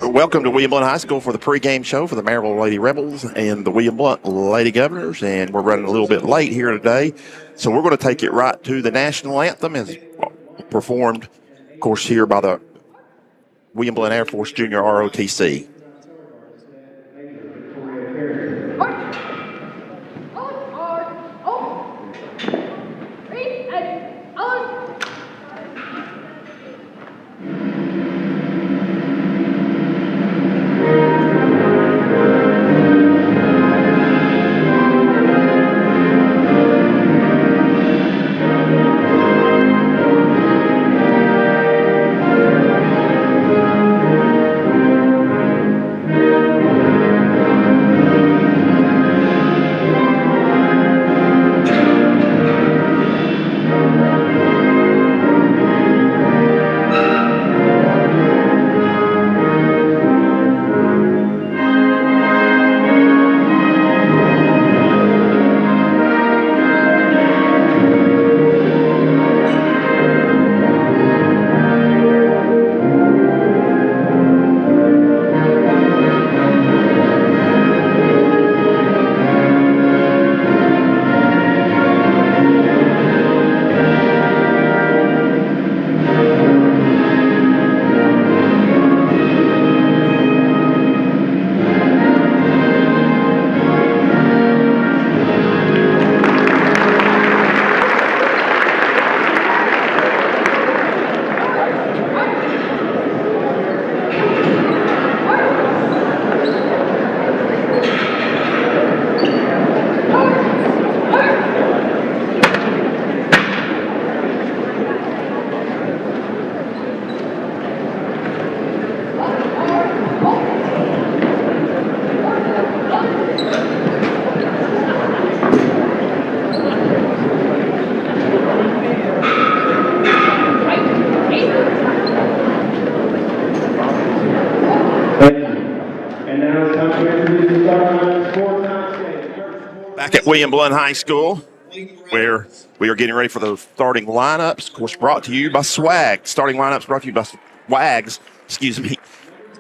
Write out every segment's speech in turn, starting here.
Welcome to William Blount High School for the pregame show for the Maryville Lady Rebels and the William Blount Lady Governors, and we're running a little bit late here today, so we're going to take it right to the national anthem as performed, of course, here by the William Blount Air Force Junior ROTC. Back at William Blount High School, where we are getting ready for the starting lineups. Of course, brought to you by Swag. Starting lineups brought to you by Swags.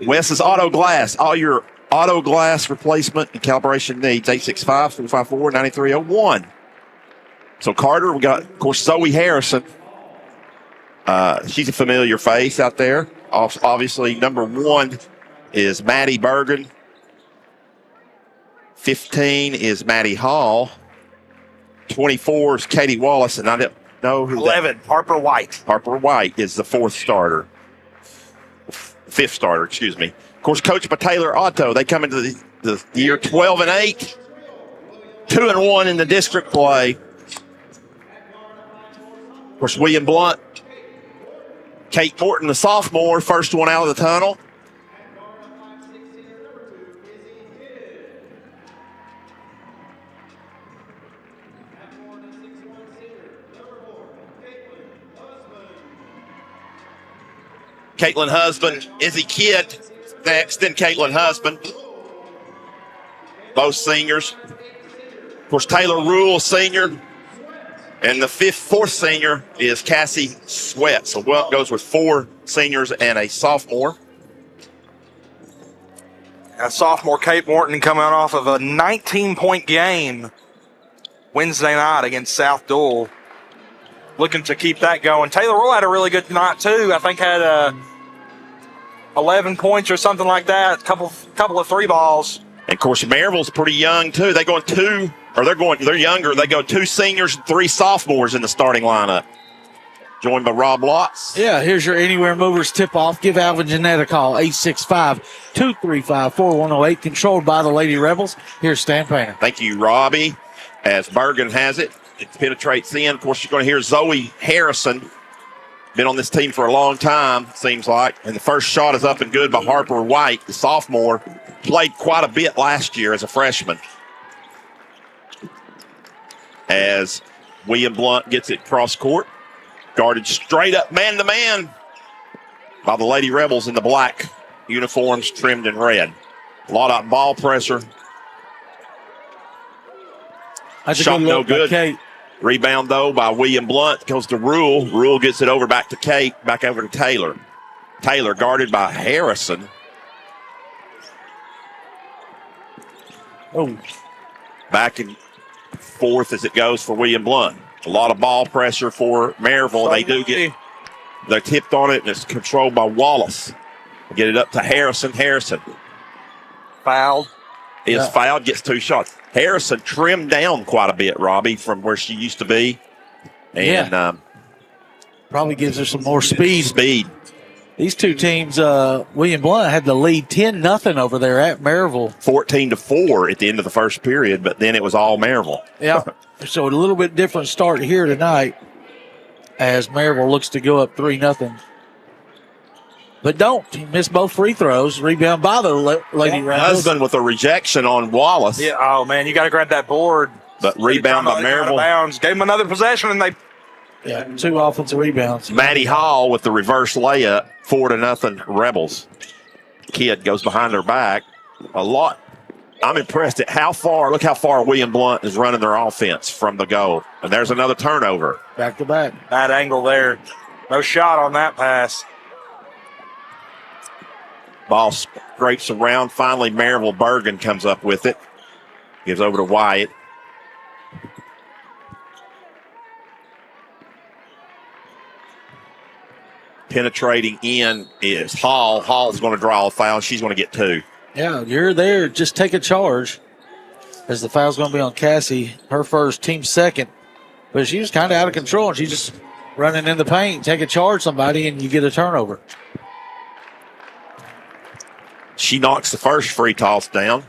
Wes's Auto Glass. All your auto glass replacement and calibration needs. 865-454-9301. So Carter, we got, of course, Zoe Harrison. She's a familiar face out there. Obviously, number 1 is Maddie Bergen. 15 is Maddie Hall. 24 is Katie Wallace, and I don't know who 11, Harper White. Harper White is the 5th starter, excuse me. Of course, coached by Taylor Otto. They come into the year 12-8, 2-1 in the district play. Of course, William Blount, Kate Morton, the sophomore, first one out of the tunnel. Caitlin Husband, Izzy Kidd next, then Caitlin Husband. Both seniors. Of course, Taylor Rule, senior. And the 4th senior is Cassie Sweat. So Blount goes with 4 seniors and a sophomore. Sophomore Kate Morton coming off of a 19-point game Wednesday night against South Dual. Looking to keep that going. Taylor Rule had a really good night, too. I think had 11 points or something like that. Couple of 3 balls. And of course, Maryville's pretty young too. They're younger. They go 2 seniors and 3 sophomores in the starting lineup. Joined by Rob Lotz. Yeah, here's your Anywhere Movers tip-off. Give Alvin Jeanette a call, 865-235-4108. Controlled by the Lady Rebels. Here's Stan Painter. Thank you, Robbie. As Bergen has it, it penetrates in. Of course, you're going to hear Zoe Harrison. Been on this team for a long time, seems like. And the first shot is up and good by Harper White, the sophomore. Played quite a bit last year as a freshman. As William Blount gets it cross court. Guarded straight up man-to-man by the Lady Rebels in the black uniforms trimmed in red. A lot of ball pressure. Shot no good. Kate. Rebound, though, by William Blount. Goes to Rule. Rule gets it over back to Kate. Back over to Taylor. Taylor guarded by Harrison. Oh, Back and forth as it goes for William Blount. A lot of ball pressure for Maryville. They're tipped on it, and it's controlled by Wallace. Get it up to Harrison. Harrison Fouled. is fouled, gets 2 shots. Harrison trimmed down quite a bit, Robbie, from where she used to be. And probably gives her some more speed. These two teams, William Blount had the lead 10-0 over there at Maryville. 14-4 at the end of the first period, but then it was all Maryville. Yeah. So a little bit different start here tonight as Maryville looks to go up 3-0. But he missed both free throws. Rebound by the Lady Rebels. Husband with a rejection on Wallace. Yeah. Oh, man, you got to grab that board. But rebound by Maryville. Bounds. Gave him another possession, and they. Yeah, 2 offensive rebounds. Maddie Hall with the reverse layup, 4-0 Rebels. Kid goes behind her back. A lot. I'm impressed at look how far William Blount is running their offense from the goal. And there's another turnover. Back to back. Bad angle there. No shot on that pass. Ball scrapes around. Finally, Maryville Bergen comes up with it. Gives over to Wyatt. Penetrating in is Hall. Hall's going to draw a foul. She's going to get 2. Yeah, you're there. Just take a charge. As the foul's going to be on Cassie. Her first, team second. But she was kind of out of control, and she's just running in the paint. Take a charge, somebody, and you get a turnover. She knocks the first free toss down.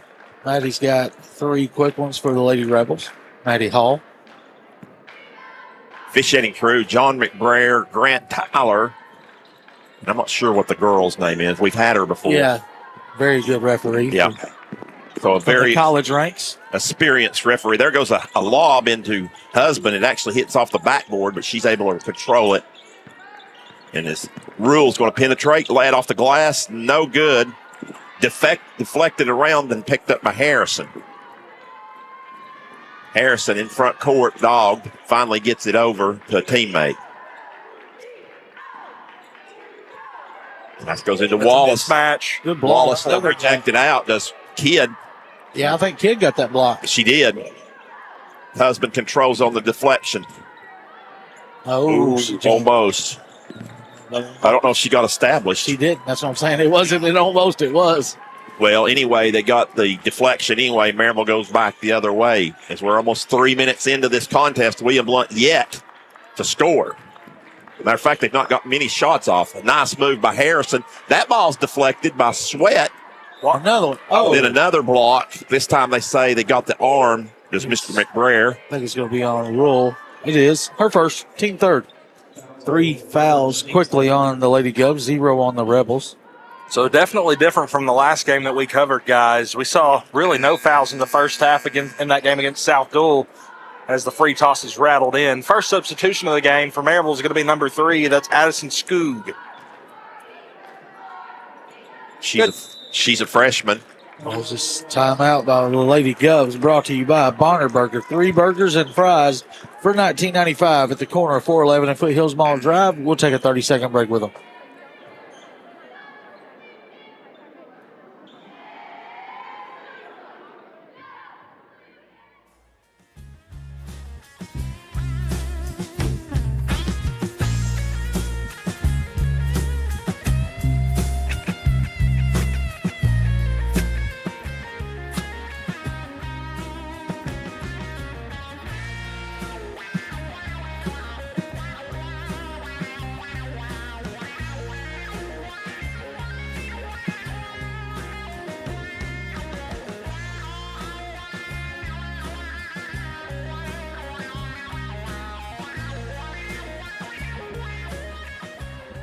Maddie's got 3 quick ones for the Lady Rebels. Maddie Hall. Officiating crew, John McBrayer, Grant Tyler. And I'm not sure what the girl's name is. We've had her before. Yeah, very good referee. Yeah. So a very college ranks. Experienced referee. There goes a lob into Husband. It actually hits off the backboard, but she's able to control it. And this rule's going to penetrate, lay it off the glass. No good. Deflected around and picked up by Harrison. Harrison in front court, dogged, finally gets it over to a teammate. That goes into Wallace. Match. Good block. Wallace still rejected out. Does Kidd? Yeah, I think Kidd got that block. She did. Husband controls on the deflection. Oh, almost. I don't know if she got established. She didn't. That's what I'm saying. It wasn't. It was. Well, anyway, they got the deflection anyway. Maryville goes back the other way. As we're almost 3 minutes into this contest, William Blount yet to score. Matter of fact, they've not got many shots off. A nice move by Harrison. That ball's deflected by Sweat. Another one. Oh. Then another block. This time they say they got the arm. There's Mr. McBrayer. I think it's going to be on a roll. It is. Her first, team third. 3 fouls quickly on the Lady Govs, 0 on the Rebels. So definitely different from the last game that we covered, guys. We saw really no fouls in the first half in that game against South Dual as the free tosses rattled in. First substitution of the game for Maryville is going to be number 3. That's Addison Skoog. She's a freshman. This timeout by the Lady Govs brought to you by Bonner Burger. 3 burgers and fries for $19.95 at the corner of 411 and Foothills Mall Drive. We'll take a 30-second break with them.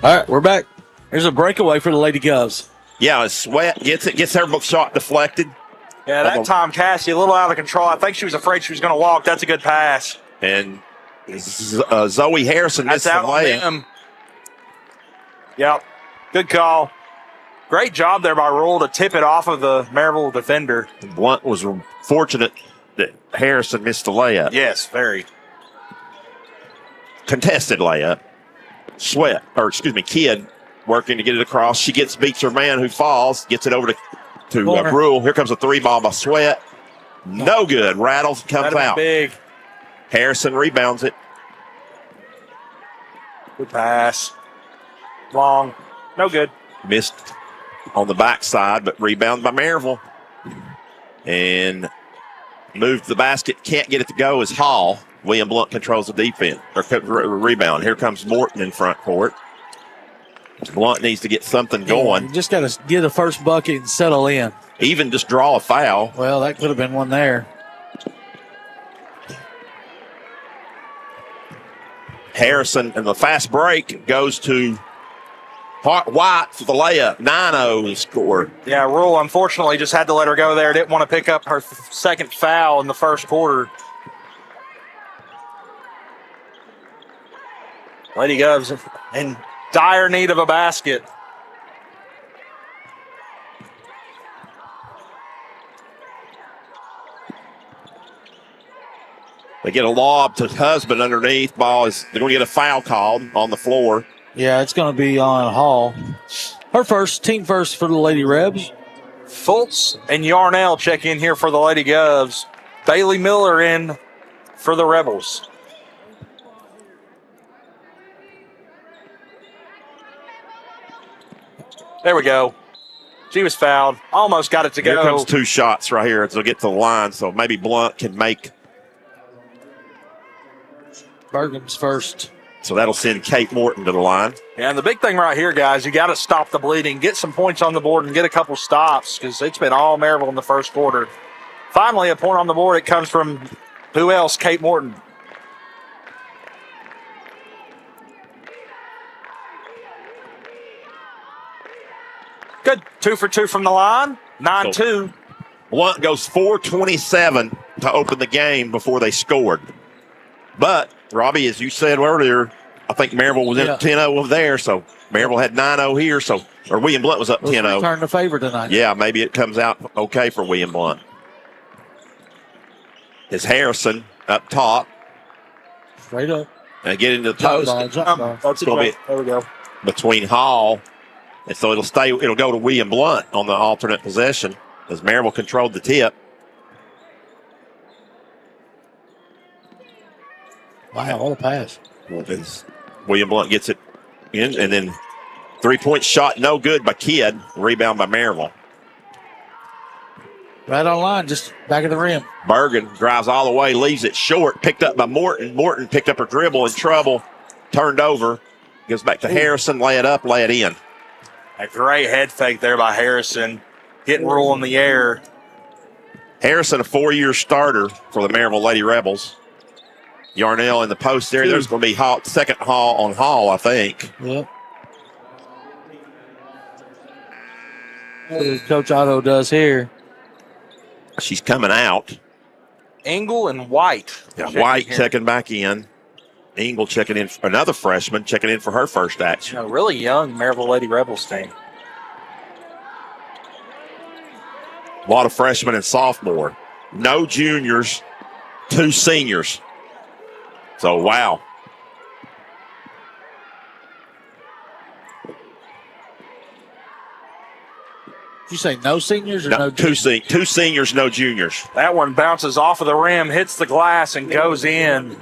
All right, we're back. There's a breakaway for the Lady Govs. Yeah, Sweat gets it, gets her shot deflected. Yeah, that time Cassie a little out of control. I think she was afraid she was going to walk. That's a good pass. And Zoe Harrison missed the layup. Yep, good call. Great job there by Rule to tip it off of the Maryville defender. Blount was fortunate that Harrison missed the layup. Yes, very. Contested layup. Kidd working to get it across. She beats her man who falls, gets it over to Rule. Here comes a 3 ball by Sweat. No good. Rattles, comes That'd be out. big. Harrison rebounds it. Good pass. Long. No good. Missed on the backside, but rebound by Maryville. And moved to the basket. Can't get it to go is Hall. William Blount controls the defense, or rebound. Here comes Morton in front court. Blount needs to get something going. You just got to get a first bucket and settle in. Even just draw a foul. Well, that could have been one there. Harrison, and the fast break goes to White for the layup. 9-0 score. Yeah, Rule unfortunately just had to let her go there. Didn't want to pick up her second foul in the first quarter. Lady Govs in dire need of a basket. They get a lob to Husband underneath. Ball is, they're going to get a foul called on the floor. Yeah, it's going to be on Hall. Her first, team first for the Lady Rebs. Fultz and Yarnell check in here for the Lady Govs. Bailey Miller in for the Rebels. There we go. She was fouled. Almost got it to go. Here comes two shots right here as they'll get to the line. So maybe Blount can make. Bergen's first. So that'll send Kate Morton to the line. Yeah, and the big thing right here, guys, you got to stop the bleeding, get some points on the board, and get a couple stops because it's been all Maryville in the first quarter. Finally, a point on the board. It comes from who else? Kate Morton. Good. 2 for 2 from the line. 9-2. Blount goes 4:27 to open the game before they scored. But, Robbie, as you said earlier, I think Maryville was in 10-0 over there, so Maryville had 9-0 here, so or William Blount was up 10-0. Return the favor tonight. Yeah, maybe it comes out okay for William Blount. It's Harrison up top. Straight up. And get into the post. That's going to be there we go. between Hall, and so it'll go to William Blount on the alternate possession as Maryville controlled the tip. Wow, what a pass. William Blount gets it in, and then three-point shot, no good by Kidd. Rebound by Maryville. Right on line, just back of the rim. Bergen drives all the way, leaves it short, picked up by Morton. Morton picked up her dribble in trouble, turned over, goes back to Harrison, lay it up, lay it in. A great head fake there by Harrison. Getting Rule in the air. Harrison, a 4-year starter for the Maryville Lady Rebels. Yarnell in the post area. There's going to be second Hall on Hall, I think. Yep. What Coach Otto does here. She's coming out. Engel and White. Yeah, White checking back in. Engel checking in. Another freshman checking in for her first action. A really young Maryville Lady Rebels team. A lot of freshmen and sophomore. No juniors, 2 seniors. So, wow. Did you say no seniors or no two seniors, no juniors. That one bounces off of the rim, hits the glass, and goes in.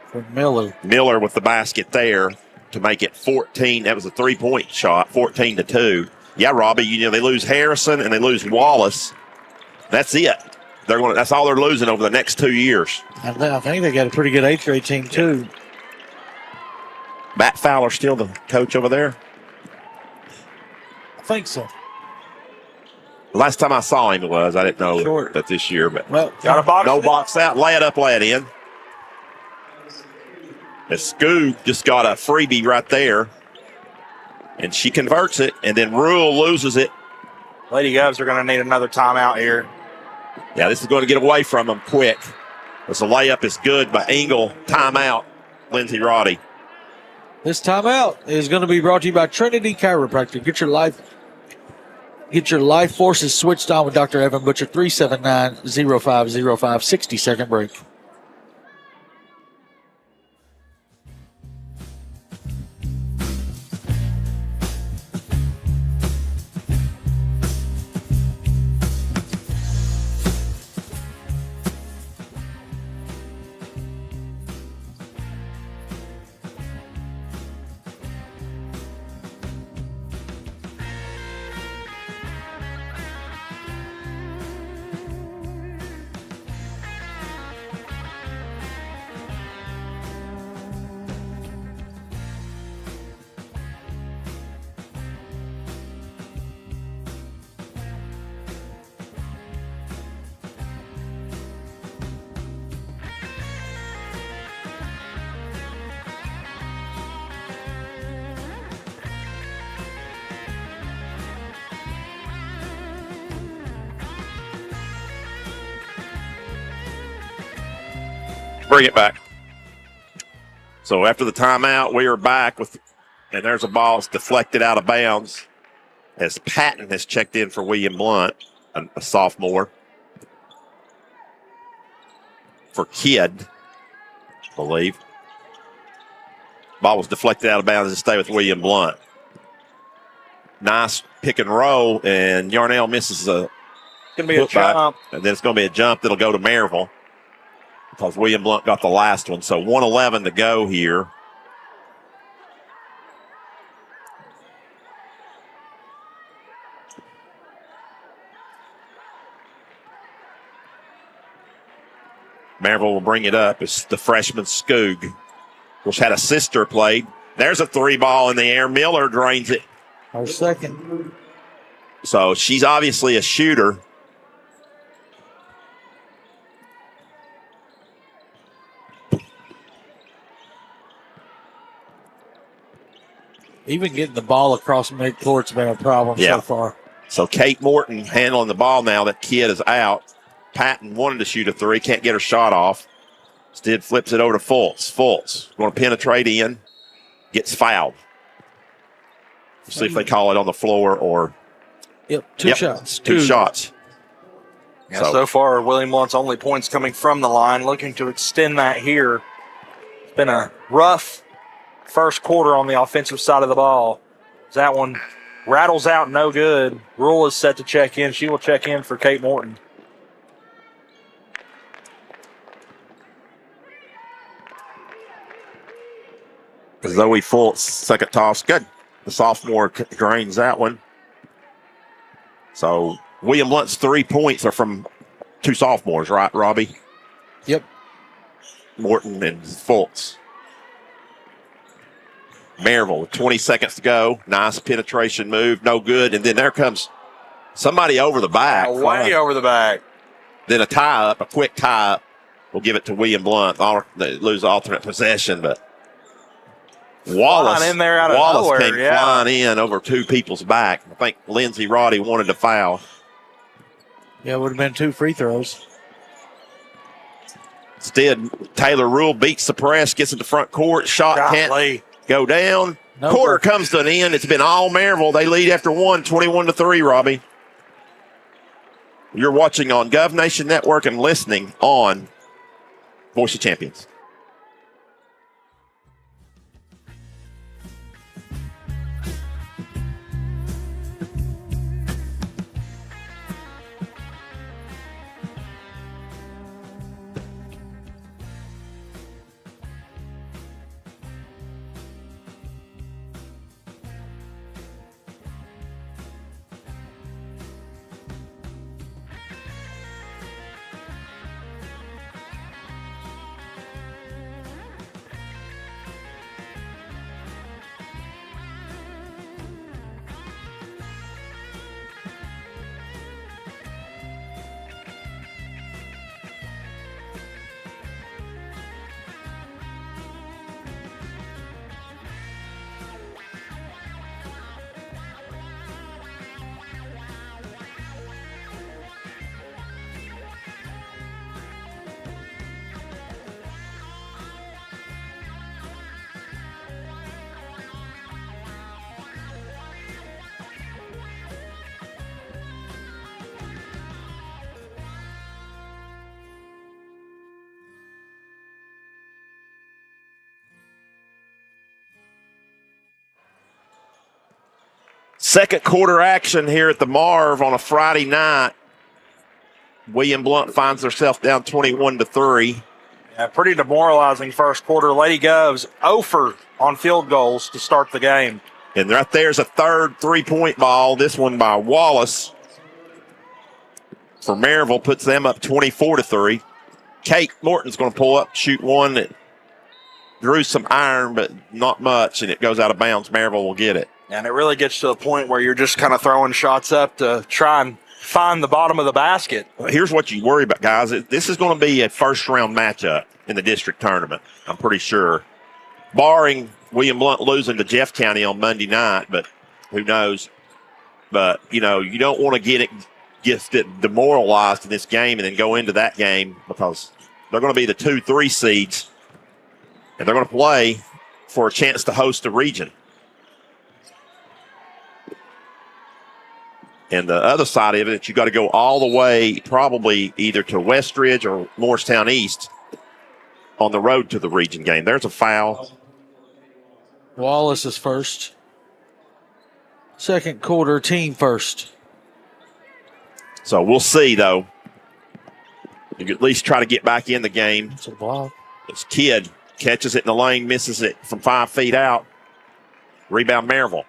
For Miller. Miller with the basket there to make it 14. That was a 3-point shot, 14-2. Yeah, Robbie, they lose Harrison and they lose Wallace. That's it. That's all they're losing over the next 2 years. I think they got a pretty good 8th grade team, too. Matt Fowler still the coach over there? I think so. Last time I saw him I didn't know that this year. But got a box. No box out. Lay it up, lay it in. And Scoob just got a freebie right there. And she converts it, and then Rule loses it. Lady Govs are going to need another timeout here. Yeah, this is going to get away from them quick. As the layup is good by Engel. Timeout, Lindsey Roddy. This timeout is going to be brought to you by Trinity Chiropractic. Get your life forces switched on with Dr. Evan Butcher. 379-0505, 60-second break. Bring it back. So after the timeout, we are back with, and there's a ball that's deflected out of bounds as Patton has checked in for William Blount, a sophomore. For Kidd, I believe. Ball was deflected out of bounds to stay with William Blount. Nice pick and roll, and Yarnell misses a Going to be a jump. and then it's going to be a jump that'll go to Maryville because William Blount got the last one. So 1:11 to go here. Maryville will bring it up. It's the freshman Skoog, which had a sister played. There's a 3-ball in the air. Miller drains it. Our second. So she's obviously a shooter. Even getting the ball across midcourt's been a problem so far. So Kate Morton handling the ball now. That kid is out. Patton wanted to shoot a 3. Can't get her shot off. Instead flips it over to Fultz. Fultz going to penetrate in. Gets fouled. We'll see if they call it on the floor or. Two shots. Two shots. Yeah, so far, William Blount's only points coming from the line, looking to extend that here. It's been a rough first quarter on the offensive side of the ball. That one rattles out, no good. Rule is set to check in. She will check in for Kate Morton. Zoe Fultz, second toss. Good. The sophomore drains that one. So William Blount's 3 points are from 2 sophomores, right, Robbie? Yep. Morton and Fultz. Maryville with 20 seconds to go. Nice penetration move. No good. And then there comes somebody over the back. Way over the back. Then a tie-up, a quick tie-up. We'll give it to William Blount. They lose alternate possession, but Wallace in there out of Wallace nowhere, came flying in over 2 people's back. I think Lindsey Roddy wanted to foul. Yeah, it would have been 2 free throws. Instead, Taylor Rule beats the press, gets in the front court. Shot can't go down. No Quarter good. comes to an end. It's been all Maryville. They lead after 1, 21-3, Robbie. You're watching on Gov Nation Network and listening on Voice of Champions. Second quarter action here at the Marv on a Friday night. William Blount finds herself down 21-3. Yeah, pretty demoralizing first quarter. Lady Govs 0 on field goals to start the game. And right there's a third 3-point ball. This one by Wallace for Maryville puts them up 24-3. Kate Morton's going to pull up, shoot one that drew some iron, but not much, and it goes out of bounds. Maryville will get it. And it really gets to a point where you're just kind of throwing shots up to try and find the bottom of the basket. Here's what you worry about, guys. This is going to be a first-round matchup in the district tournament, I'm pretty sure. Barring William Blount losing to Jeff County on Monday night, but who knows. But, you know, you don't want to get demoralized in this game and then go into that game because They're going to be the 2-3 seeds, and they're going to play for a chance to host a region. And the other side of it, you got to go all the way probably either to Westridge or Morristown East on the road to the region game. There's a foul. Wallace is first. Second quarter, team first. So we'll see, though. You can at least try to get back in the game. It's a block. This kid catches it in the lane, misses it from 5 feet out. Rebound, Maryville.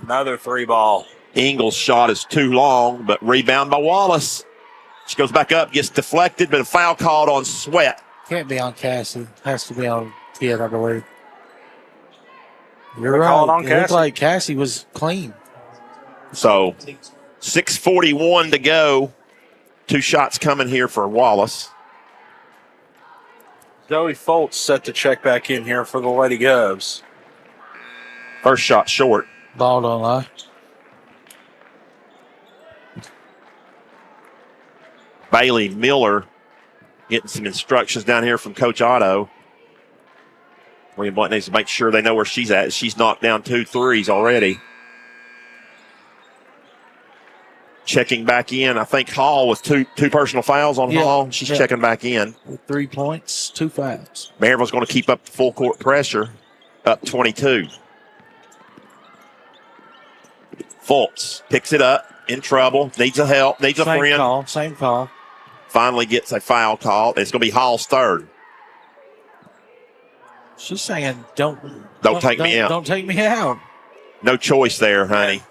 Another 3-ball. Ingles' shot is too long, but rebound by Wallace. She goes back up, gets deflected, but a foul called on Sweat. Can't be on Cassie. Has to be on Kid, I believe. You're They right. call it on It looked Cassie? like Cassie was clean. So 6:41 to go. 2 shots coming here for Wallace. Joey Foltz set to check back in here for the Lady Govs. First shot short. Ball don't lie. Bailey Miller getting some instructions down here from Coach Otto. William Blount needs to make sure they know where she's at. She's knocked down 2 threes already. Checking back in. I think Hall with two personal fouls on Hall. She's checking back in. With 3 points, 2 fouls. Maryville's going to keep up the full court pressure. Up 22. Fultz picks it up. In trouble. Needs a help. Needs a friend. Same call. Finally gets a foul call. It's going to be Hall's third. She's saying, don't take me out. Don't take me out. No choice there, honey.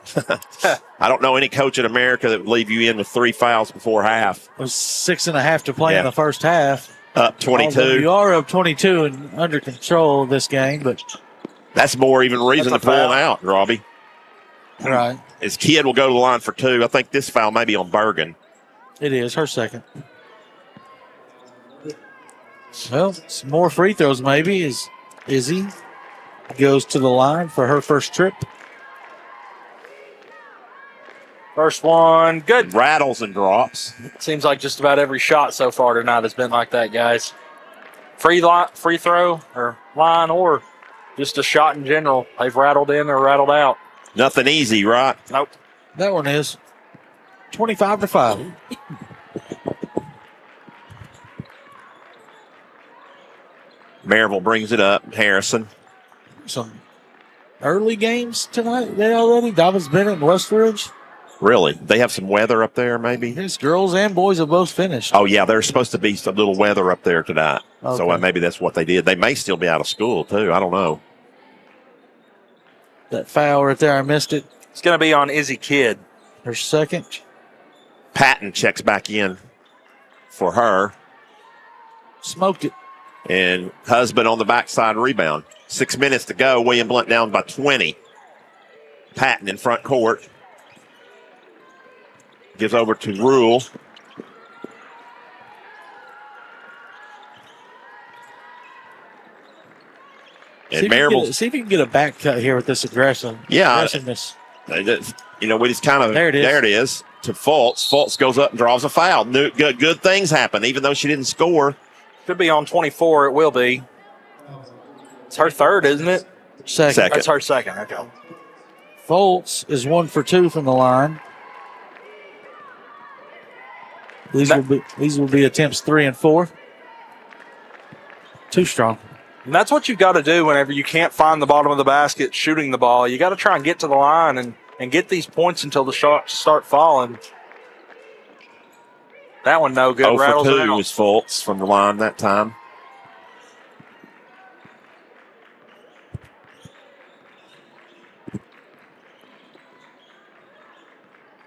I don't know any coach in America that would leave you in with 3 fouls before half. It was 6.5 to play in the first half. Up 22. Although you are up 22 and under control of this game, but that's more even reason to pull him out, Robbie. right. His kid will go to the line for 2. I think this foul may be on Bergen. It is her second. Well, some more free throws maybe as Izzy goes to the line for her first trip. First one, good. Rattles and drops. Seems like just about every shot so far tonight has been like that, guys. Free throw or line or just a shot in general. They've rattled in or rattled out. Nothing easy, right? Nope. That one is 25-5. Maryville brings it up. Harrison. Some early games tonight they already. Dobbins Bennett and Westridge. Really? They have some weather up there, maybe? Yes, girls and boys have both finished. Oh, yeah, there's supposed to be some little weather up there tonight. Okay. So maybe that's what they did. They may still be out of school, too. I don't know. That foul right there, I missed it. It's going to be on Izzy Kidd. Her second. Patton checks back in for her. Smoked it. And Husband on the backside rebound. 6 minutes to go. William Blount down by 20. Patton in front court. Gives over to Rule. And Maryville. See if you can get a back cut here with this aggression. Yeah. Aggressiveness. We just kind of. There it is. There it is. To Fultz. Fultz goes up and draws a foul. Good things happen, even though she didn't score. Could be on 24. It will be. It's her third, isn't it? Second. That's her second. Okay. Fultz is 1 for 2 from the line. These will be attempts 3 and 4. Too strong. And that's what you've got to do whenever you can't find the bottom of the basket shooting the ball. You got to try and get to the line and get these points until the shots start falling. That one no good. 0 for Rattles 2 out. was Fultz from the line that time.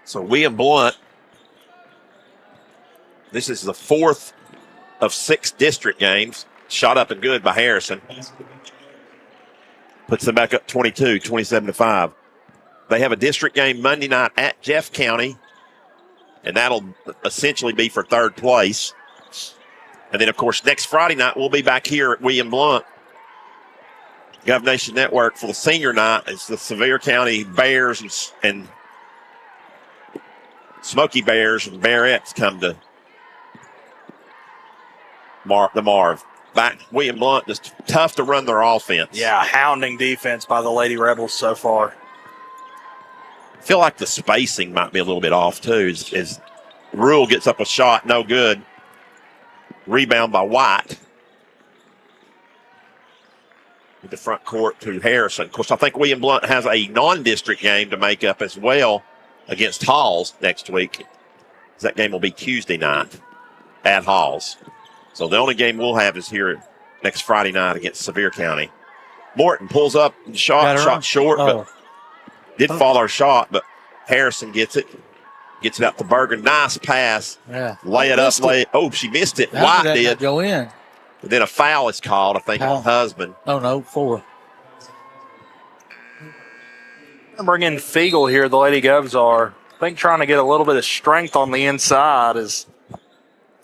So William Blount, this is the 4th of 6 district games. Shot up and good by Harrison. Puts them back up 22, 27-5. They have a district game Monday night at Jeff County, and that'll essentially be for 3rd place. And then, of course, next Friday night, we'll be back here at William Blount. Gov Nation Network for the senior night. It's the Sevier County Bears and Smoky Bears and Barrettes come to the Marv. Back, William Blount, just tough to run their offense. Yeah, hounding defense by the Lady Rebels so far. I feel like the spacing might be a little bit off, too. As Rule gets up a shot, no good. Rebound by White. With the front court to Harrison. Of course, I think William Blount has a non-district game to make up as well against Halls next week. That game will be Tuesday night at Halls. So the only game we'll have is here next Friday night against Sevier County. Morton pulls up the shot short, but did fall our shot, but Harrison gets it out to Bergen. Nice pass. Yeah. Lay it up. She missed it. How White did. Go in. But then a foul is called, I think, on Husband. Oh, no, 4. Bring in Fiegel here, the Lady Govs are. I think trying to get a little bit of strength on the inside is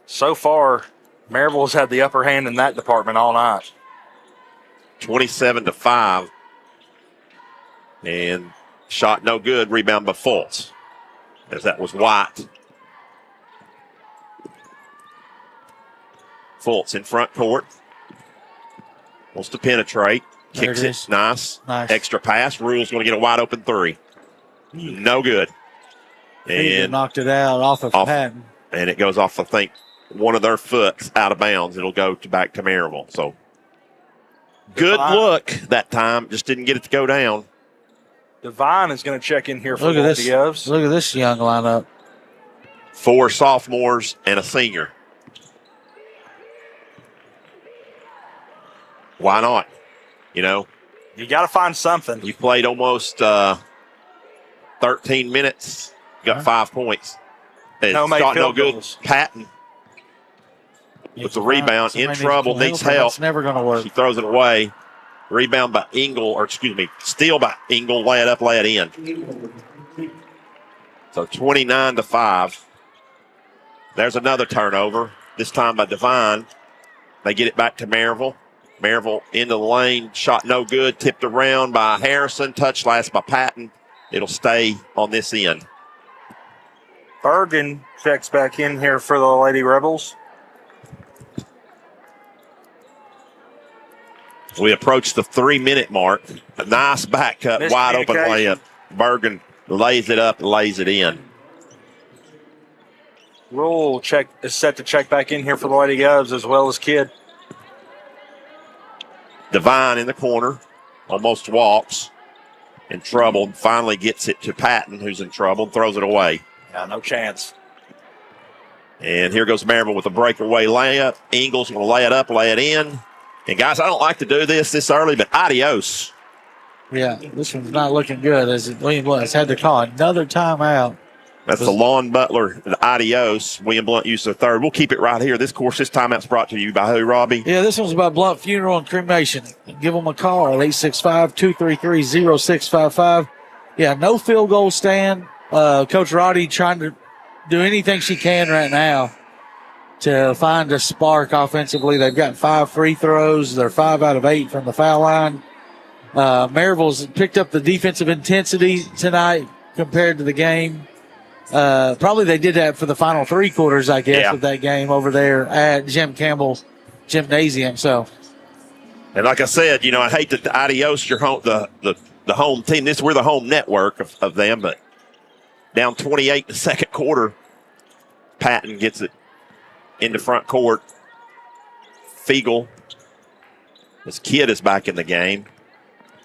so far Maryville's had the upper hand in that department all night. 27-5. And shot no good. Rebound by Fultz. As that was White. Fultz in front court. Wants to penetrate. Kicks it. Nice. Extra pass. Rule's going to get a wide open 3. No good. And knocked it out off of Patton. And it goes off, I think, one of their foots out of bounds. It'll go back to Maryville. So good look that time. Just didn't get it to go down. Devine is going to check in here for the Govs. Look at this young lineup. 4 sophomores and a senior. Why not? You got to find something. You played almost 13 minutes. Got 5 points. No good. Patton with the rebound, in trouble, needs help. It's never going to work. She throws it away. Rebound by steal by Engel, lay it up, lay it in. So 29-5. There's another turnover, this time by Devine. They get it back to Maryville. Maryville into the lane, shot no good, tipped around by Harrison, touch last by Patton. It'll stay on this end. Bergen checks back in here for the Lady Rebels. We approach the 3-minute mark. A nice back cut, wide open layup. Bergen lays it up and lays it in. Rule is set to check back in here for the Lady Govs as well as Kidd. Devine in the corner, almost walks, in trouble, finally gets it to Patton, who's in trouble, and throws it away. Yeah, no chance. And here goes Maryville with a breakaway layup. Ingles will lay it up, lay it in. And, guys, I don't like to do this early, but adios. Yeah, this one's not looking good as William Blount has had to call another timeout. That's the Lon Butler, the adios. William Blount used their third. We'll keep it right here. This timeout's brought to you by who, Robbie? Yeah, this one's about Blount Funeral and Cremation. Give them a call at 865-233-0655. Yeah, no field goal stand. Coach Roddy trying to do anything she can right now to find a spark offensively. They've got 5 free throws. They're 5 out of 8 from the foul line. Maryville's picked up the defensive intensity tonight compared to the game. Probably they did that for the final 3 quarters, I guess, of that game over there at Jim Campbell's gymnasium. So, and like I said, I hate that the adios your home the home team. We're the home network of them, but down 28 in the second quarter. Patton gets it into front court. Fiegel. This Kidd is back in the game.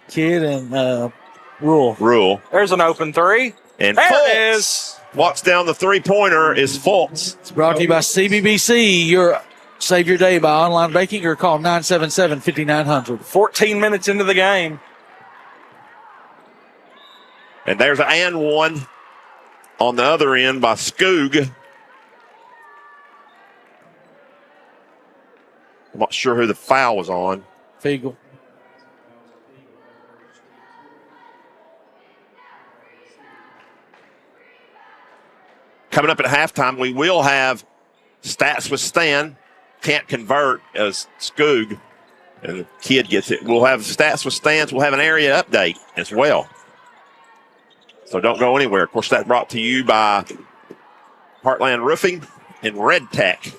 Kidd and Rule. There's an open 3. And there Fultz it is. Walks down the 3-pointer is Fultz. It's brought to you by CBBC. Save your day by online banking or call 977-5900. 14 minutes into the game. And there's an and one on the other end by Skoog. I'm not sure who the foul was on. Fiegel. Coming up at halftime, we will have stats with Stan. Can't convert as Skoog. And the Kidd gets it. We'll have stats with Stans. We'll have an area update as well. So don't go anywhere. Of course, that's brought to you by Heartland Roofing and Red Tech.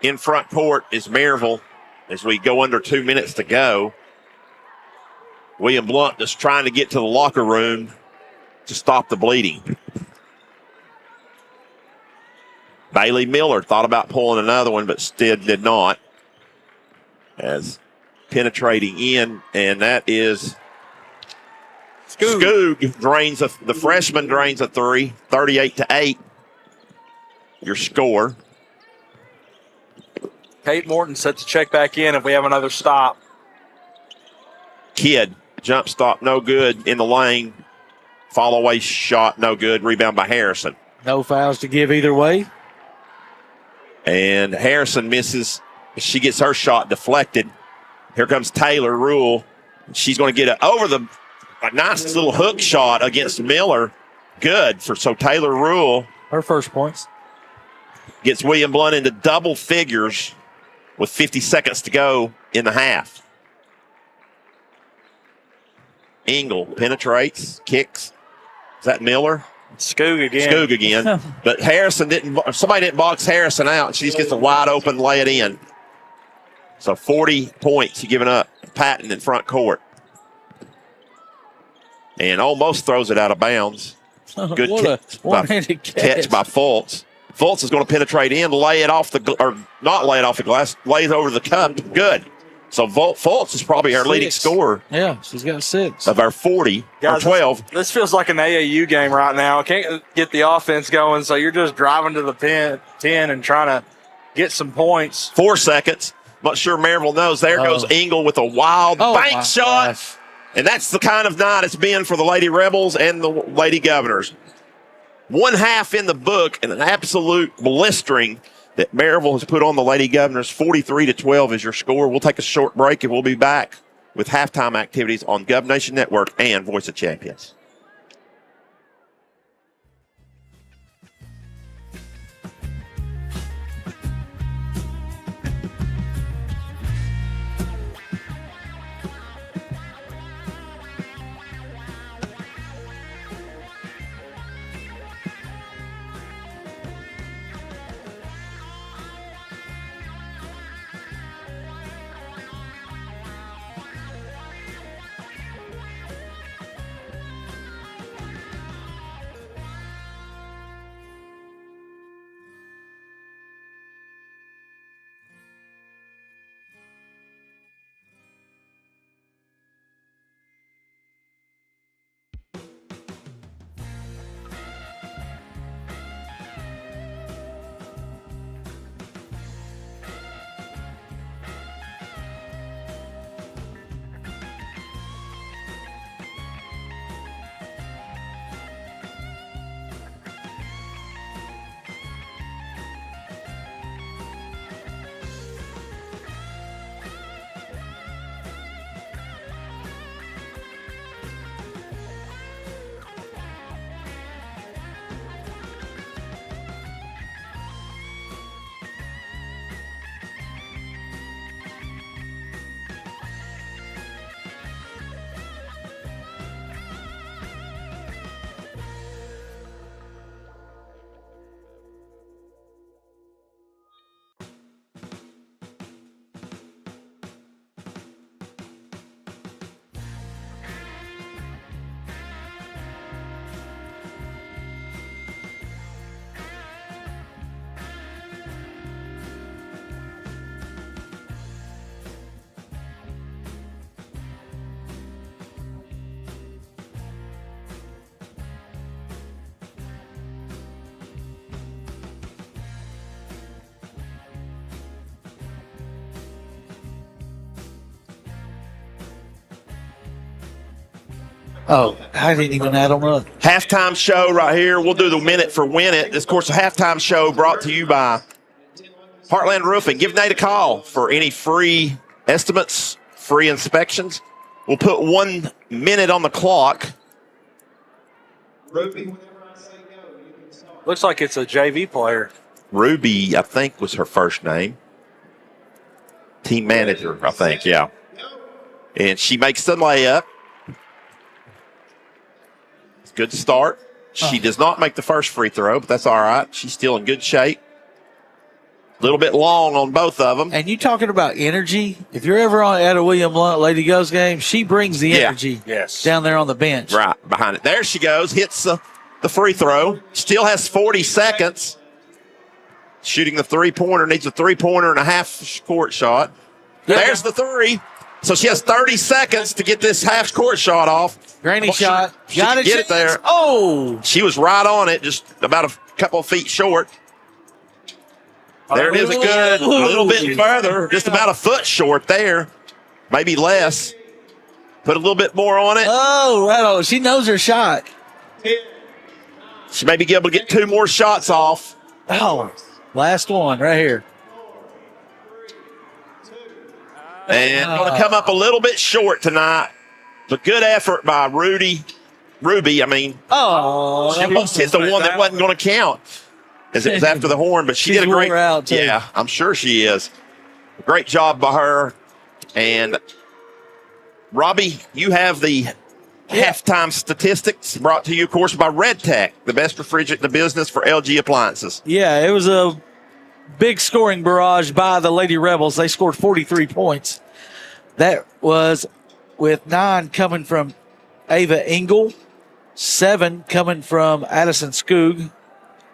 In front court is Maryville as we go under 2 minutes to go. William Blount just trying to get to the locker room to stop the bleeding. Bailey Miller thought about pulling another one, but did not. As penetrating in, and that is Skoog drains the freshman drains a three, 38-8. Your score. Kate Morton set to check back in if we have another stop. Kidd, jump stop, no good in the lane. Fall away shot, no good. Rebound by Harrison. No fouls to give either way. And Harrison misses. She gets her shot deflected. Here comes Taylor Rule. She's going to get it over a nice little hook shot against Miller. Good so Taylor Rule. Her first points. Gets William Blount into double figures with 50 seconds to go in the half. Engel penetrates, kicks. Is that Miller? Skoog again. But somebody didn't box Harrison out. She just gets a wide open, lay it in. So 40 points you're giving up. Patton in front court. And almost throws it out of bounds. Good catch by Fultz. Fultz is going to penetrate in, not lay it off the glass, lays over the cup. Good. So Fultz is probably our leading scorer. Yeah, she's got 6. Of our 40 or 12. This feels like an AAU game right now. Can't get the offense going, so you're just driving to the 10 and trying to get some points. 4 seconds. Not sure Maryville knows. There goes Engel with a wild bank shot. Gosh. And that's the kind of night it's been for the Lady Rebels and the Lady Governors. 1 half in the book and an absolute blistering that Maryville has put on the Lady Governors. 43-12 is your score. We'll take a short break and we'll be back with halftime activities on Gov Nation Network and Voice of Champions. Oh, I didn't even add them up. Halftime show right here. We'll do the minute for Win It. This, of course, a halftime show brought to you by Heartland Roofing. Give Nate a call for any free estimates, free inspections. We'll put 1 minute on the clock. Looks like it's a JV player. Ruby, I think, was her first name. Team manager, I think, yeah. And she makes the layup. Good start. She does not make the first free throw, but that's all right. She's still in good shape. A little bit long on both of them. And you talking about energy? If you're ever at a William Blount Lady Govs game, she brings the energy down there on the bench. Right, behind it. There she goes, hits the free throw. Still has 40 seconds. Shooting the three-pointer, needs a three-pointer and a half-court shot. There's the three. So she has 30 seconds to get this half-court shot off. Granny shot. She got it. Get it there. Oh! She was right on it, just about a couple of feet short. There it is, a little bit further, just about a foot short there, maybe less. Put a little bit more on it. Oh, right on. She knows her shot. She may be able to get 2 more shots off. Oh, last one right here. And going to come up a little bit short tonight. But good effort by Ruby, I mean. Oh. She almost hit the one that wasn't going to count. As it was after the horn, but she did a great out too. Yeah, I'm sure she is. Great job by her. And Robbie, you have the halftime statistics brought to you, of course, by Red Tech, the best refrigerant in the business for LG appliances. Yeah, it was a big scoring barrage by the Lady Rebels. They scored 43 points. That was with 9 coming from Ava Engel, 7 coming from Addison Skoog,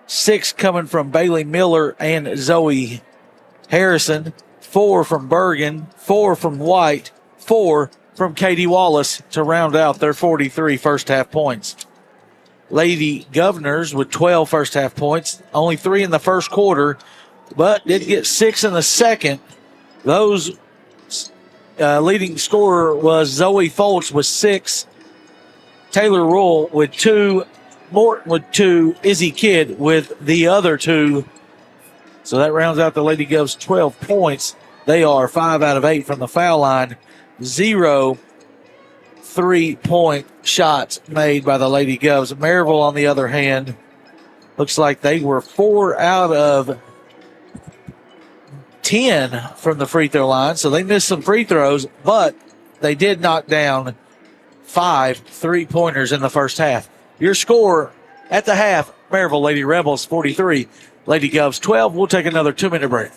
6 coming from Bailey Miller and Zoe Harrison, 4 from Bergen, 4 from White, 4 from Katie Wallace to round out their 43 first-half points. Lady Governors with 12 first-half points, only 3 in the first quarter, but did get 6 in the second. Those leading scorer was Zoe Foltz with 6, Taylor Rule with 2, Morton with 2, Izzy Kidd with the other 2. So that rounds out the Lady Govs 12 points. They are 5 out of 8 from the foul line. 0 3-point shots made by the Lady Govs. Maryville, on the other hand, looks like they were 4 out of 10 from the free throw line. So they missed some free throws, but they did knock down 5 3-pointers in the first half. Your score at the half, Maryville Lady Rebels 43, Lady Govs 12. We'll take another 2-minute break.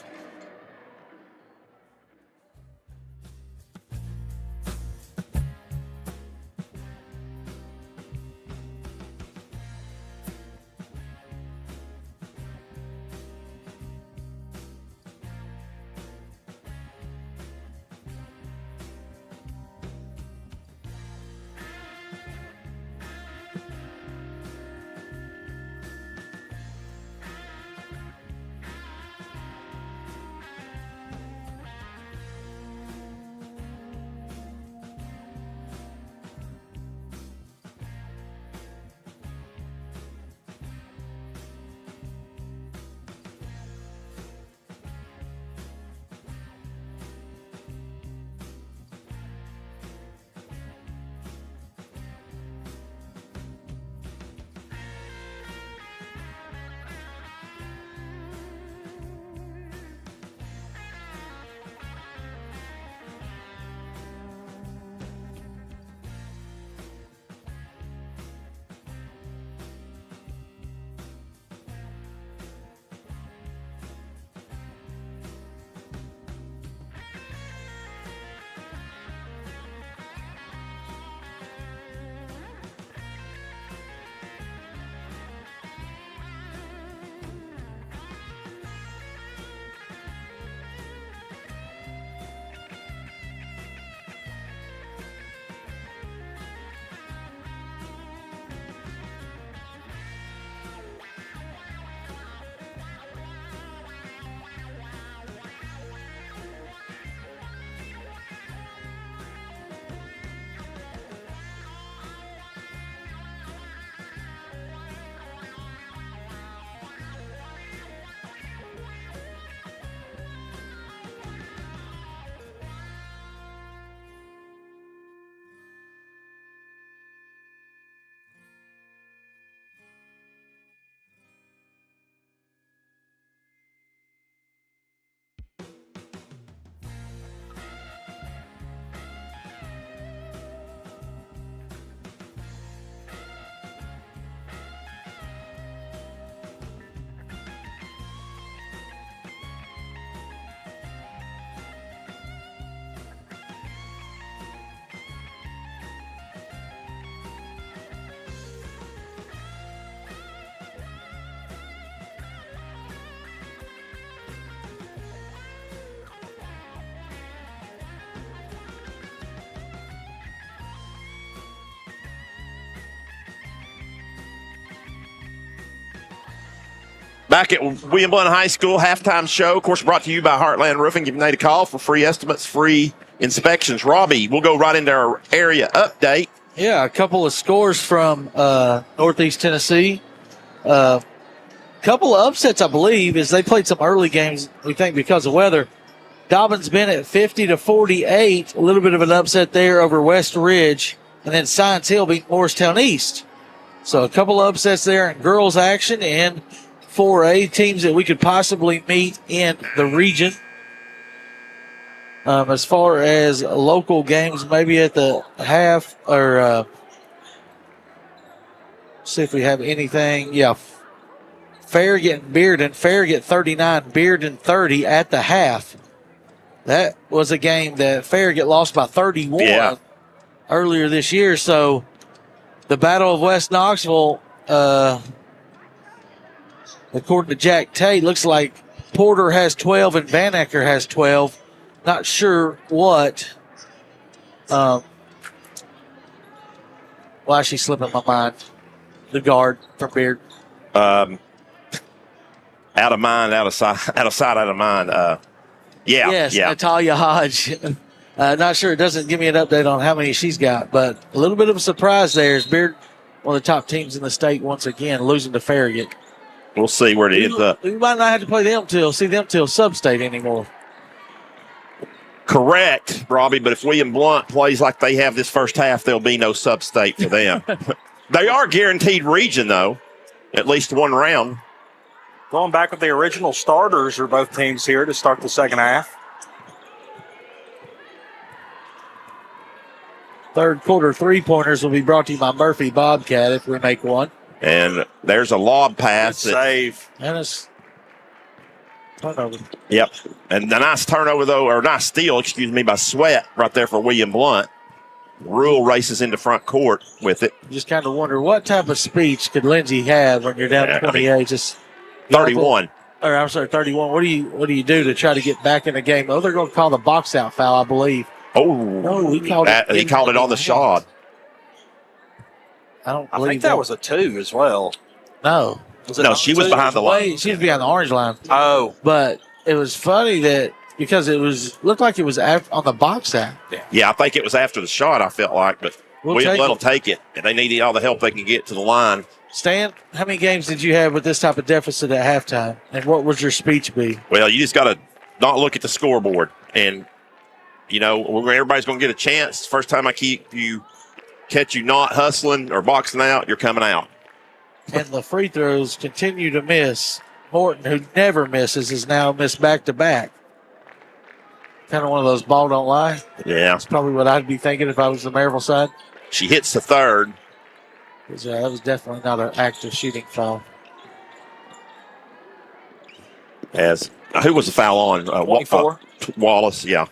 Back at William Blount High School, halftime show, of course, brought to you by Heartland Roofing. Give Nate a call for free estimates, free inspections. Robbie, we'll go right into our area update. Yeah, a couple of scores from Northeast Tennessee. Couple of upsets, I believe, as they played some early games, we think, because of weather. Dobbins Bennett 50-48, a little bit of an upset there over West Ridge, and then Science Hill beat Morristown East. So a couple of upsets there in girls action and 4A teams that we could possibly meet in the region. As far as local games, maybe at the half, or see if we have anything. Yeah, Fair getting Bearden. Fair get 39, Bearden 30 at the half. That was a game that Fair get lost by 31 earlier this year. So the Battle of West Knoxville, according to Jack Tate, looks like Porter has 12 and Van Ecker has 12. Not sure what. Why is she slipping my mind? The guard from Beard. Out of mind, out of sight, out of mind. Yes, Natalia Hodge. Not sure. It doesn't give me an update on how many she's got, but a little bit of a surprise there is Beard, one of the top teams in the state, once again, losing to Farragut. We'll see where it ends up. We might not have to play them see them till sub-state anymore. Correct, Robbie, but if William Blount plays like they have this first half, there'll be no sub-state for them. They are guaranteed region, though, at least one round. Going back with the original starters are both teams here to start the second half. Third quarter three-pointers will be brought to you by Murphy Bobcat if we make one. And there's a lob pass. Save. And it's turnover. Yep. And a nice turnover, though, or nice steal, by Sweat right there for William Blount. Rule races into front court with it. Just kind of wonder what type of speech could Lindsay have when you're down 28? Just 31. Or I'm sorry, 31. What do you do to try to get back in the game? Oh, they're going to call the box out foul, I believe. Oh, no, he called it on the shot. I think that was a 2 as well. No. No, she was behind the line. She was behind the orange line. Oh. But it was funny that because looked like it was on the box out. Yeah, I think it was after the shot, I felt like, but William let them take it, and they needed all the help they can get to the line. Stan, how many games did you have with this type of deficit at halftime, and what would your speech be? Well, you just got to not look at the scoreboard, and, everybody's going to get a chance. First time I catch you not hustling or boxing out, you're coming out. And the free throws continue to miss. Morton, who never misses, is now missed back-to-back. Kind of one of those ball don't lie. Yeah. That's probably what I'd be thinking if I was the Maryville side. She hits the third. That was definitely not an active shooting foul. Who was the foul on? 24. Wallace, yeah.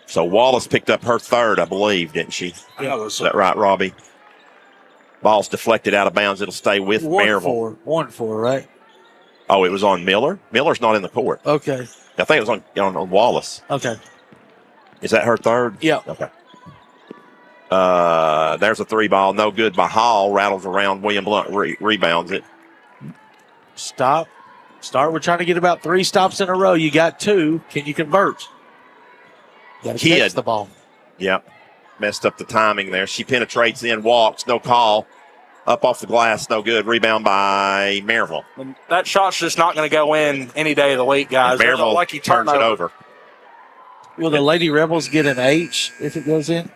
So Wallace picked up her third, I believe, didn't she? Yeah. Is that right, Robbie? Ball's deflected out of bounds. It'll stay with Maryville. 1-4, right? Oh, it was on Miller? Miller's not in the court. Okay. I think it was on Wallace. Okay. Is that her third? Yeah. Okay. There's a three ball. No good by Hall. Rattles around. William Blount rebounds it. Stop. Start. We're trying to get about 3 stops in a row. You got 2. Can you convert? You got to catch the ball. Yep. Messed up the timing there. She penetrates in, walks, no call. Up off the glass, no good. Rebound by Maryville. That shot's just not going to go in any day of the week, guys. Maryville lucky turns it over. Will the Lady Rebels get an H if it goes in?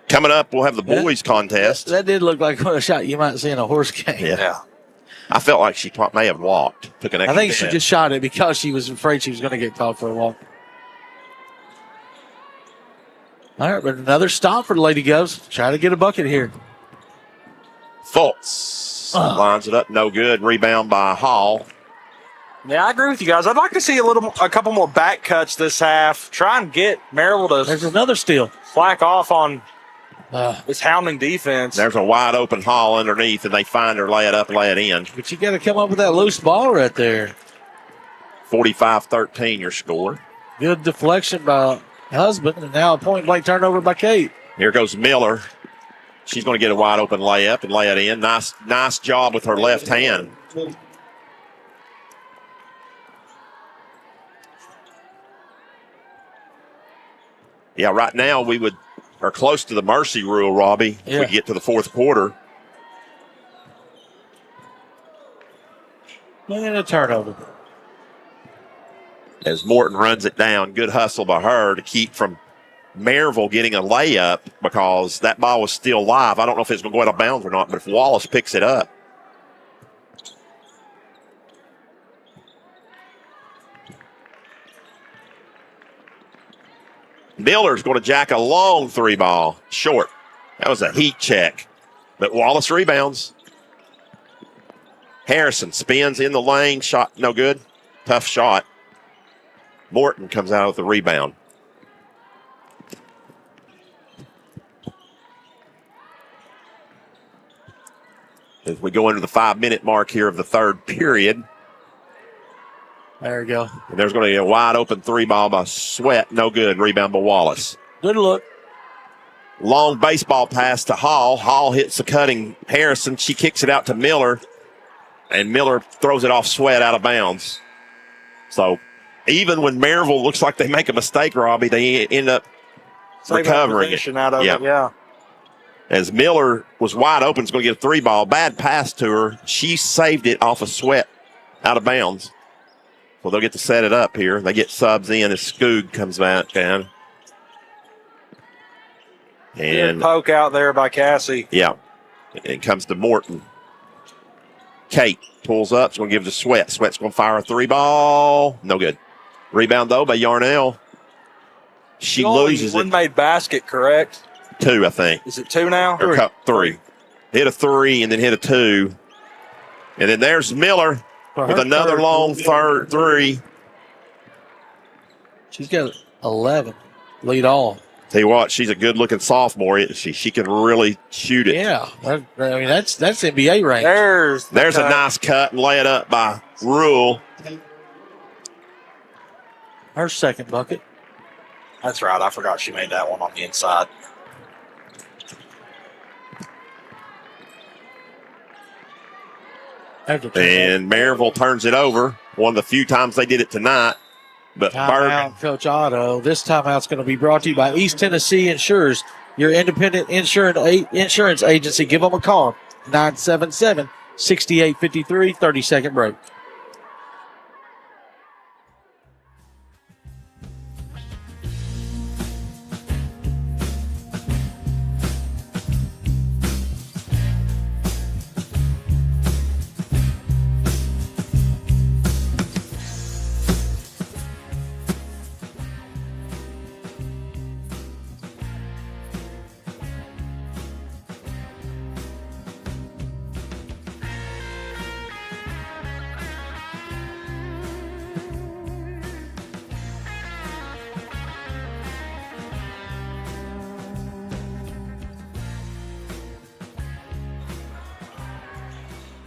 Coming up, we'll have the boys contest. That did look like a shot you might see in a horse game. Yeah. I felt like she may have walked. Took an extra I think she just shot it because she was afraid she was going to get called for a walk. All right, but another stop for the Lady Govs. Try to get a bucket here. Fultz lines it up. No good. Rebound by Hall. Yeah, I agree with you guys. I'd like to see a couple more back cuts this half. Try and get Maryville to. There's another steal. Slack off on this hounding defense. There's a wide open Hall underneath, and they find her, lay it up, lay it in. But you got to come up with that loose ball right there. 45-13 your score. Good deflection by Husband, and now a point blank turnover by Kate. Here goes Miller. She's going to get a wide open layup and lay it in. Nice job with her left hand. Yeah, right now we are close to the mercy rule, Robbie, if we get to the fourth quarter. And a turnover. As Morton runs it down, good hustle by her to keep from Maryville getting a layup because that ball was still live. I don't know if it's going to go out of bounds or not, but if Wallace picks it up. Miller's going to jack a long three ball. Short. That was a heat check. But Wallace rebounds. Harrison spins in the lane. Shot no good. Tough shot. Morton comes out with the rebound. As we go into the 5-minute mark here of the third period. There we go. And there's going to be a wide open three ball by Sweat. No good. Rebound by Wallace. Good look. Long baseball pass to Hall. Hall hits the cutting Harrison. She kicks it out to Miller. And Miller throws it off Sweat out of bounds. So even when Maryville looks like they make a mistake, Robbie, they end up recovering it. Out of it. Yeah. As Miller was wide open, is going to get a three ball. Bad pass to her. She saved it off of Sweat out of bounds. So they'll get to set it up here. They get subs in as Skoog comes back down. And good poke out there by Cassie. Yeah. It comes to Morton. Kate pulls up. She's going to give it to Sweat. Sweat's going to fire a three ball. No good. Rebound, though, by Yarnell. She loses one it. Made basket, correct? 2, I think. Is it 2 now? Or 3. Hit a 3 and then hit a 2. And then there's Miller with another long third 3. She's got 11. Lead all. Tell you what, she's a good-looking sophomore, isn't she? She can really shoot it. Yeah. I mean, that's NBA range. There's a nice cut and lay it up by Rule. Her second bucket. That's right. I forgot she made that one on the inside. And Maryville turns it over. One of the few times they did it tonight. But timeout, Coach Otto. This timeout's going to be brought to you by East Tennessee Insurers, your independent insurance agency. Give them a call. 977-6853, 30-second break.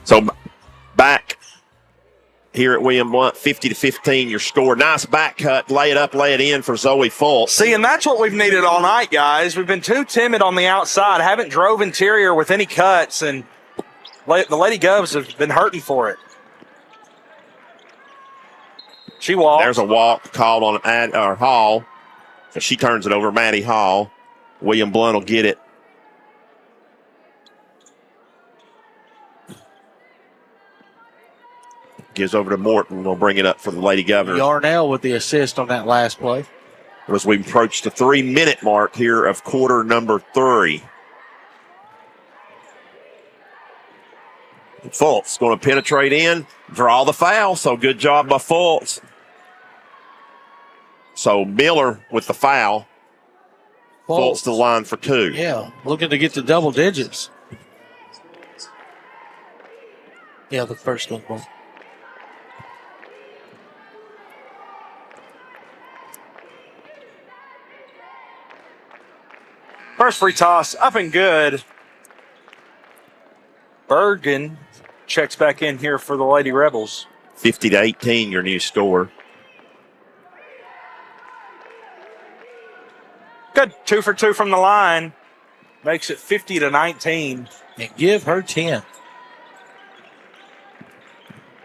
So back here at William Blount, 50-15, your score. Nice back cut, lay it up, lay it in for Zoe Fultz. See, and that's what we've needed all night, guys. We've been too timid on the outside. Haven't drove interior with any cuts, and the Lady Govs have been hurting for it. She walks. There's a walk called on Hall. So she turns it over, Maddie Hall. William Blount will get it. Gives over to Morton. We'll bring it up for the Lady Governors. Yarnell with the assist on that last play. As we approach the 3-minute mark here of quarter number 3. Fultz going to penetrate in, draw the foul. So good job by Fultz. So Miller with the foul. Fultz to the line for 2. Yeah, looking to get to double digits. Yeah, the first one. First free toss, up and good. Bergen checks back in here for the Lady Rebels. 50-18, your new score. Good, 2 for 2 from the line. Makes it 50-19. And give her 10.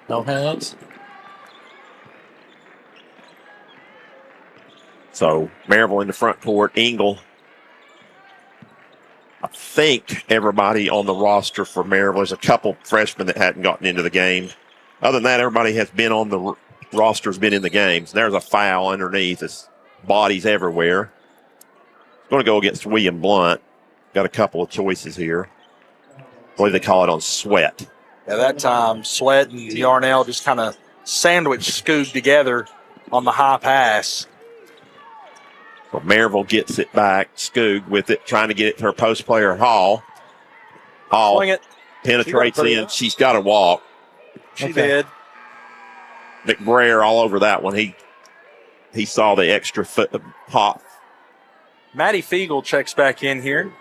No hands. So Maryville in the front court. Engel. I think everybody on the roster for Maryville, there's a couple freshmen that hadn't gotten into the game. Other than that, everybody has been on the roster, has been in the games. There's a foul underneath. It's bodies everywhere. It's going to go against William Blount. Got a couple of choices here. I believe they call it on Sweat. Yeah, that time Sweat and Yarnell just kind of sandwiched Scoob together on the high pass. So Maryville gets it back. Skoog with it, trying to get it to her post player, Hall. Hall Swing it. penetrates in. She's got to walk. She did. McBrayer all over that one. He saw the extra foot pop. Maddie Fiegel checks back in here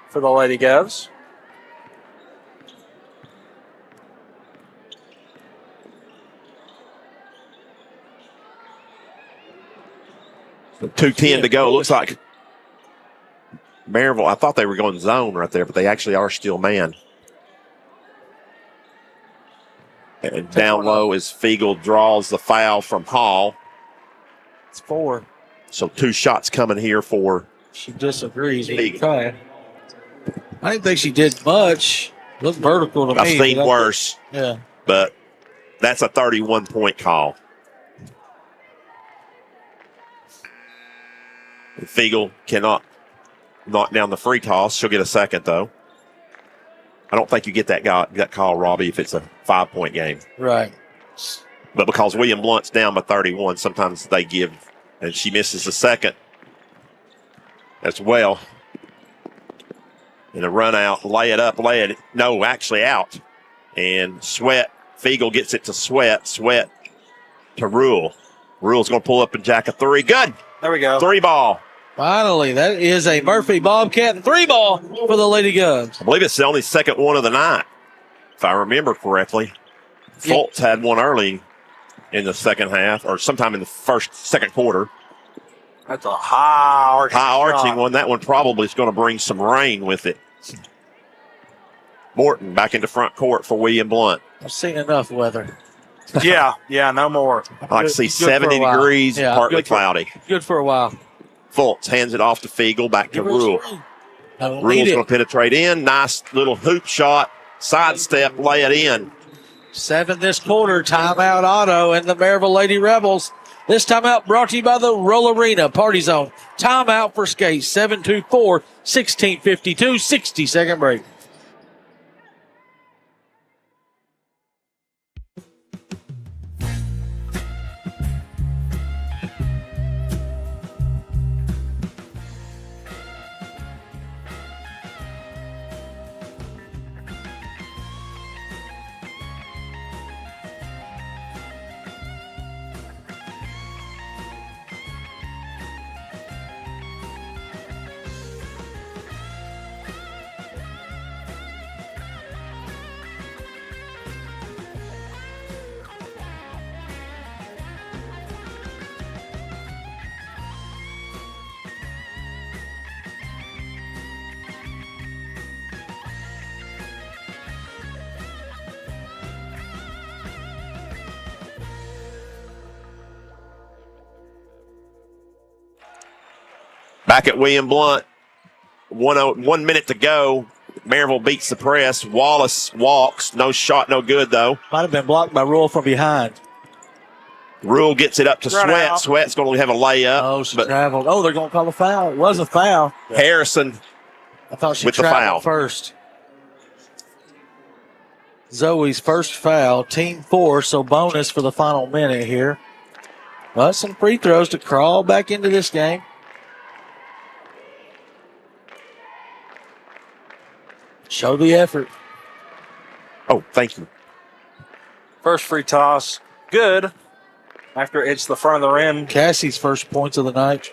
for the Lady Govs. So 2:10 to go. Looks like Maryville, I thought they were going zone right there, but they actually are still man. And down low as Fiegel draws the foul from Hall. It's 4. So 2 shots coming here for. She disagrees. Fiegel. I didn't think she did much. Looked vertical to me. I've seen worse. Yeah. But that's a 31-point call. Fiegel cannot knock down the free toss. She'll get a second, though. I don't think you get that call, Robbie, if it's a 5-point game. Right. But because William Blunt's down by 31, sometimes they give, and she misses the second as well. And a run out, lay it up, no, actually out. And Fiegel gets it to Sweat to Rule. Rule's going to pull up and jack a 3. Good. There we go. 3 ball. Finally, that is a Murphy Bobcat 3 ball for the Lady Govs. I believe it's the only second one of the night, if I remember correctly. Fultz had one early in the second half, or sometime in the second quarter. That's a high arching one. That one probably is going to bring some rain with it. Morton back into front court for William Blount. I've seen enough weather. yeah, no more. I like to see 70 degrees, partly cloudy. Good for a while. Fultz hands it off to Fiegel, back to Rule. Rule's going to penetrate in. Nice little hoop shot. Sidestep, lay it in. 7 this quarter. Timeout Auto and the Maryville Lady Rebels. This timeout brought to you by the Roll Arena Party Zone. Timeout for skate 7-2-4, 16:52, 60-second break. Back at William Blount, 1 minute to go. Maryville beats the press. Wallace walks. No shot, no good, though. Might have been blocked by Rule from behind. Rule gets it up to Sweat. Sweat's going to have a layup. Oh, she traveled. Oh, they're going to call a foul. It was a foul. Harrison I thought she with the foul. First. Zoe's first foul, team 4, so bonus for the final minute here. Well, some free throws to crawl back into this game. Show the effort. Oh, thank you. First free toss. Good. After it's the front of the rim. Cassie's first points of the night.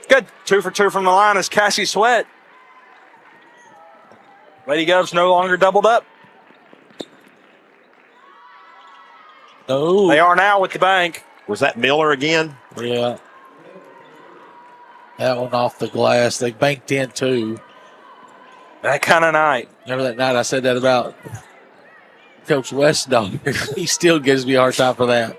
Good. 2 for 2 from the line is Cassie Sweat. Lady Govs no longer doubled up. No. They are now with the bank. Was that Miller again? Yeah. That one off the glass. They banked in, too. That kind of night. Remember that night I said that about Coach Westdog? He still gives me a hard time for that.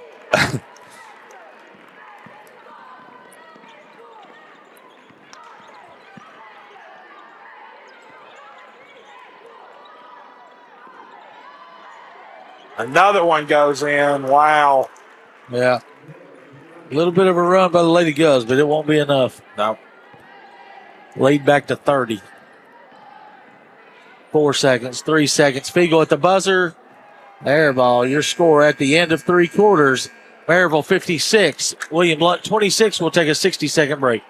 Another one goes in. Wow. Yeah. A little bit of a run by the Lady Govs, but it won't be enough. No. Lead back to 30. 4 seconds, 3 seconds. Fiegel at the buzzer. Air ball. Your score at the end of 3 quarters. Maryville 56. William Blount 26. We'll take a 60-second break.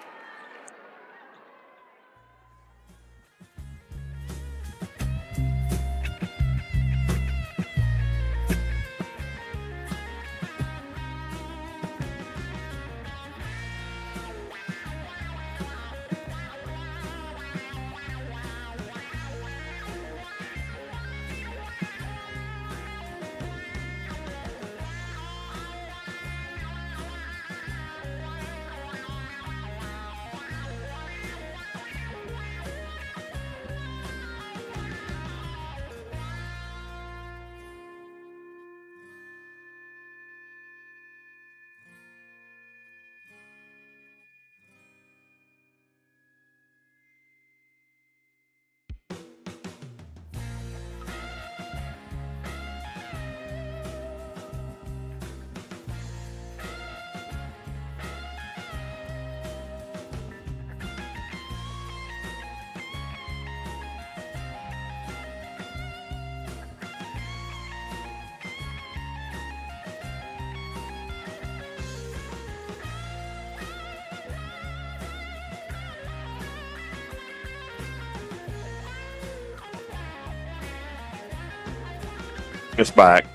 It's back.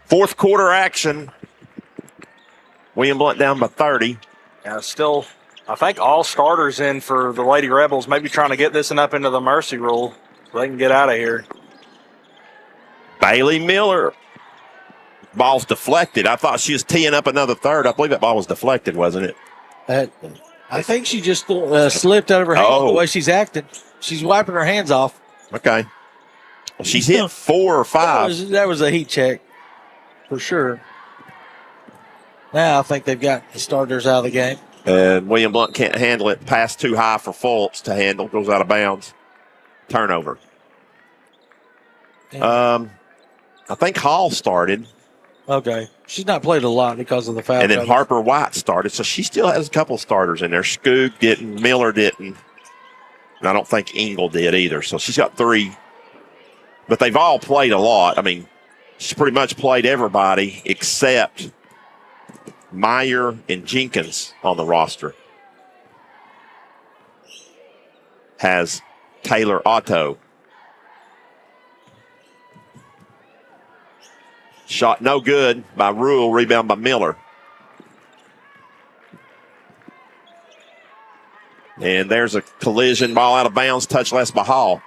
Fourth quarter action. William Blount down by 30. Yeah, still, I think all starters in for the Lady Rebels, maybe trying to get this one up into the mercy rule so they can get out of here. Bailey Miller. Ball's deflected. I thought she was teeing up another third. I believe that ball was deflected, wasn't it? I think she just slipped out of her hands the way she's acting. She's wiping her hands off. Okay. Well, she's hit 4 or 5. That was a heat check for sure. Now I think they've got the starters out of the game. And William Blount can't handle it. Pass too high for Fultz to handle. Goes out of bounds. Turnover. Yeah. I think Hall started. Okay. She's not played a lot because of the foul. And then trouble. Harper White started. So she still has a couple of starters in there. Skoog didn't. Miller didn't. And I don't think Engel did either. So she's got 3. But they've all played a lot. I mean, she's pretty much played everybody except Meyer and Jenkins on the roster. Has Taylor Otto. Shot no good by Rule. Rebound by Miller. And there's a collision. Ball out of bounds. Touch less by Hall.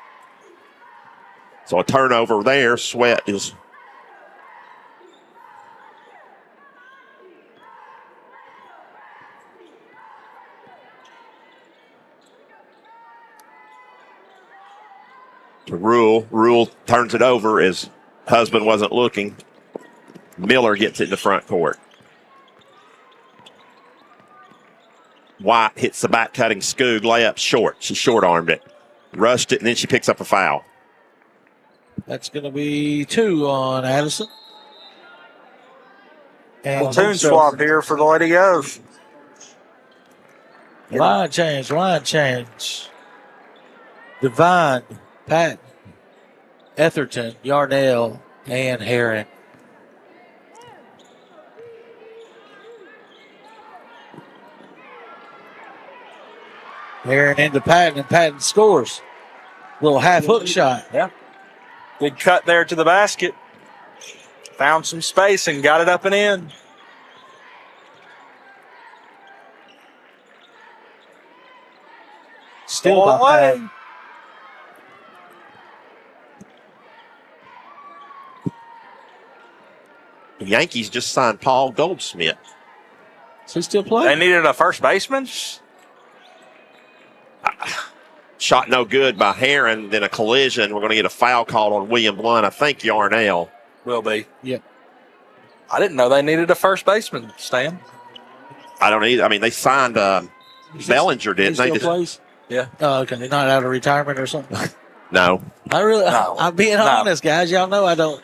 So a turnover there. Sweat is to Rule. Rule turns it over as husband wasn't looking. Miller gets it in the front court. White hits the back cutting Skoog. Layup short. She short armed it. Rushed it, and then she picks up a foul. That's going to be 2 on Addison. And Platoon swap here for the Lady Govs. Line change. Devine, Patton, Etherton, Yarnell, and Herron. Herron into Patton, and Patton scores. Little half hook shot. Yeah. Good cut there to the basket. Found some space and got it up and in. Still Ball by away. Patton. The Yankees just signed Paul Goldsmith. Does he still play? They needed a first baseman. Shot no good by Heron, then a collision. We're going to get a foul called on William Blount. I think Yarnell. Will be. Yeah. I didn't know they needed a first baseman, Stan. I don't either. I mean, they signed Bellinger, He didn't they? still plays? Yeah. Oh, okay. They're not out of retirement or something. No. I'm being honest, guys. Y'all know I don't.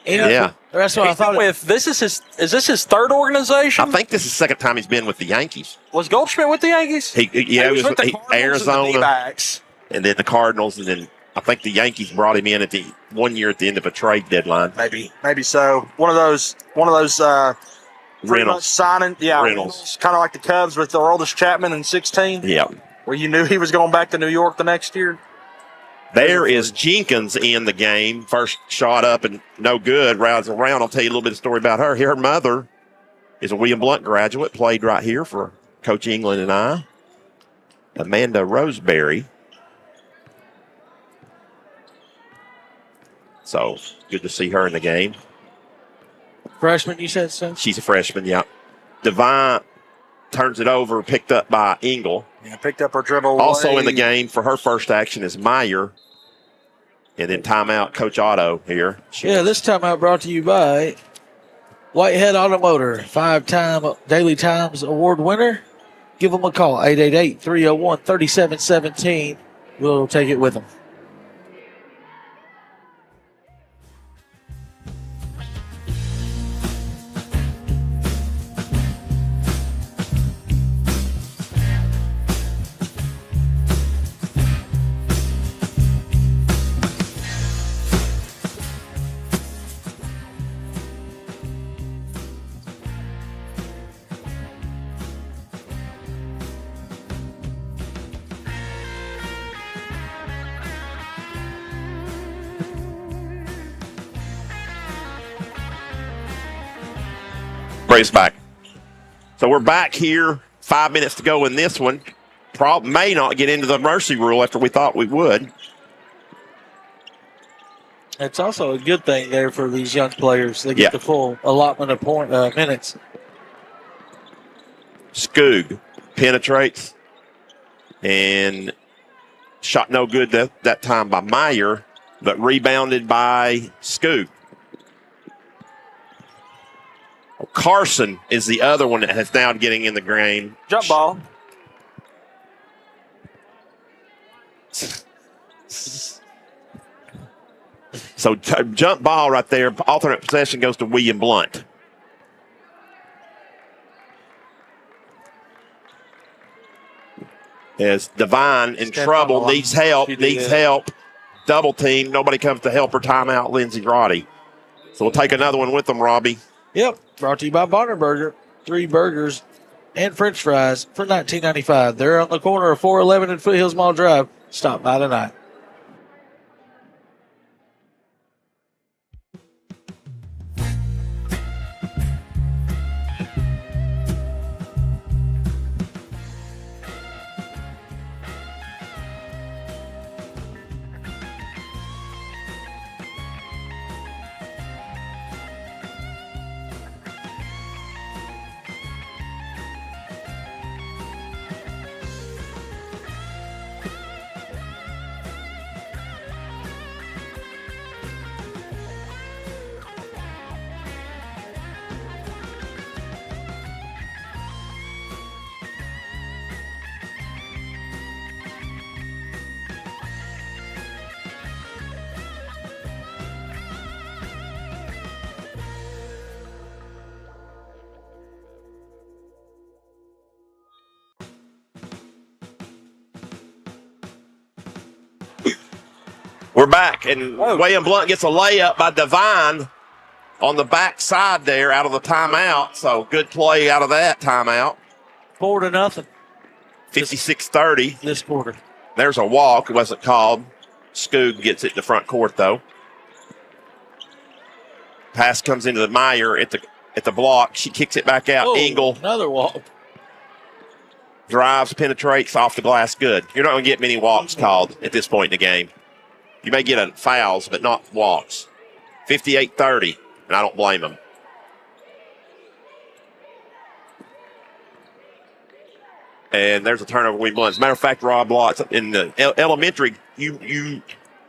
Yeah. That's what I thought. Is this his third organization? I think this is the second time he's been with the Yankees. Was Goldschmidt with the Yankees? He was with the Cardinals Arizona, and the D-backs. and then the Cardinals, and then I think the Yankees brought him in at the 1 year at the end of a trade deadline. Maybe so. One of those Reynolds. signing. Yeah, Reynolds. kind of like the Cubs with Aroldis Chapman in 16. Yeah. Where you knew he was going back to New York the next year. There is Jenkins in the game. First shot up and no good. Rounds around. I'll tell you a little bit of story about her. Her mother is a William Blount graduate. Played right here for Coach England and I. Amanda Roseberry. So good to see her in the game. Freshman, you said so? She's a freshman, yeah. Devine turns it over, picked up by Engel. Yeah, picked up her dribble. Also in the game for her first action is Meyer. And then timeout, Coach Otto here. Yeah, this timeout brought to you by Whitehead Automotor, 5-time Daily Times Award winner. Give them a call, 888-301-3717. We'll take it with them. Brace back. So we're back here. 5 minutes to go in this one. May not get into the mercy rule after we thought we would. It's also a good thing there for these young players. They get the full allotment of minutes. Skoog penetrates and shot no good that time by Meyer, but rebounded by Skoog. Carson is the other one that has now getting in the game. Jump ball. So jump ball right there. Alternate possession goes to William Blount. As Devine in trouble, needs help. Double team. Nobody comes to help her. Timeout, Lindsey Roddy. So we'll take another one with them, Robbie. Yep. Brought to you by Bonner Burger. 3 burgers and French fries for $19.95. They're on the corner of 411 and Foothills Mall Drive. Stop by tonight. We're back, and William Blount gets a layup by Devine on the back side there out of the timeout. So good play out of that timeout. 4-0. 56-30. This quarter. There's a walk. It wasn't called. Skoog gets it to front court, though. Pass comes into the Meyer at the block. She kicks it back out. Engel. Another walk. Drives, penetrates off the glass. Good. You're not going to get many walks called at this point in the game. You may get fouls, but not walks. 58-30, and I don't blame them. And there's a turnover we Blount. As a matter of fact, Rob Lots in the elementary,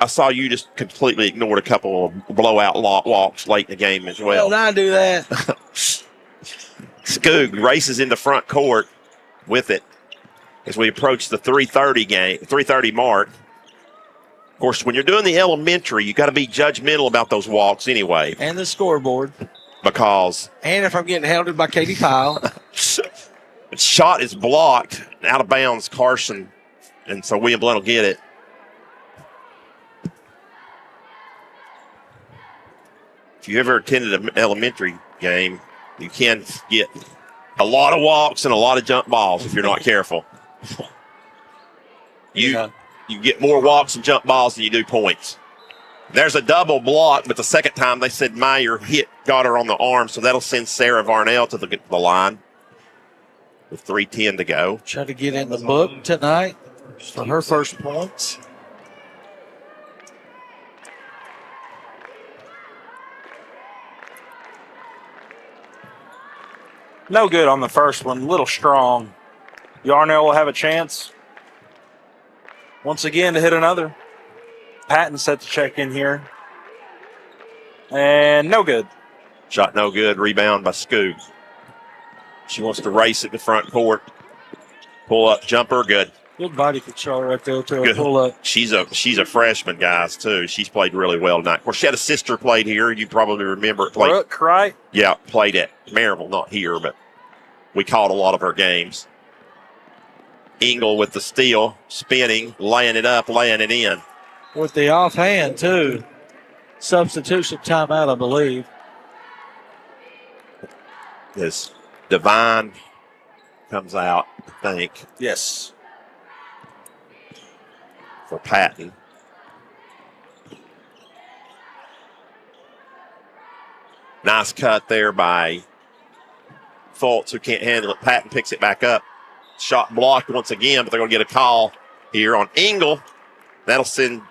I saw you just completely ignored a couple of blowout walks late in the game as well. Well, I do that. Skoog races into front court with it as we approach the 3:30 mark. Of course, when you're doing the elementary, you got to be judgmental about those walks anyway. And the scoreboard. Because. And if I'm getting held by Katie Pyle. Shot is blocked out of bounds, Carson. And so William Blount will get it. If you ever attended an elementary game, you can get a lot of walks and a lot of jump balls if you're not careful. You get more walks and jump balls than you do points. There's a double block, but the second time they said Meyer got her on the arm, so that'll send Sarah Varnell to the line with 3:10 to go. Try to get in the book tonight for her first points. No good on the first one. A little strong. Yarnell will have a chance once again to hit another. Patton set to check in here. And no good. Shot no good. Rebound by Skoog. She wants to race it to front court. Pull up jumper. Good. Good body control right there to Good. pull up. She's a freshman, guys, too. She's played really well tonight. Of course, she had a sister played here. You probably remember it. Brooke, right? Yeah, played at Maryville, not here, but we caught a lot of her games. Engel with the steal, spinning, laying it up, laying it in. With the offhand, too. Substitution timeout, I believe. As Divine comes out, I think, Yes. for Patton. Nice cut there by Fultz, who can't handle it. Patton picks it back up. Shot blocked once again, but they're going to get a call here on Engel. That'll send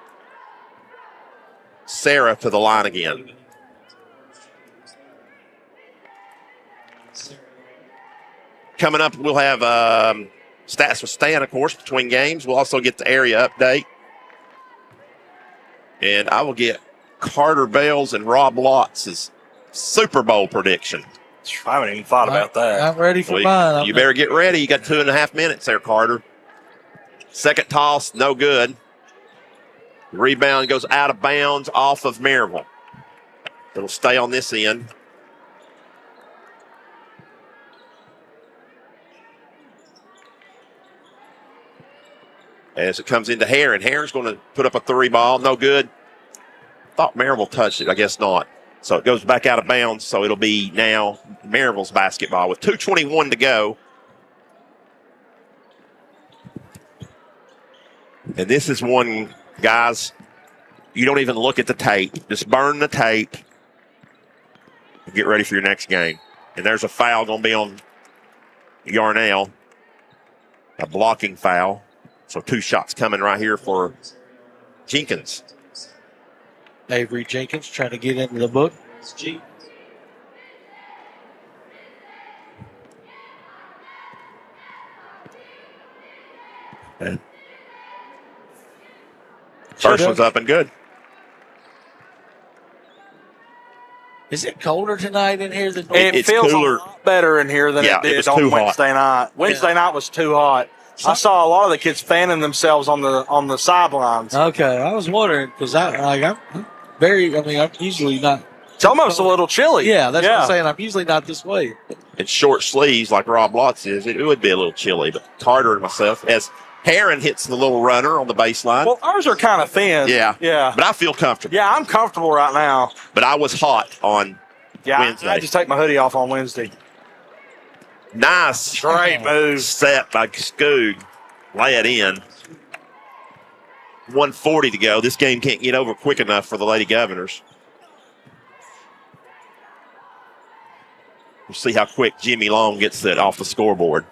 Sarah to the line again. Coming up, we'll have stats with Stan, of course, between games. We'll also get the area update. And I will get Carter Bales and Rob Lotz' Super Bowl prediction. I haven't even thought about that. I'm ready for mine. You better get ready. You got 2.5 minutes there, Carter. Second toss, no good. Rebound goes out of bounds off of Maryville. It'll stay on this end. As it comes into Heron. Heron's going to put up a 3 ball. No good. Thought Maryville touched it. I guess not. So it goes back out of bounds. So it'll be now Maryville's basketball with 2:21 to go. And this is one, guys, you don't even look at the tape. Just burn the tape. Get ready for your next game. And there's a foul going to be on Yarnell. A blocking foul. So 2 shots coming right here for Jenkins. Avery Jenkins trying to get into the book. And first one's up and good. Is it colder tonight in here than It It's feels cooler. a lot better in here than Yeah, it it did was on too hot. Wednesday night. Wednesday night was too hot. I saw a lot of the kids fanning themselves on the sidelines. Okay, I was wondering because I'm usually not. It's almost a little chilly. Yeah, that's what I'm saying. I'm usually not this way. In short sleeves like Rob Lotz is, it would be a little chilly. But Carter and myself, as Heron hits the little runner on the baseline. Well, ours are kind of thin. Yeah. Yeah. But I feel comfortable. Yeah, I'm comfortable right now. But I was hot on Wednesday. I just take my hoodie off on Wednesday. Nice Great move. set by Skoog. Lay it in. 1:40 to go. This game can't get over quick enough for the Lady Governors. We'll see how quick Jimmy Long gets it off the scoreboard.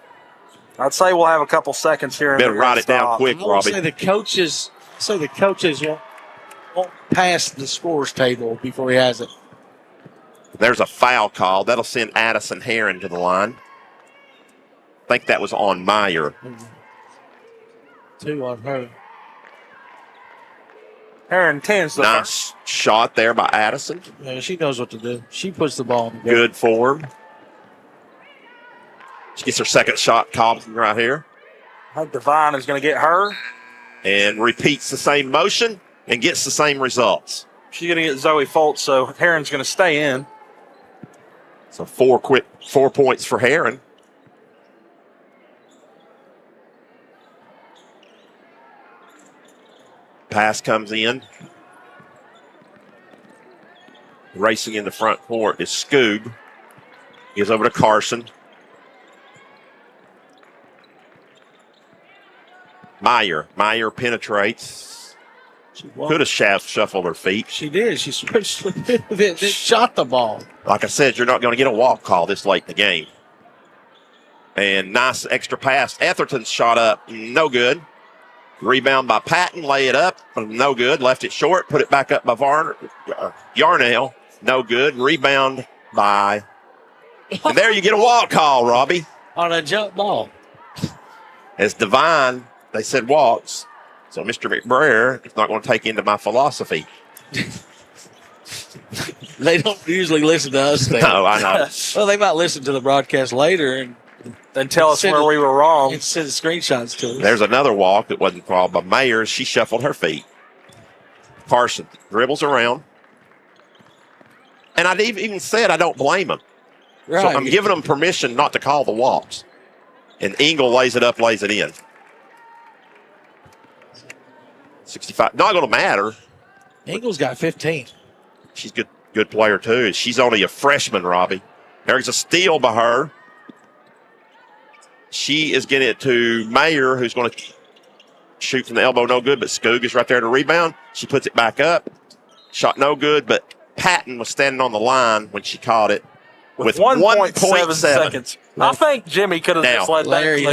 I'd say we'll have a couple seconds here. Better write it down quick, I would Robbie. say the coaches won't pass the scores table before he has it. There's a foul call. That'll send Addison Heron to the line. think that was on Meyer. 2 on her. Heron 10's the Nice shot there by Addison. Yeah, she knows what to do. She puts the ball in the goal. Good form. She gets her second shot called right here. Devine is going to get her. And repeats the same motion and gets the same results. She's going to get Zoe Foltz, so Heron's going to stay in. So 4 points for Heron. Pass comes in. Racing in the front court is Scoob. Gives over to Carson. Meyer penetrates. Could have shuffled her feet. She did. She switched a bit of it, then shot the ball. Like I said, you're not going to get a walk call this late in the game. And nice extra pass. Etherton's shot up. No good. Rebound by Patton. Lay it up. No good. Left it short. Put it back up by Yarnell. No good. Rebound by. And there you get a walk call, Robbie. On a jump ball. As Devine, they said walks. So Mr. McBrayer is not going to take into my philosophy. They don't usually listen to us. No, I know. Well, they might listen to the broadcast later and tell us where we were wrong. And send screenshots to us. There's another walk that wasn't called by Mayer. She shuffled her feet. Carson dribbles around. And I even said I don't blame him. Right. So I'm giving them permission not to call the walks. And Engel lays it up, lays it in. 65. Not going to matter. Engel's got 15. She's good player, too. She's only a freshman, Robbie. There's a steal by her. She is getting it to Mayer, who's going to shoot from the elbow, no good, but Skoog is right there to rebound. She puts it back up. Shot no good, but Patton was standing on the line when she caught it with 1.7 seconds. I think Jimmy could have just let Larry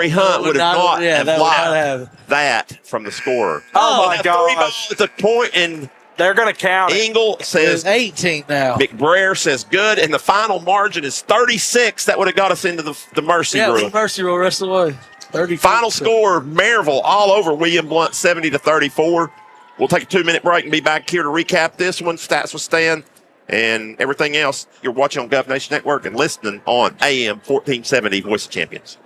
Hunt would have not have blocked that from the scorer. Oh, my gosh. At the point, and they're going to count it. Engel says 18 now. McBrayer says good, and the final margin is 36. That would have got us into the mercy rule. Yeah, mercy rule rest of the way. 30. Final score, Maryville all over William Blount, 70-34. We'll take a 2-minute break and be back here to recap this one. Stats with Stan and everything else you're watching on Gov Nation Network and listening on AM 1470 Voice of Champions.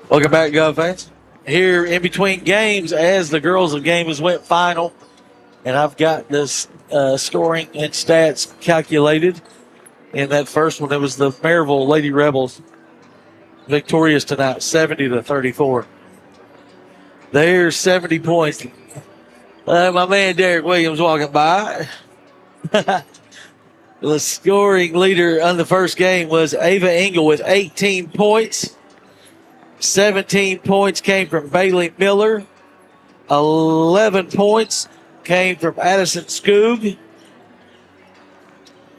Welcome back, Gov fans. Here in between games, as the girls' game has went final, and I've got this scoring and stats calculated. In that first one, it was the Maryville Lady Rebels victorious tonight, 70-34. There's 70 points. My man Derek Williams walking by. The scoring leader on the first game was Ava Engel with 18 points. 17 points came from Bailey Miller. 11 points came from Addison Skoog.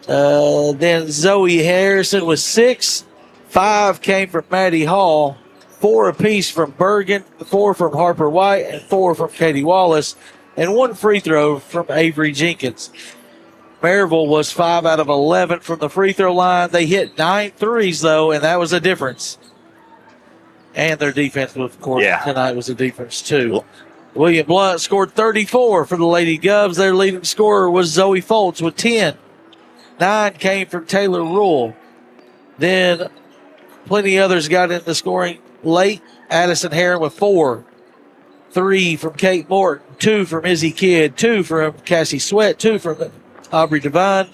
Then Zoe Harrison with 6. 5 came from Maddie Hall. 4 apiece from Bergen. 4 from Harper White. And 4 from Katie Wallace. And 1 free throw from Avery Jenkins. Maryville was 5 out of 11 from the free throw line. They hit 9 threes, though, and that was a difference. And their defense, of course, tonight was a difference, too. William Blount scored 34 for the Lady Govs. Their leading scorer was Zoe Foltz with 10. 9 came from Taylor Rule. Then plenty others got into scoring late. Addison Heron with 4. 3 from Kate Morton. 2 from Izzy Kidd. 2 from Cassie Sweat. 2 from Aubrey Devine.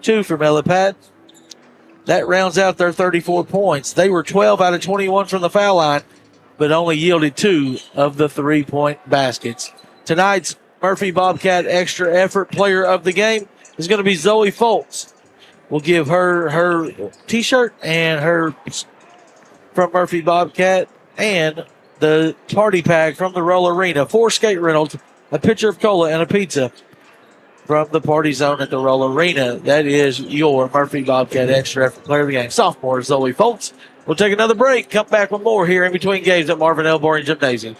2 from Ella Patton. That rounds out their 34 points. They were 12 out of 21 from the foul line, but only yielded 2 of the 3-point baskets. Tonight's Murphy Bobcat Extra Effort Player of the Game is going to be Zoe Foltz. We'll give her T-shirt and her from Murphy Bobcat and the party pack from the Roll Arena. 4 skate rentals, a pitcher of cola, and a pizza from the party zone at the Roll Arena. That is your Murphy Bobcat Extra Effort Player of the Game. Sophomore Zoe Foltz. We'll take another break. Come back with more here in between games at Marvin L. Boring Gymnasium.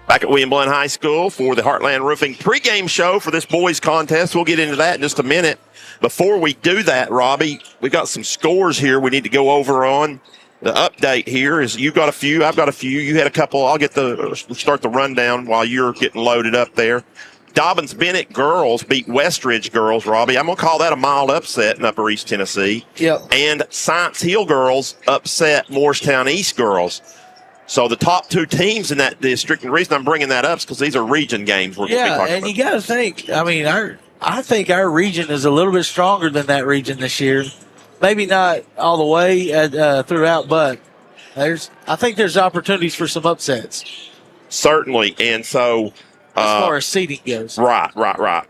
Back at William Blount High School for the Heartland Roofing pregame show for this boys contest. We'll get into that in just a minute. Before we do that, Robbie, we got some scores here we need to go over on. The update here is you got a few, I've got a few. You had a couple. I'll get start the rundown while you're getting loaded up there. Dobbins Bennett girls beat Westridge girls, Robbie. I'm going to call that a mild upset in Upper East Tennessee. Yep. And Science Hill girls upset Morristown East girls. So the top two teams in that district, and the reason I'm bringing that up is because these are region games we're going to be talking about. You got to think, I think our region is a little bit stronger than that region this year. Maybe not all the way throughout, but I think there's opportunities for some upsets. Certainly. And so as far as seeding goes. Right.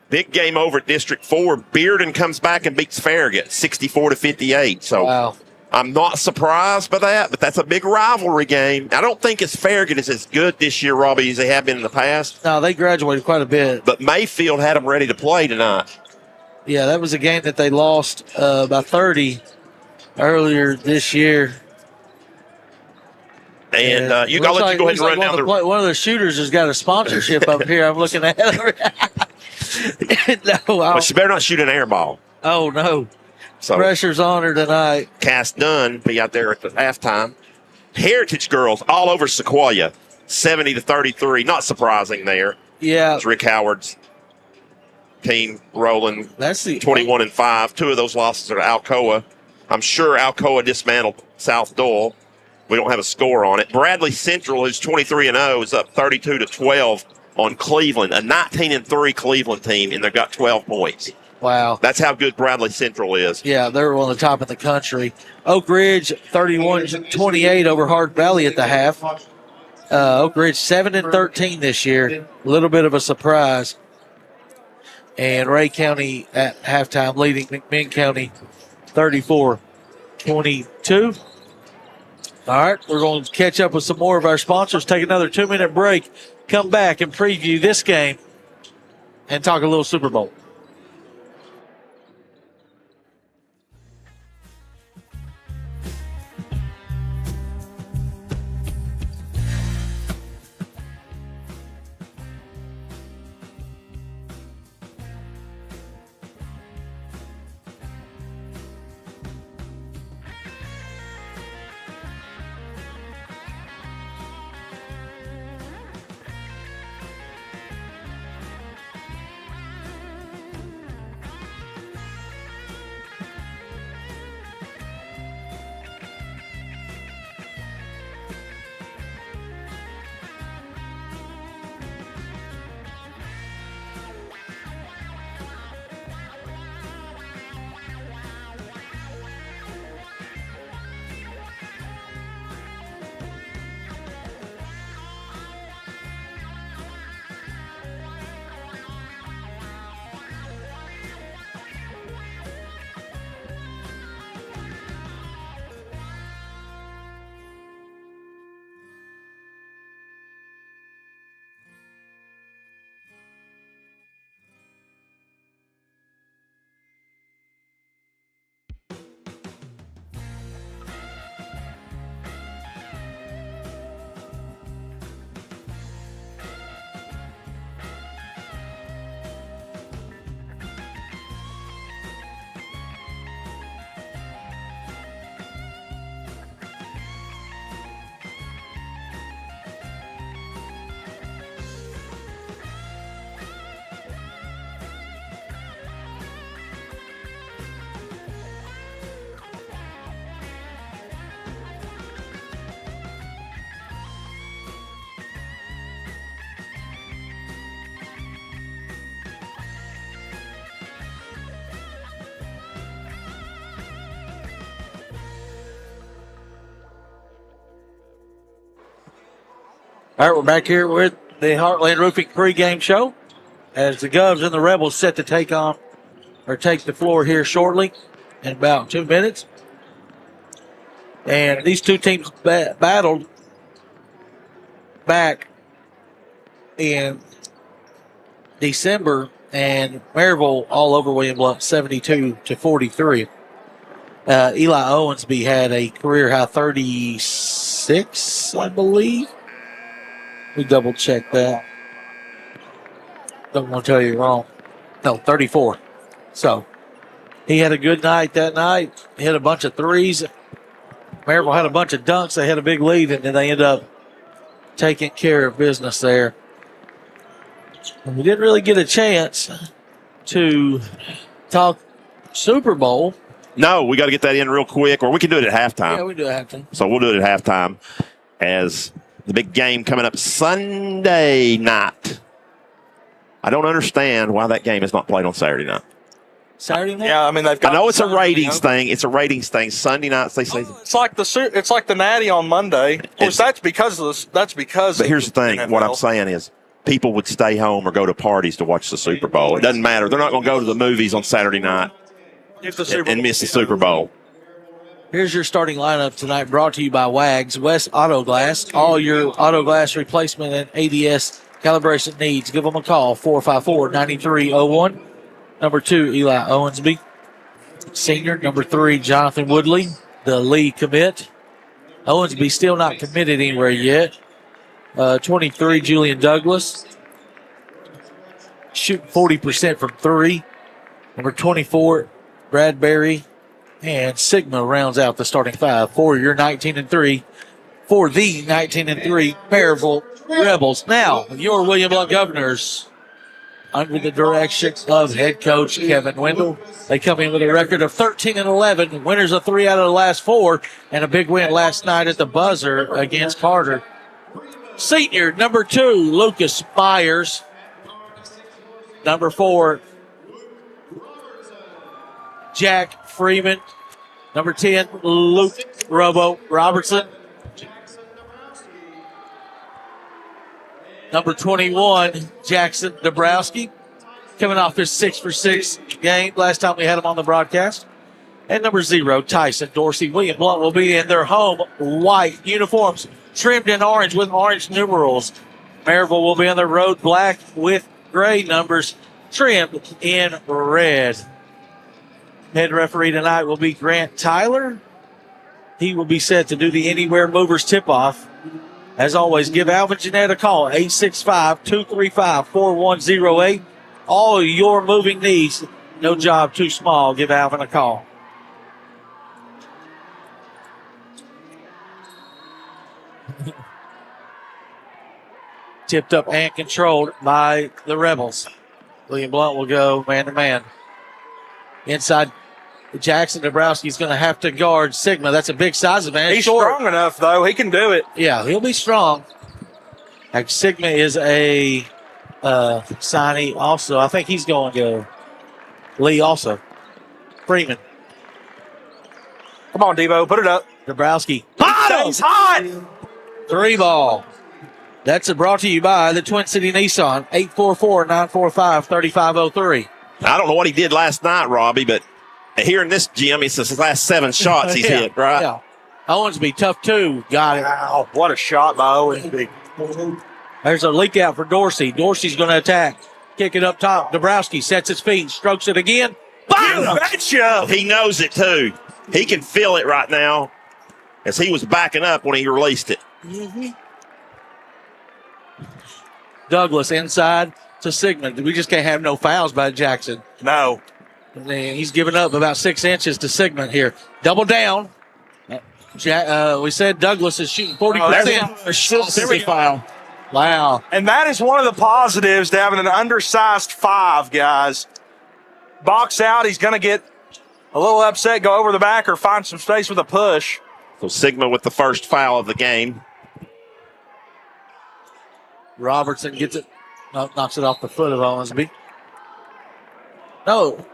Big game over at District 4. Bearden comes back and beats Farragut 64-58. So wow. I'm not surprised by that, but that's a big rivalry game. I don't think Farragut is as good this year, Robbie, as they have been in the past. No, they graduated quite a bit. But Mayfield had them ready to play tonight. Yeah, that was a game that they lost by 30 earlier this year. And you got to let you go ahead and run down the. One of the shooters has got a sponsorship up here. I'm looking at it. But she better not shoot an air ball. Oh, no. So pressure's on her tonight. Cass Dunn be out there at the halftime. Heritage girls all over Sequoia, 70-33. Not surprising there. Yeah. It's Rick Howard's team rolling. That's the 21-5. Two of those losses are to Alcoa. I'm sure Alcoa dismantled South Dole. We don't have a score on it. Bradley Central, who's 23-0, is up 32-12 on Cleveland, a 19-3 Cleveland team, and they've got 12 points. Wow. That's how good Bradley Central is. Yeah, they're one of the top in the country. Oak Ridge, 31-28 over Hard Valley at the half. Oak Ridge, 7-13 this year. A little bit of a surprise. And Ray County at halftime leading McMinn County 34-22. All right, we're going to catch up with some more of our sponsors, take another 2-minute break, come back and preview this game, and talk a little Super Bowl. All right, we're back here with the Heartland Roofing pregame show as the Govs and the Rebels set to take the floor here shortly in about 2 minutes. And these two teams battled back in December, and Maryville all over William Blount 72-43. Eli Owensby had a career high 36, I believe. We double check that. Don't want to tell you wrong. No, 34. So he had a good night that night. He hit a bunch of threes. Maryville had a bunch of dunks. They had a big lead, and then they ended up taking care of business there. And we didn't really get a chance to talk Super Bowl. No, we got to get that in real quick, or we can do it at halftime. Yeah, we do have to. So we'll do it at halftime as the big game coming up Sunday night. I don't understand why that game is not played on Saturday night. Saturday night? Yeah, I mean, they've got. I know it's a ratings thing. thing. It's a ratings thing. Sunday nights they say. It's like the Natty on Monday. Of course, that's because of this. That's because. But here's the thing. NFL. What I'm saying is, people would stay home or go to parties to watch the Super Bowl. It doesn't matter. They're not going to go to the movies on Saturday night and miss the Super Bowl. Here's your starting lineup tonight, brought to you by Wags West Auto Glass. All your auto glass replacement and ADS calibration needs. Give them a call, 454-9301. Number 2, Eli Owensby, senior. Number 3, Jonathan Woodley, the Lee commit. Owensby still not committed anywhere yet. 23, Julian Douglas, shooting 40% from 3. Number 24, Bradbury, and Sigma rounds out the starting 5 for your 19-3, for the 19-3 Maryville Rebels. Now, your William Blount Governors, under the direction of head coach Kevin Wendell. They come in with a record of 13-11, winners of 3 out of the last 4, and a big win last night at the buzzer against Carter. Senior, number 2, Lucas Myers. Number 4, Jack Freeman. Number 10, Luke Robo Robertson. Number 21, Jackson Dabrowski, coming off his 6-for-6 game last time we had him on the broadcast. And number 0, Tyson Dorsey. William Blount will be in their home white uniforms, trimmed in orange with orange numerals. Maryville will be on their road black with gray numbers, trimmed in red. Head referee tonight will be Grant Tyler. He will be set to do the Anywhere Movers tip-off. As always, give Alvin Jeanette a call, 865-235-4108. All your moving needs, no job too small, give Alvin a call. Tipped up and controlled by the Rebels. William Blount will go man-to-man. Inside, Jackson Dabrowski's going to have to guard Sigma. That's a big size advantage. He's strong enough, though. He can do it. Yeah, he'll be strong. Sigma is a signee also. I think he's going to Lee also. Freeman. Come on, Devo. Put it up. Dabrowski. He's hot. 3 ball. That's brought to you by the Twin City Nissan, 844-945-3503. I don't know what he did last night, Robbie, but here in this gym, it's his last 7 shots he's hit, right? Yeah. Owensby, tough 2. Got it. Wow, what a shot by Owensby. There's a leak out for Dorsey. Dorsey's going to attack. Kick it up top. Dabrowski sets his feet, strokes it again. Bam! He knows it, too. He can feel it right now as he was backing up when he released it. Mm-hmm. Douglas inside to Sigmund. We just can't have no fouls by Jackson. No. And he's given up about 6 inches to Sigmund here. Double down. We said Douglas is shooting 40%. There we go. Wow. And that is one of the positives to having an undersized 5, guys. Box out. He's going to get a little upset, go over the back, or find some space with a push. So Sigma with the first foul of the game. Robertson gets it, knocks it off the foot of Owensby. No.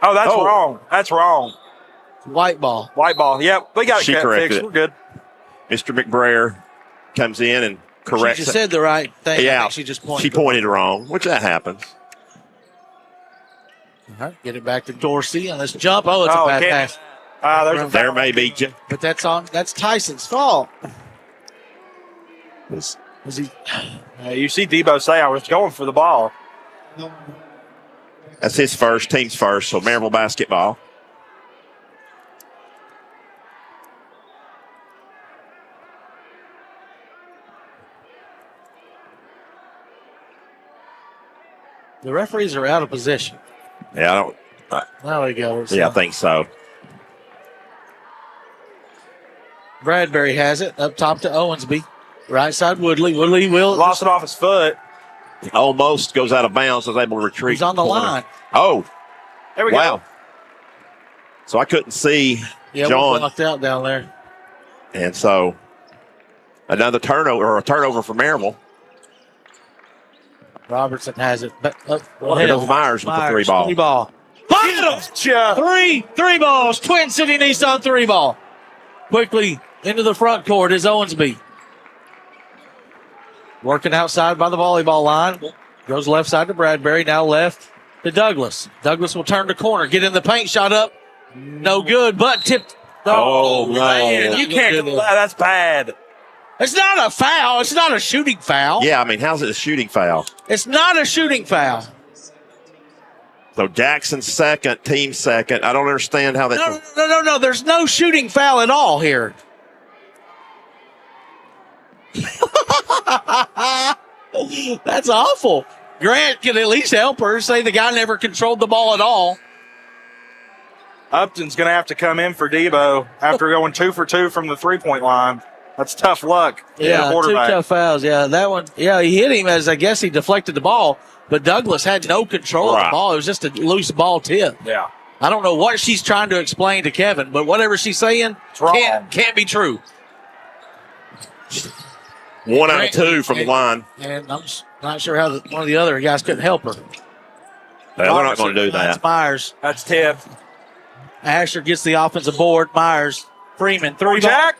Oh, that's wrong. That's wrong. White ball. White ball. Yep, we got it fixed. We're good. Mr. McBrayer comes in and corrects She just said the right thing. Yeah, she just pointed. She pointed wrong, which that happens. All right, get it back to Dorsey on this jump. Oh, it's a bad pass. There may be. But that's Tyson's fault. Was he? You see Debo say I was going for the ball. That's his first, team's first, so Maryville basketball. The referees are out of position. Yeah, I don't. There he goes. Yeah, I think so. Bradbury has it up top to Owensby. Right side Woodley. Woodley will lost it off his foot. Almost goes out of bounds. Was able to retreat. He's on the line. Oh, There we wow. go. So I couldn't see Yeah, John. we're blocked out down there. And so another turnover or a turnover for Maryville. Robertson has it. But, Here goes Myers with the 3 ball. 3 ball. Yeah. Three balls. Twin City Nissan 3 ball. Quickly into the front court is Owensby. Working outside by the volleyball line. Goes left side to Bradbury. Now left to Douglas. Douglas will turn the corner. Get in the paint. Shot up. No good, but tipped. Oh, no. Man, you can't. That's bad. It's not a foul. It's not a shooting foul. Yeah, I mean, how's it a shooting foul? It's not a shooting foul. So Jackson's second, team second. I don't understand how that. No. There's no shooting foul at all here. That's awful. Grant can at least help her. Say the guy never controlled the ball at all. Upton's going to have to come in for Debo after going 2 for 2 from the 3-point line. That's tough luck. Yeah, 2 quarterback. tough fouls. Yeah, that one. Yeah, he hit him as I guess he deflected the ball, but Douglas had no control of the ball. It was just a loose ball tip. Yeah. I don't know what she's trying to explain to Kevin, but whatever she's saying can't be true. 1 out of 2 from the line. And I'm just not sure how one of the other guys couldn't help her. They're not going to do That's that. Myers. That's tip. Asher gets the offensive board. Myers. Freeman. 3 ball. Jack.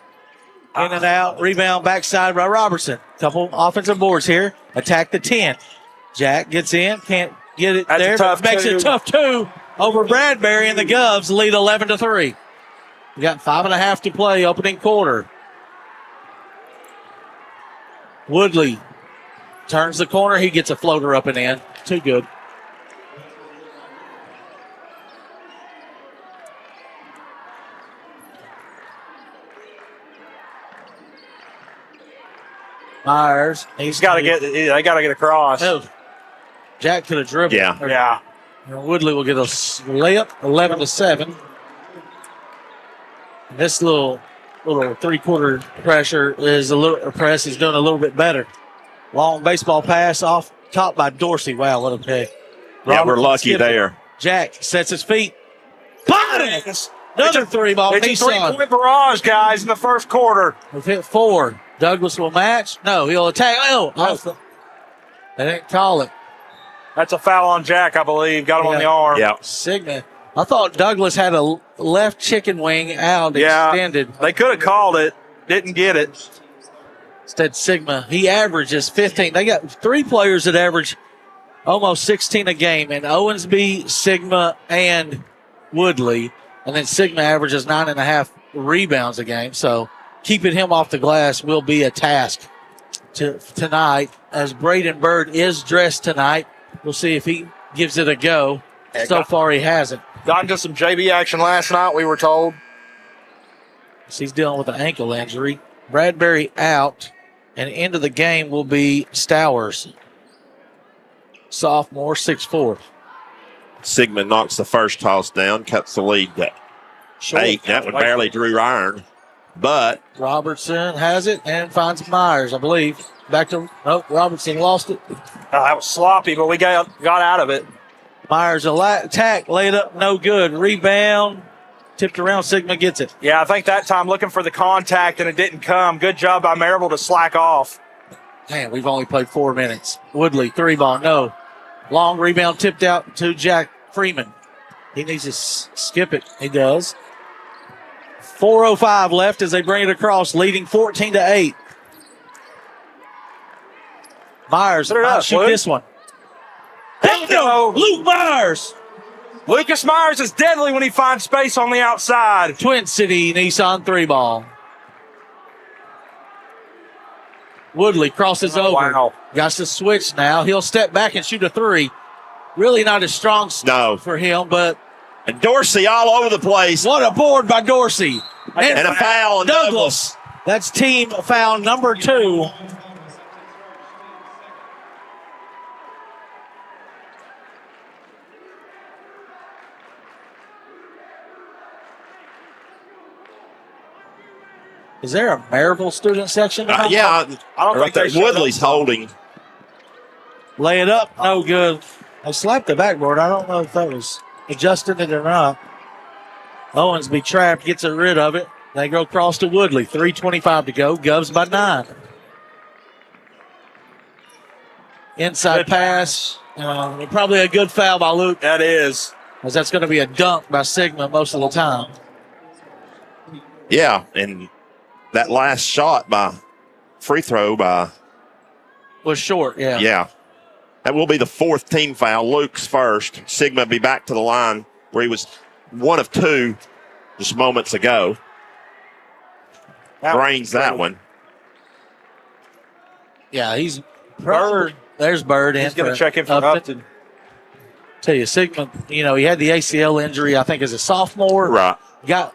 In and out. Rebound backside by Robertson. Couple offensive boards here. Attack the 10. Jack gets in. Can't get it That's there. a tough Makes it two. tough 2 over Bradbury, and the Govs lead 11-3. We got 5.5 to play, opening quarter. Woodley turns the corner. He gets a floater up and in. Too good. Myers. He's got to get. They got to get across. Oh, Jack could have driven. Yeah. Yeah. Woodley will get a layup, 11-7. This little 3-quarter pressure is press is doing a little bit better. Long baseball pass off top by Dorsey. Wow, what a pick! Yeah, we're Robertson lucky skipped it. there. Jack sets his feet. Bottom! Another 3 ball. It's a Nissan. 3-point barrage, guys, in the first quarter. We've hit 4. Douglas will match. No, he'll attack. They didn't call it. That's a foul on Jack, I believe. Got him on the arm. Yeah. Sigma. I thought Douglas had a left chicken wing out extended. They could have called it. Didn't get it. Instead, Sigma. He averages 15. They got 3 players that average almost 16 a game, and Owensby, Sigma, and Woodley. And then Sigma averages 9.5 rebounds a game. So keeping him off the glass will be a task tonight. As Braden Bird is dressed tonight, we'll see if he gives it a go. So far, he hasn't. Got into some JV action last night, we were told. He's dealing with an ankle injury. Bradbury out, and into the game will be Stowers. Sophomore, 6'4". Sigmund knocks the first toss down, cuts the lead to 8. That one barely drew iron. But Robertson has it and finds Myers, I believe. Back to Robertson lost it. That was sloppy, but we got out of it. Myers attack, laid up, no good. Rebound, tipped around. Sigma gets it. Yeah, I think that time looking for the contact and it didn't come. Good job by Maryville to slack off. Man, we've only played 4 minutes. Woodley, 3 ball, no. Long rebound tipped out to Jack Freeman. He needs to skip it. He does. 4:05 left as they bring it across, leading 14-8. Myers, shoot this one. Bingo! Luke Myers. Lucas Myers is deadly when he finds space on the outside. Twin City Nissan 3 ball. Woodley crosses over. Wow. Got to switch now. He'll step back and shoot a 3. Really not a strong for him, but. And Dorsey all over the place. What a board by Dorsey. And a foul on Douglas. That's team foul number 2. Is there a Maryville student section? Yeah, I don't think right there. they showed Woodley's up. holding. Lay it up. No good. I slapped the backboard. I don't know if that was adjusting it or not. Owensby trapped, gets rid of it. They go across to Woodley. 3:25 to go. Govs by 9. Inside Good pass. Probably a good foul by Luke. That is. As that's going to be a dunk by Sigma most of the time. Yeah, and that last shot by free throw by. Was short, yeah. Yeah. That will be the 4th team foul. Luke's first. Sigma be back to the line where he was 1 of 2 just moments ago. Drains that one. Yeah, he's Bird. There's Bird. He's going to check in for Upton. Tell you, Sigma, he had the ACL injury, I think, as a sophomore. Right. Got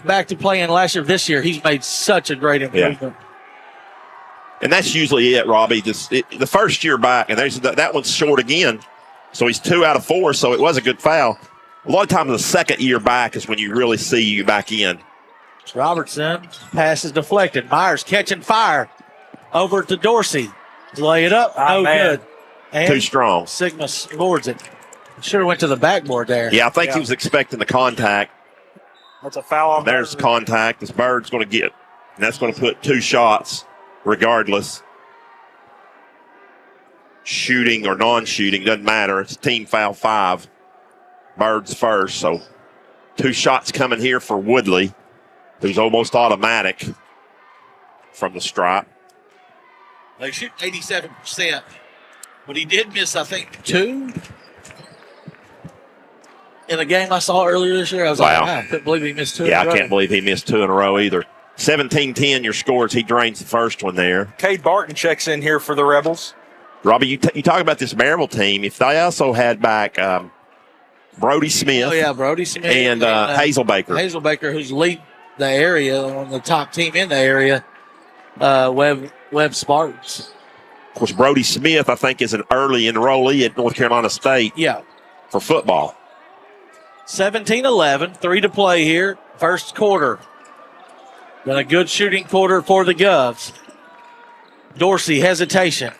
back to playing last year. This year, he's made such a great improvement. Yeah. And that's usually it, Robbie. The first year back, and that one's short again. So he's 2 out of 4, so it was a good foul. A lot of times the second year back is when you really see you back in. Robertson, pass is deflected. Myers catching fire. Over to Dorsey. Lay it up. No good. And too strong. Sigma boards it. Should have went to the backboard there. Yeah, I think he was expecting the contact. That's a foul on There's contact. This Bird's going to get. And that's going to put 2 shots regardless. Shooting or non-shooting, doesn't matter. It's team foul 5. Bird's first. So 2 shots coming here for Woodley, who's almost automatic from the stripe. They shoot 87%. But he did miss, I think, 2 in a game I saw earlier this year. I was like, wow, I couldn't believe he missed 2 Yeah, I can't believe he missed 2 in a row either. 17-10 your scores. He drains the first one there. Cade Barton checks in here for the Rebels. Robbie, you talk about this Maryville team. If they also had back Brody Smith. Oh, yeah, Brody Smith. And Hazel Baker. Hazel Baker, who's lead the area, on the top team in the area, Webb Spartans. Of course, Brody Smith, I think, is an early enrollee at North Carolina State. Yeah. For football. 17-11, 3 to play here. First quarter. Been a good shooting quarter for the Govs. Dorsey, hesitation.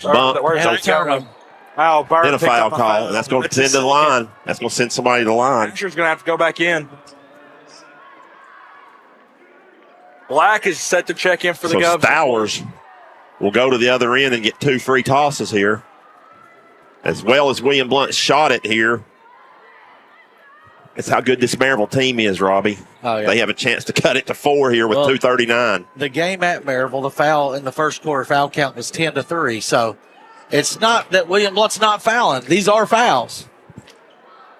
Bump. Where's that coming? Oh, Bird Then a foul call. And that's going to send to the line. That's going to send somebody to the line. Fisher's going to have to go back in. Black is set to check in for the Govs. Stowers will go to the other end and get 2 free tosses here. As well as William Blount shot it here. That's how good this Maryville team is, Robbie. Oh, yeah. They have a chance to cut it to 4 here with 2:39. The game at Maryville, the foul in the first quarter foul count was 10-3. So it's not that William Blount's not fouling. These are fouls.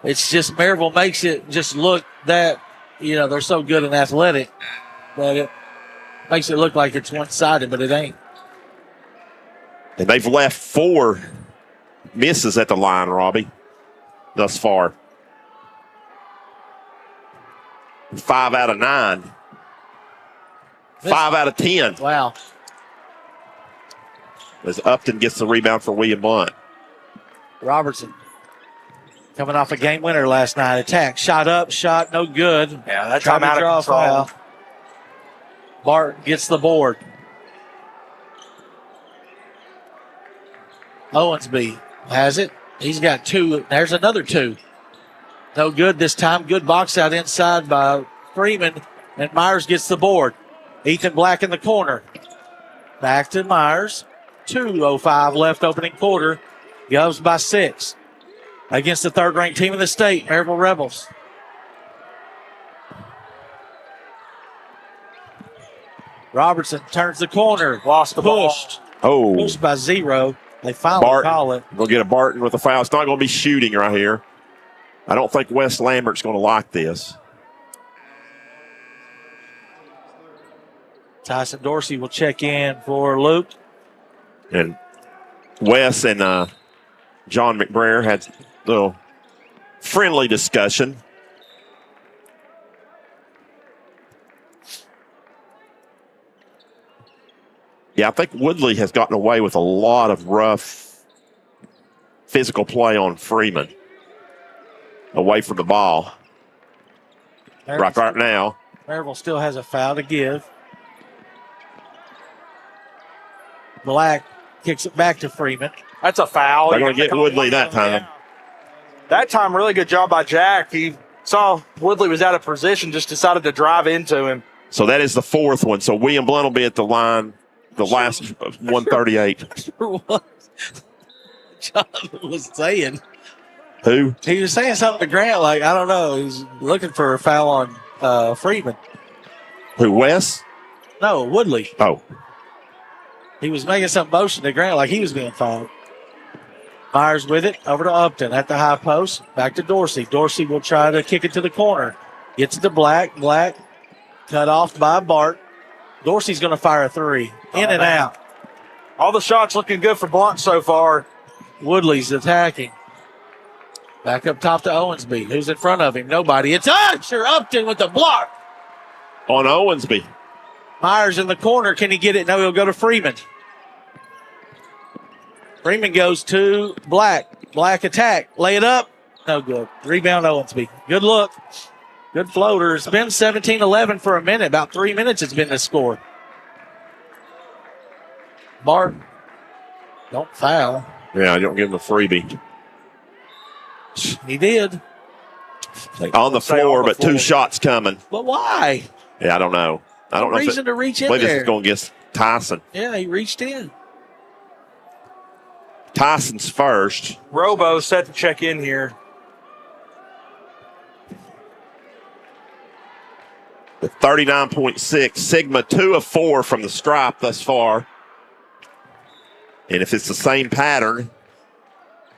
It's just Maryville makes it just look that, they're so good and athletic that it makes it look like it's one-sided, but it ain't. And they've left 4 misses at the line, Robbie, thus far. 5 out of 9. 5 out of 10. Wow. As Upton gets the rebound for William Blount. Robertson coming off a game winner last night. Attack, shot up, shot no good. Yeah, that time out of control. Foul. Barton gets the board. Owensby has it. He's got 2. There's another 2. No good this time. Good box out inside by Freeman. And Myers gets the board. Ethan Black in the corner. Back to Myers. 2:05 left opening quarter. Govs by 6. Against the third-ranked team in the state, Maryville Rebels. Robertson turns the corner. Lost the ball. Pushed by 0. They finally call it. We'll get a Barton with a foul. It's not going to be shooting right here. I don't think Wes Lambert's going to like this. Tyson Dorsey will check in for Luke. And Wes and John McBrayer had a little friendly discussion. Yeah, I think Woodley has gotten away with a lot of rough physical play on Freeman. Away from the ball. Right now. Maryville still has a foul to give. Black kicks it back to Freeman. That's a foul. They're going to get Woodley that time. That time, really good job by Jack. He saw Woodley was out of position, just decided to drive into him. So that is the fourth one. So William Blount will be at the line, the last 138. What Jonathan was saying. Who? He was saying something to Grant, like, I don't know. He was looking for a foul on Freeman. Who, Wes? No, Woodley. Oh. He was making some motion to Grant like he was being fouled. Myers with it, over to Upton at the high post. Back to Dorsey. Dorsey will try to kick it to the corner. Gets it to Black. Black cut off by Bart. Dorsey's going to fire a three. In and out. All the shots looking good for Blount so far. Woodley's attacking. Back up top to Owensby. Who's in front of him? Nobody. It's Usher. Upton with the block. On Owensby. Myers in the corner. Can he get it? No, he'll go to Freeman. Freeman goes to Black. Black attack. Lay it up. No good. Rebound Owensby. Good look. Good floater. It's been 17-11 for a minute. About 3 minutes it's been the score. Bart. Don't foul. Yeah, I don't give him a freebie. He did. On the floor, but two shots coming. But why? Yeah, I don't know. I don't know reason to reach in this there. is going against Tyson. Yeah, he reached in. Tyson's first. Robo set to check in here. With 39.6. Sigma 2 of 4 from the stripe thus far. And if it's the same pattern,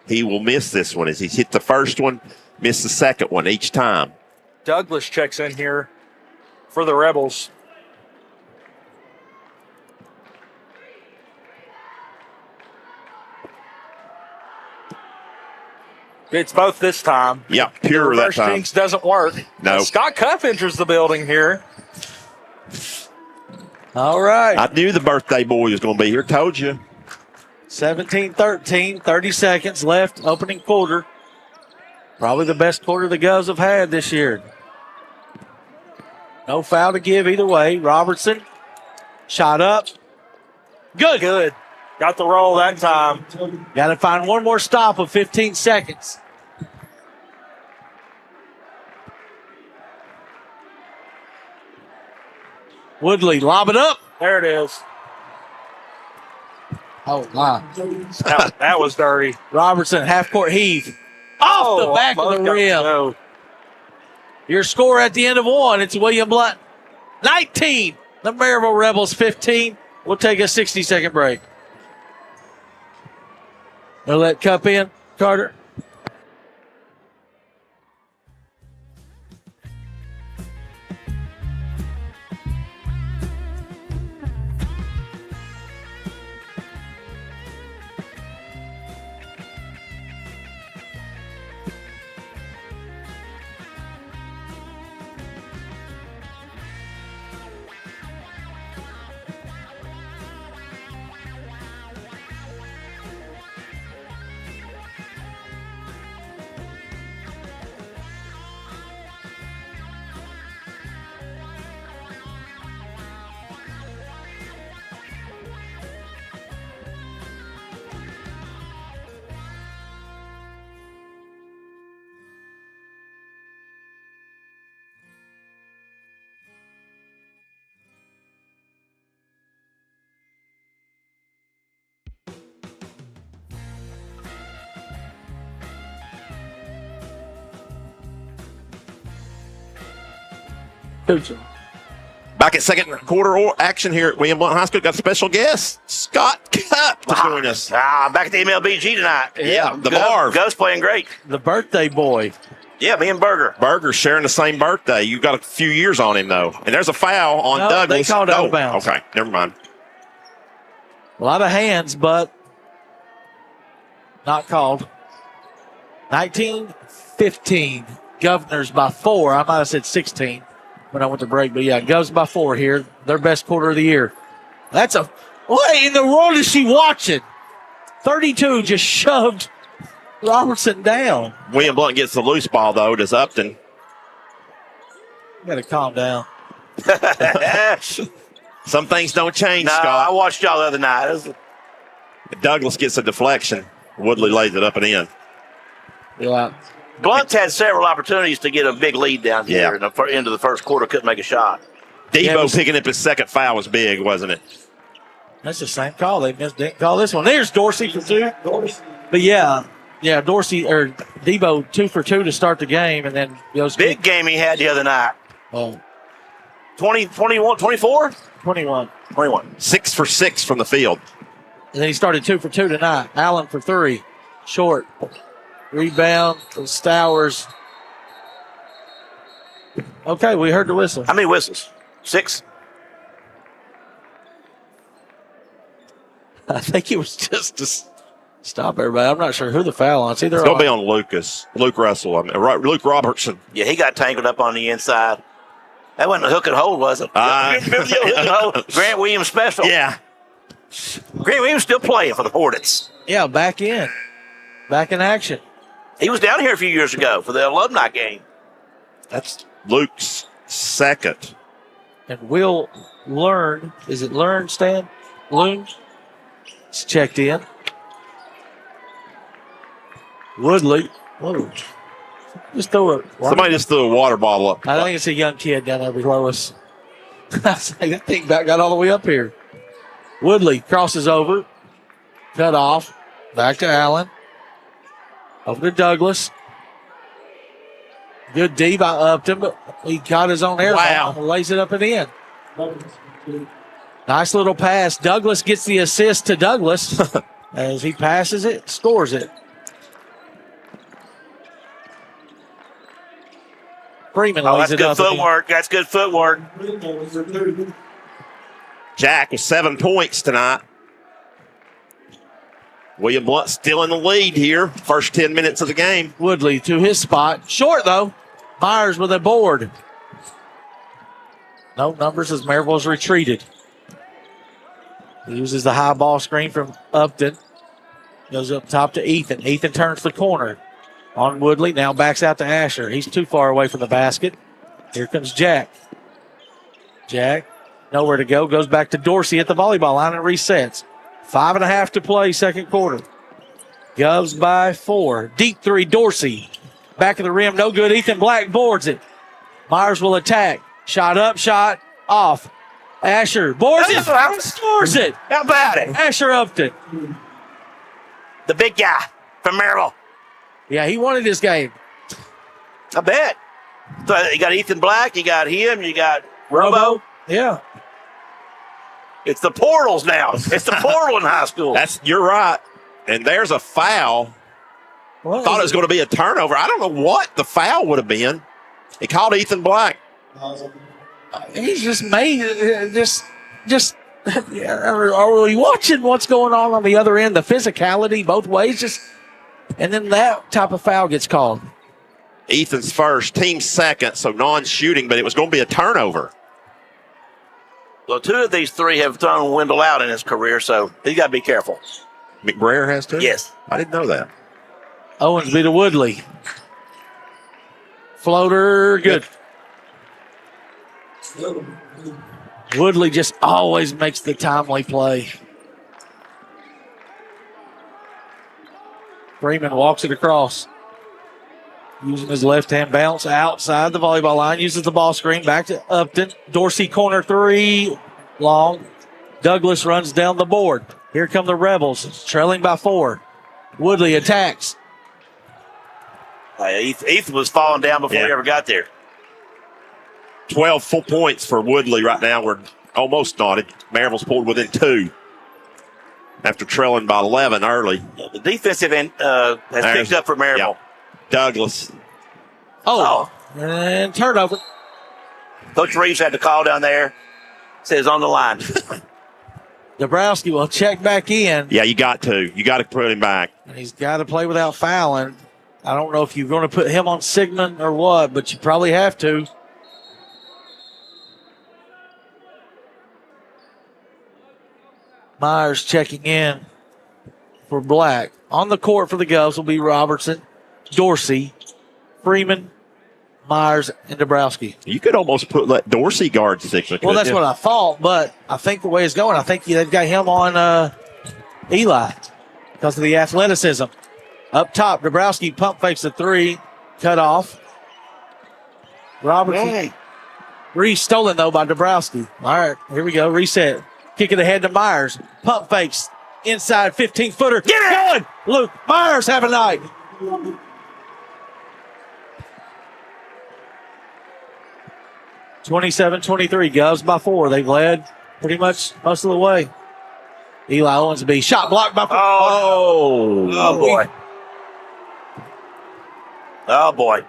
he will miss this one as he's hit the first one, missed the second one each time. Douglas checks in here for the Rebels. It's both this time. Yeah, pure the that reverse time. jinx doesn't work. No. Scott Cuff enters the building here. All right. I knew the birthday boy was going to be here. Told you. 17-13, 30 seconds left, opening quarter. Probably the best quarter the Govs have had this year. No foul to give either way. Robertson, shot up. Good. Good. Got the roll that time. Got to find one more stop of 15 seconds. Woodley, lob it up. There it is. Oh, my. That was dirty. Robertson, half-court heave. Off the back of the rim. No. Your score at the end of one, it's William Blount 19. The Maryville Rebels 15. We'll take a 60-second break. We'll let Cup in, Carter. Back at second quarter action here at William Blount High School. Got a special guest, Scott Cup, to join us. Back at the MLBG tonight. Yeah, the Marv. Gus playing great. The birthday boy. Yeah, me and Berger. Berger's sharing the same birthday. You got a few years on him, though. And there's a foul on No, Douglas. they called it out of bounds. Okay, never mind. A lot of hands, but not called. 19-15. Governors by 4. I might have said 16 when I went to break, but yeah, Govs by 4 here. Their best quarter of the year. That's a. What in the world is she watching? 32 just shoved Robertson down. William Blount gets the loose ball, though. Does Upton. You got to calm down. Some things don't change, No, I Scott. watched y'all the other night. Douglas gets a deflection. Woodley lays it up and in. Yeah. Blount's had several opportunities to get a big lead down here in the end of the first quarter. Couldn't make a shot. Debo picking up his second foul was big, wasn't it? That's the same call. They didn't call this one. There's Dorsey for 2. But Dorsey or Debo 2 for 2 to start the game, and then goes big game he had the other night. Oh, 20, 21, 24? 21. 6 for 6 from the field. And then he started 2 for 2 tonight. Allen for 3. Short. Rebound from Stowers. Okay, we heard the whistle. How many whistles? 6? I think it was just to stop everybody. I'm not sure who the foul on. It's either going to be on Luke Russell. Luke Robertson. Yeah, he got tangled up on the inside. That wasn't a hook and hold, was it? Remember the hook and hold? Grant Williams special. Yeah. Grant Williams still playing for the Hornets. Yeah, back in action. He was down here a few years ago for the alumni game. That's Luke's second. And Will Learn. Is it Learn, Stan? Loon? It's checked in. Woodley. Whoa. Just throw it. Somebody just threw a water bottle up. I think it's a young kid down there below us. That thing got all the way up here. Woodley crosses over. Cut off. Back to Allen. Over to Douglas. Good D by Upton, but he caught his own air. Wow. And lays it up and in. Nice little pass. Douglas gets the assist to Douglas. As he passes it, scores it. Freeman lays it up. That's good footwork. Jack with 7 points tonight. William Blount still in the lead here. First 10 minutes of the game. Woodley to his spot. Short, though. Myers with a board. No numbers as Maryville's retreated. He uses the high ball screen from Upton. Goes up top to Ethan. Ethan turns the corner on Woodley. Now backs out to Asher. He's too far away from the basket. Here comes Jack. Jack, nowhere to go. Goes back to Dorsey at the volleyball line and resets. 5.5 to play, second quarter. Govs by 4. Deep 3, Dorsey. Back of the rim, no good. Ethan Black boards it. Myers will attack. Shot up, shot off. Asher boards it, scores it. How about it? Asher Upton. The big guy from Maryville. Yeah, he wanted this game. I bet. So you got Ethan Black, you got him, you got Robo. Yeah. It's the portals now. It's the portal in high school. You're right. And there's a foul. Thought it was going to be a turnover. I don't know what the foul would have been. He called Ethan Black. He's just made are we watching what's going on the other end? The physicality both ways, and then that type of foul gets called. Ethan's first, team second, so non-shooting, but it was going to be a turnover. Well, 2 of these 3 have thrown Wendell out in his career, so he's got to be careful. McBrayer has to? Yes. I didn't know that. Owens beat to Woodley. Floater, good. Woodley just always makes the timely play. Freeman walks it across. Using his left-hand bounce outside the volleyball line. Uses the ball screen. Back to Upton. Dorsey corner 3. Long. Douglas runs down the board. Here come the Rebels. Trailing by 4. Woodley attacks. Ethan was falling down before he ever got there. 12 full points for Woodley right now. We're almost knotted. Maryville's pulled within 2 after trailing by 11 early. The defensive end has picked up for Maryville. Yeah. Douglas. Oh. And turnover. Coach Reeves had the call down there. Says on the line. Dabrowski will check back in. Yeah, you got to. You got to put him back. And he's got to play without fouling. I don't know if you're going to put him on Sigmund or what, but you probably have to. Myers checking in for Black. On the court for the Govs will be Robertson, Dorsey, Freeman, Myers, and Dabrowski. You could almost let Dorsey guard Sigmund. Well, that's what I thought, but I think the way it's going, I think they've got him on Eli, because of the athleticism. Up top, Dabrowski pump fakes the three, cut off. Robertson. Stolen, though, by Dabrowski. All right, here we go. Reset. Kick it ahead to Myers. Pump fakes. Inside 15-footer. Get it! Good! Luke Myers have a night. (27-23). Govs by 4. They've led pretty much most of the way. Eli Owensby. Shot blocked by 4. Oh, boy. Oh, boy.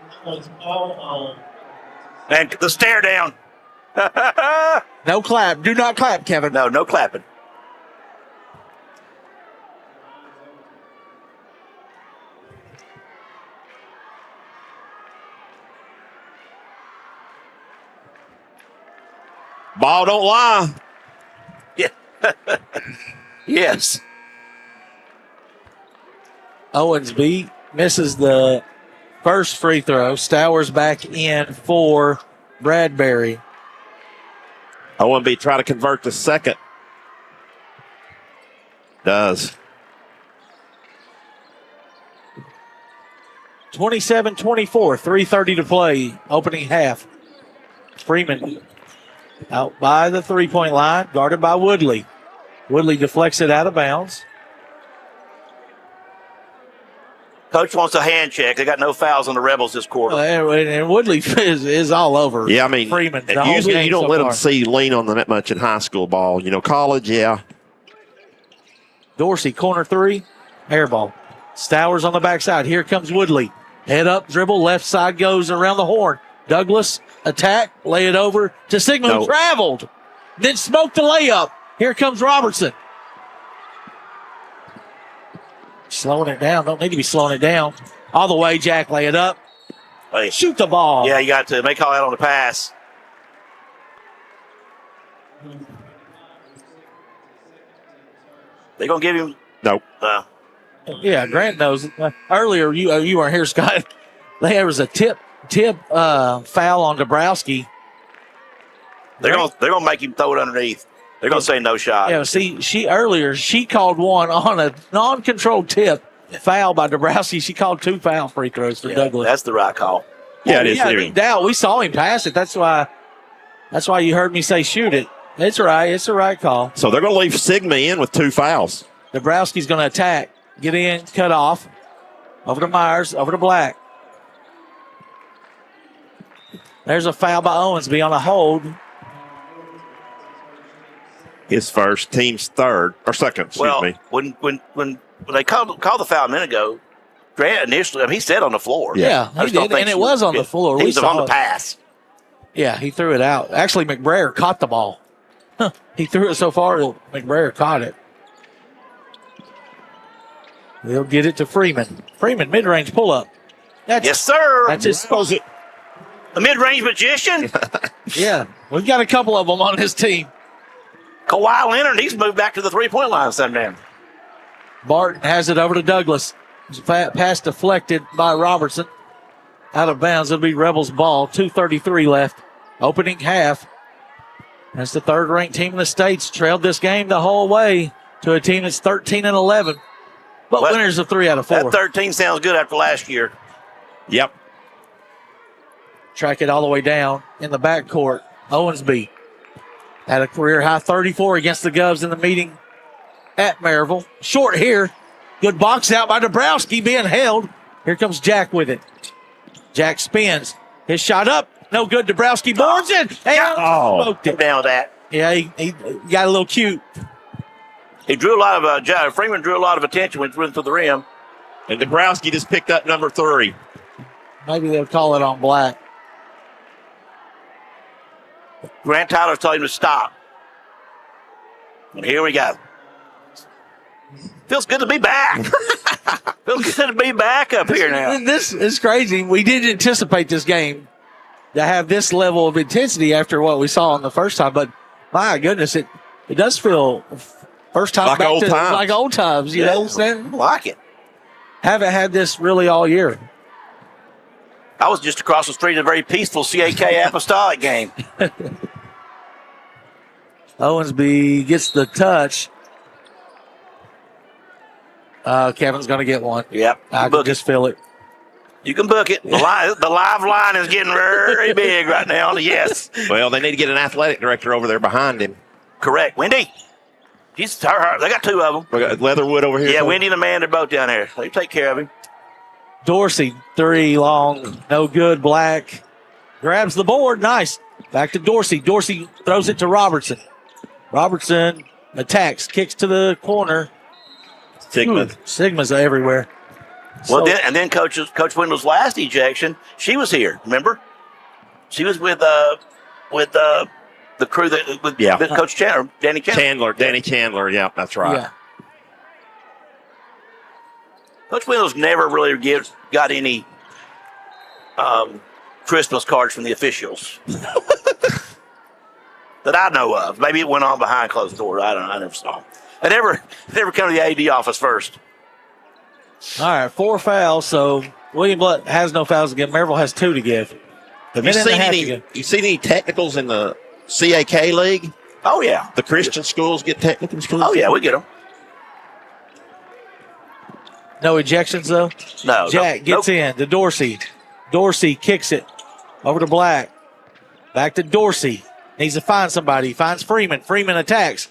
And the stare down. No clap. Do not clap, Kevin. No clapping. Ball don't lie. Yeah. Yes. Owensby misses the first free throw. Stowers back in for Bradbury. Owenby try to convert the second. Does. 27-24, 3:30 to play, opening half. Freeman out by the three-point line, guarded by Woodley. Woodley deflects it out of bounds. Coach wants a hand check. They got no fouls on the Rebels this quarter. And Woodley is all over. Yeah, I mean, Freeman. Usually you don't let them see lean on them that much in high school ball. You know, college, yeah. Dorsey, corner three, air ball. Stowers on the backside. Here comes Woodley. Head up, dribble, left side goes around the horn. Douglas, attack, lay it over to Sigma, who traveled. Then smoked the layup. Here comes Robertson. Slowing it down. Don't need to be slowing it down. All the way, Jack, lay it up. Hey. Shoot the ball. Yeah, you got to make all that on the pass. They going to give him? Nope. Yeah, Grant knows. Earlier, you weren't here, Scott. There was a tip foul on Dabrowski. They're gonna make him throw it underneath. They're gonna say no shot. Yeah, see, she called one on a non-controlled tip foul by Dabrowski. She called 2 foul free throws for Douglas. That's the right call. Yeah, it is. No doubt. We saw him pass it. That's why you heard me say shoot it. It's right. It's the right call. So they're going to leave Sigma in with 2 fouls. Dabrowski's going to attack. Get in, cut off. Over to Myers, over to Black. There's a foul by Owensby on a hold. His first, team's third, or second, excuse me. When they called the foul a minute ago, Grant initially, he said on the floor. Yeah, he did, and it was on the floor. He was on the pass. Yeah, he threw it out. Actually, McBrayer caught the ball. He threw it so far that McBrayer caught it. They'll get it to Freeman. Freeman, mid-range pull-up. Yes, sir. That's his it. The mid-range magician. Yeah, we've got a couple of them on his team. Kawhi Leonard, he's moved back to the three-point line sometime. Barton has it over to Douglas. Pass deflected by Robertson. Out of bounds. It'll be Rebels ball. 2:33 left. Opening half. That's the third-ranked team in the States. Trailed this game the whole way to a team that's 13-11. But winners of 3 out of 4. That 13 sounds good after last year. Yep. Track it all the way down in the backcourt. Owensby had a career-high 34 against the Govs in the meeting at Maryville. Short here. Good box out by Dabrowski being held. Here comes Jack with it. Jack spins. His shot up. No good. Dabrowski boards it. And smoked it. Down with that. Yeah, he got a little cute. He drew a lot of Freeman drew a lot of attention when he went to the rim. And Dabrowski just picked up number 3. Maybe they'll call it on Black. Grant Tyler told him to stop. And here we go. Feels good to be back. Feels good to be back up here now. This is crazy. We didn't anticipate this game to have this level of intensity after what we saw in the first time. But my goodness, it does feel first time like back old to times. like old times. You know what I'm saying? I like it. Haven't had this really all year. I was just across the street at a very peaceful CAK Apostolic game. Owensby gets the touch. Kevin's going to get one. Yep. I can Book just it. feel it. You can book it. The live line is getting very big right now. Yes. Well, they need to get an athletic director over there behind him. Correct. Wendy. She's her. They got two of them. We got Leatherwood over here. Yeah, too. Wendy and Amanda are both down there. They take care of him. Dorsey, 3 long, no good. Black grabs the board. Nice. Back to Dorsey. Dorsey throws it to Robertson. Robertson attacks, kicks to the corner. Sigma. Sigma's everywhere. Well, So- then Coach Wendell's last ejection, she was here. Remember, she was with the crew with Coach Chandler, Danny Chandler. Danny Chandler. Yeah, that's right. yeah. Coach Wendell's never really got any Christmas cards from the officials that I know of. Maybe it went on behind closed doors. I don't know. I never saw them. They never come to the AD office first. All right, 4 fouls. So William Blount has no fouls to give. Maryville has 2 to give. Have you Minute and a seen half to any? go. You seen any technicals in the CAK league? Oh yeah. The Christian schools get technicals. Oh yeah, we get them. No ejections, though. No. Jack gets in to Dorsey. Dorsey kicks it over to Black. Back to Dorsey. Needs to find somebody. Finds Freeman. Freeman attacks.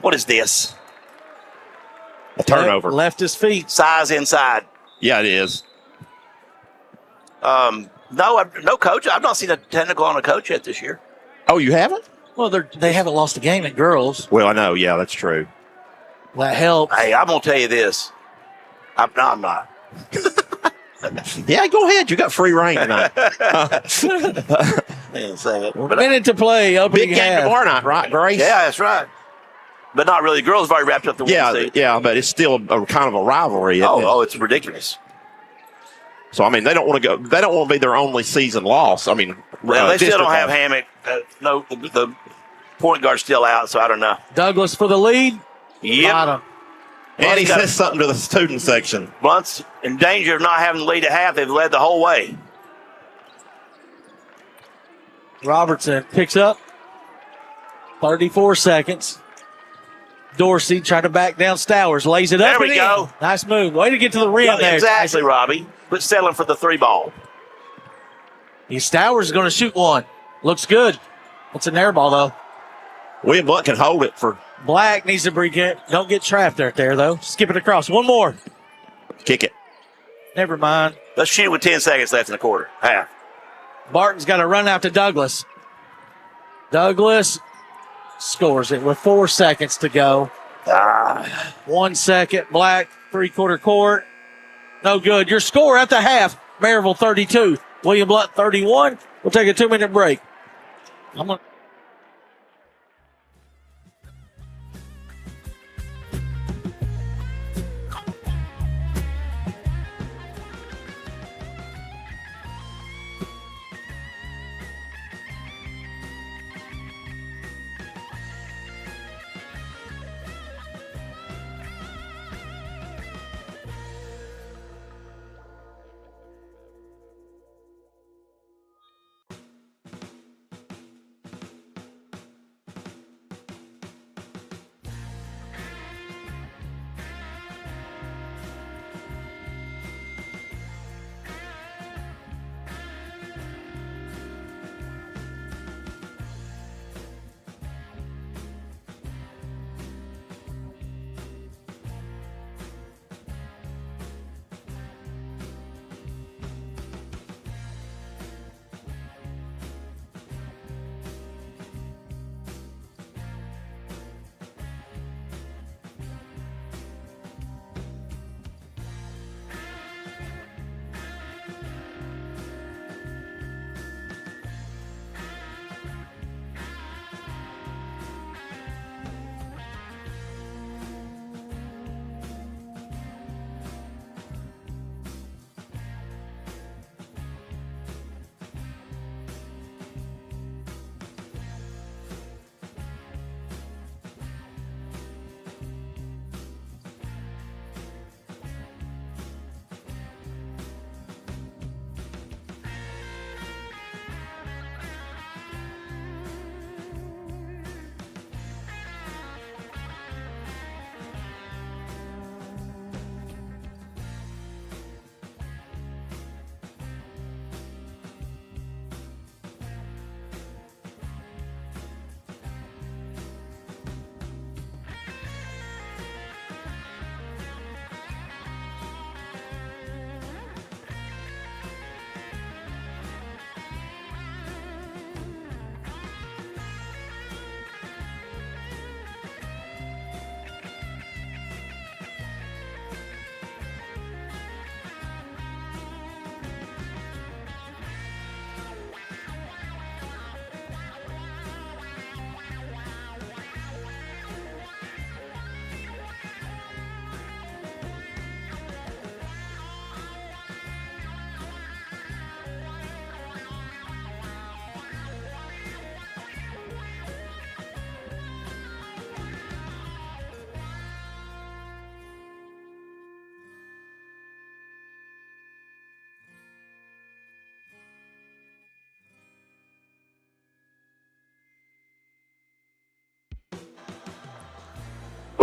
What is this? A turnover. Left his feet. Size inside. Yeah, it is. No coach. I've not seen a technical on a coach yet this year. Oh, you haven't? Well, they haven't lost a game at girls. Well, I know. Yeah, that's true. That helps. Hey, I'm gonna tell you this. I'm not. Yeah, go ahead. You got free reign tonight. A minute to play. Opening Big game half. tomorrow night, right, Grace? Yeah, that's right. But not really. Girls have already wrapped up the Wednesday. Yeah, but it's still a kind of a rivalry. Isn't it? Oh, it's ridiculous. So I mean, they don't want to go. They don't want to be their only season loss. I mean, Well, they still district don't have loss. Hammock. No, the point guard's still out, so I don't know. Douglas for the lead. Yep. Bottom. And he Blunt's got- says something to the student section. Blunt's in danger of not having the lead at half. They've led the whole way. Robertson picks up. 34 seconds. Dorsey trying to back down Stowers. Lays it up. There we and in. go. Nice move. Way to get to the rim Well, there. exactly, Robbie. But settling for the 3 ball. Stowers is going to shoot one. Looks good. It's an air ball, though. William Blount can hold it for Black needs to break it. Don't get trapped right there, though. Skip it across. One more. kick it. Never mind. Let's shoot with 10 seconds left in the quarter. Half. Barton's got to run out to Douglas. Douglas scores it with 4 seconds to go. 1 second. Black, 3/4 court. No good. Your score at the half. Maryville 32. William Blount 31. We'll take a 2-minute break. I'm going to.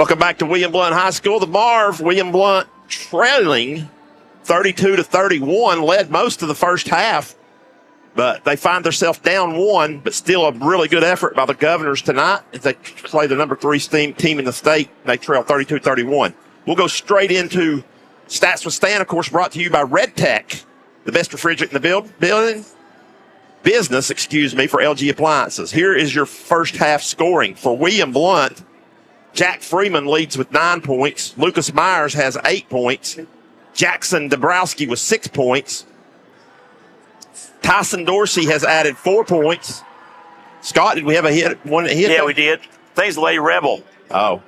Welcome back to William Blount High School. The Marv, William Blount trailing 32-31, led most of the first half, but they find themselves down 1, but still a really good effort by the Governors tonight as they play the number 3 team in the state. They trail 32-31. We'll go straight into Stats with Stan, of course, brought to you by Red Tech, the best refrigerant in the business, for LG Appliances. Here is your first half scoring. For William Blount, Jack Freeman leads with 9 points. Lucas Myers has 8 points. Jackson Dabrowski with 6 points. Tyson Dorsey has added 4 points. Scott, did we have a hit? One hit? Yeah, we did. Thanks, Lady Rebel. Oh.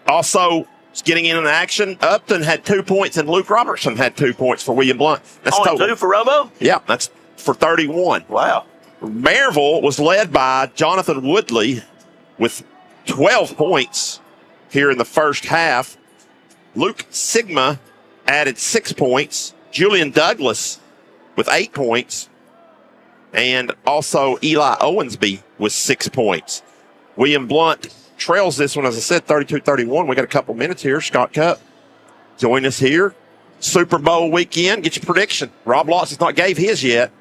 Also, getting in action, Upton had 2 points and Luke Robertson had 2 points for William Blount. That's Only total. 2 for Robo? Yeah, that's for 31. Wow. Maryville was led by Jonathan Woodley with 12 points here in the first half. Luke Sigma added 6 points. Julian Douglas with 8 points. And also Eli Owensby with 6 points. William Blount trails this one, as I said, 32-31. We got a couple minutes here. Scott Cup, join us here. Super Bowl weekend. Get your prediction. Rob Lawson's not gave his yet.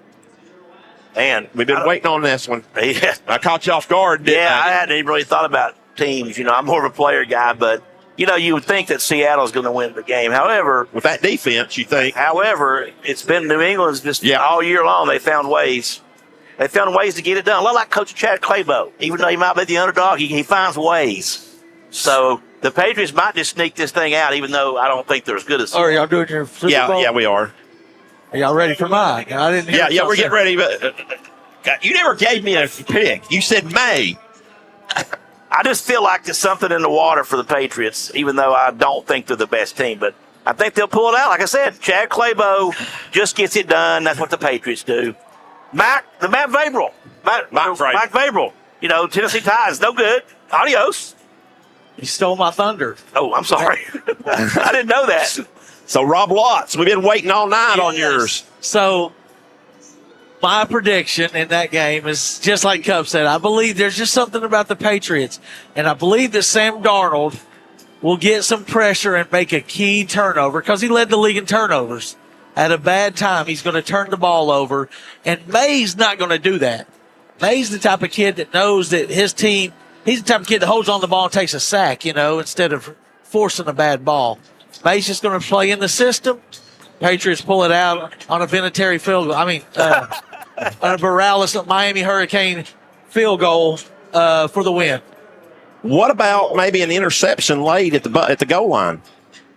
And We've been waiting on this one. Yeah, I caught you off guard, didn't I I? hadn't even really thought about teams. I'm more of a player guy, but, you would think that Seattle's going to win the game. However, With that defense, you think. it's been New England's just Yeah. all year long. They found ways. They found ways to get it done. A lot like Coach Chad Claybo. Even though he might be the underdog, he finds ways. So the Patriots might just sneak this thing out, even though I don't think they're as good as. Oh, are y'all doing your Super Bowl? Yeah, we are. Are y'all ready for mine? I didn't hear Yeah, what we're y'all getting ready. But you never gave me a pick. You said May. I just feel like there's something in the water for the Patriots, even though I don't think they're the best team. But I think they'll pull it out. Like I said, Chad Claybo just gets it done. That's what the Patriots do. Matt Vrabel. Mike Vrabel. Tennessee Titans, no good. Adios. You stole my thunder. Oh, I'm sorry. I didn't know that. So, Rob Lotz, we've been waiting all night on yours. So, my prediction in that game is just like Cup said. I believe there's just something about the Patriots, and I believe that Sam Darnold will get some pressure and make a key turnover because he led the league in turnovers. At a bad time, he's going to turn the ball over, and May's not going to do that. May's the type of kid that knows that his team, he's the type of kid that holds on the ball and takes a sack, instead of forcing a bad ball. May's just going to play in the system. Patriots pull it out on a Vinatieri field goal. A Morales Miami Hurricane field goal for the win. What about maybe an interception late at the goal line?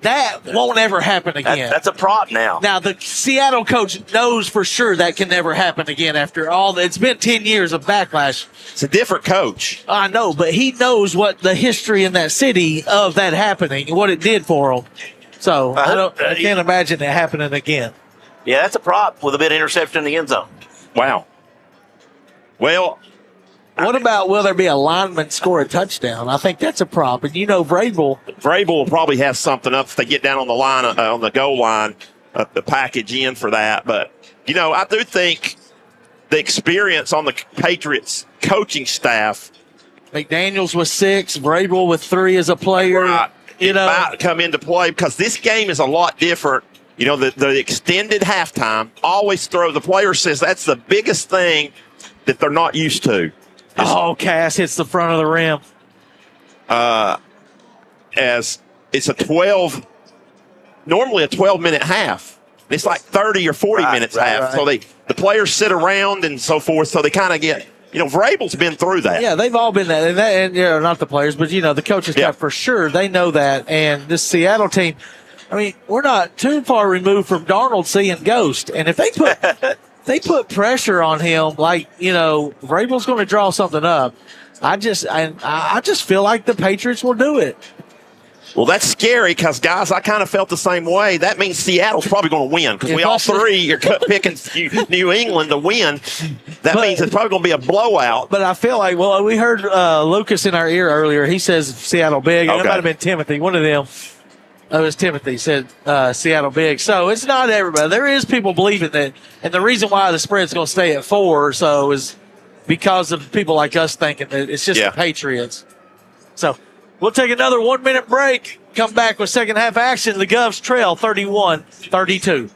That won't ever happen again. That's a prop now. Now, the Seattle coach knows for sure that can never happen again after all. It's been 10 years of backlash. It's a different coach. I know, but he knows what the history in that city of that happening and what it did for him. So I can't imagine it happening again. Yeah, that's a prop with a bit of interception in the end zone. Wow. Well, what about will there be a lineman score a touchdown? I think that's a prop. And Vrabel will probably have something up if they get down on the line, on the goal line, the package in for that. But, I do think the experience on the Patriots coaching staff. McDaniels with 6, Vrabel with 3 as a player. Right. Might come into play because this game is a lot different. The extended halftime always the player says that's the biggest thing that they're not used to. Cass hits the front of the rim. As it's normally a 12-minute half. It's like 30 or 40 minutes half. Right. So the players sit around and so forth, so they kind of get, Vrabel's been through that. Yeah, they've all been that. And not the players, but, the coaches got for sure. They know that. And this Seattle team, we're not too far removed from Darnold seeing ghost. And if they put pressure on him, Vrabel's going to draw something up. I just feel like the Patriots will do it. Well, that's scary because, guys, I kind of felt the same way. That means Seattle's probably going to win because we all three are picking New England to win. That means it's probably going to be a blowout. But I feel like, we heard Lucas in our ear earlier. He says Seattle big. Okay. It might have been Timothy. One of them. It was Timothy said Seattle big. So it's not everybody. There is people believing that. And the reason why the spread's going to stay at 4 or so is because of people like us thinking that it's just the Patriots. So we'll take another 1 minute break. Come back with second half action. The Govs trail 31-32.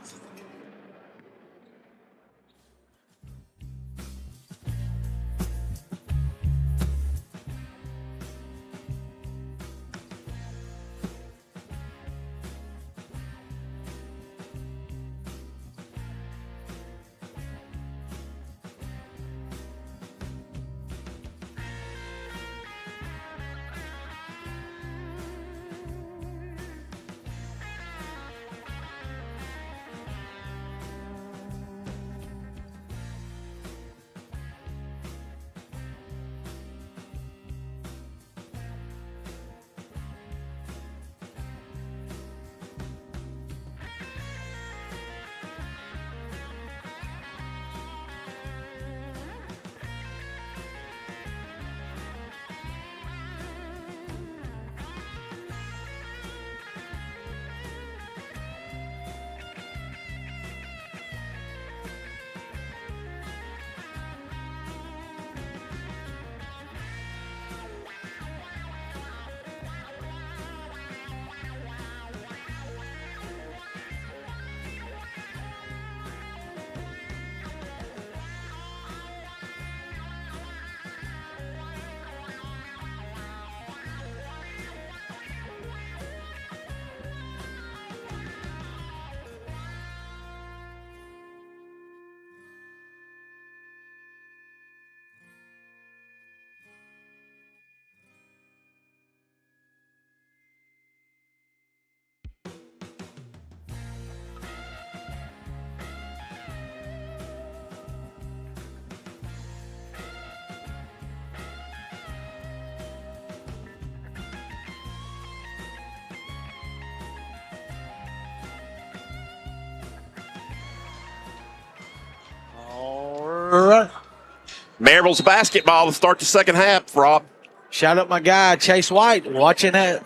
Maryville's basketball to start the second half, Rob. Shout out my guy, Chase White, watching that.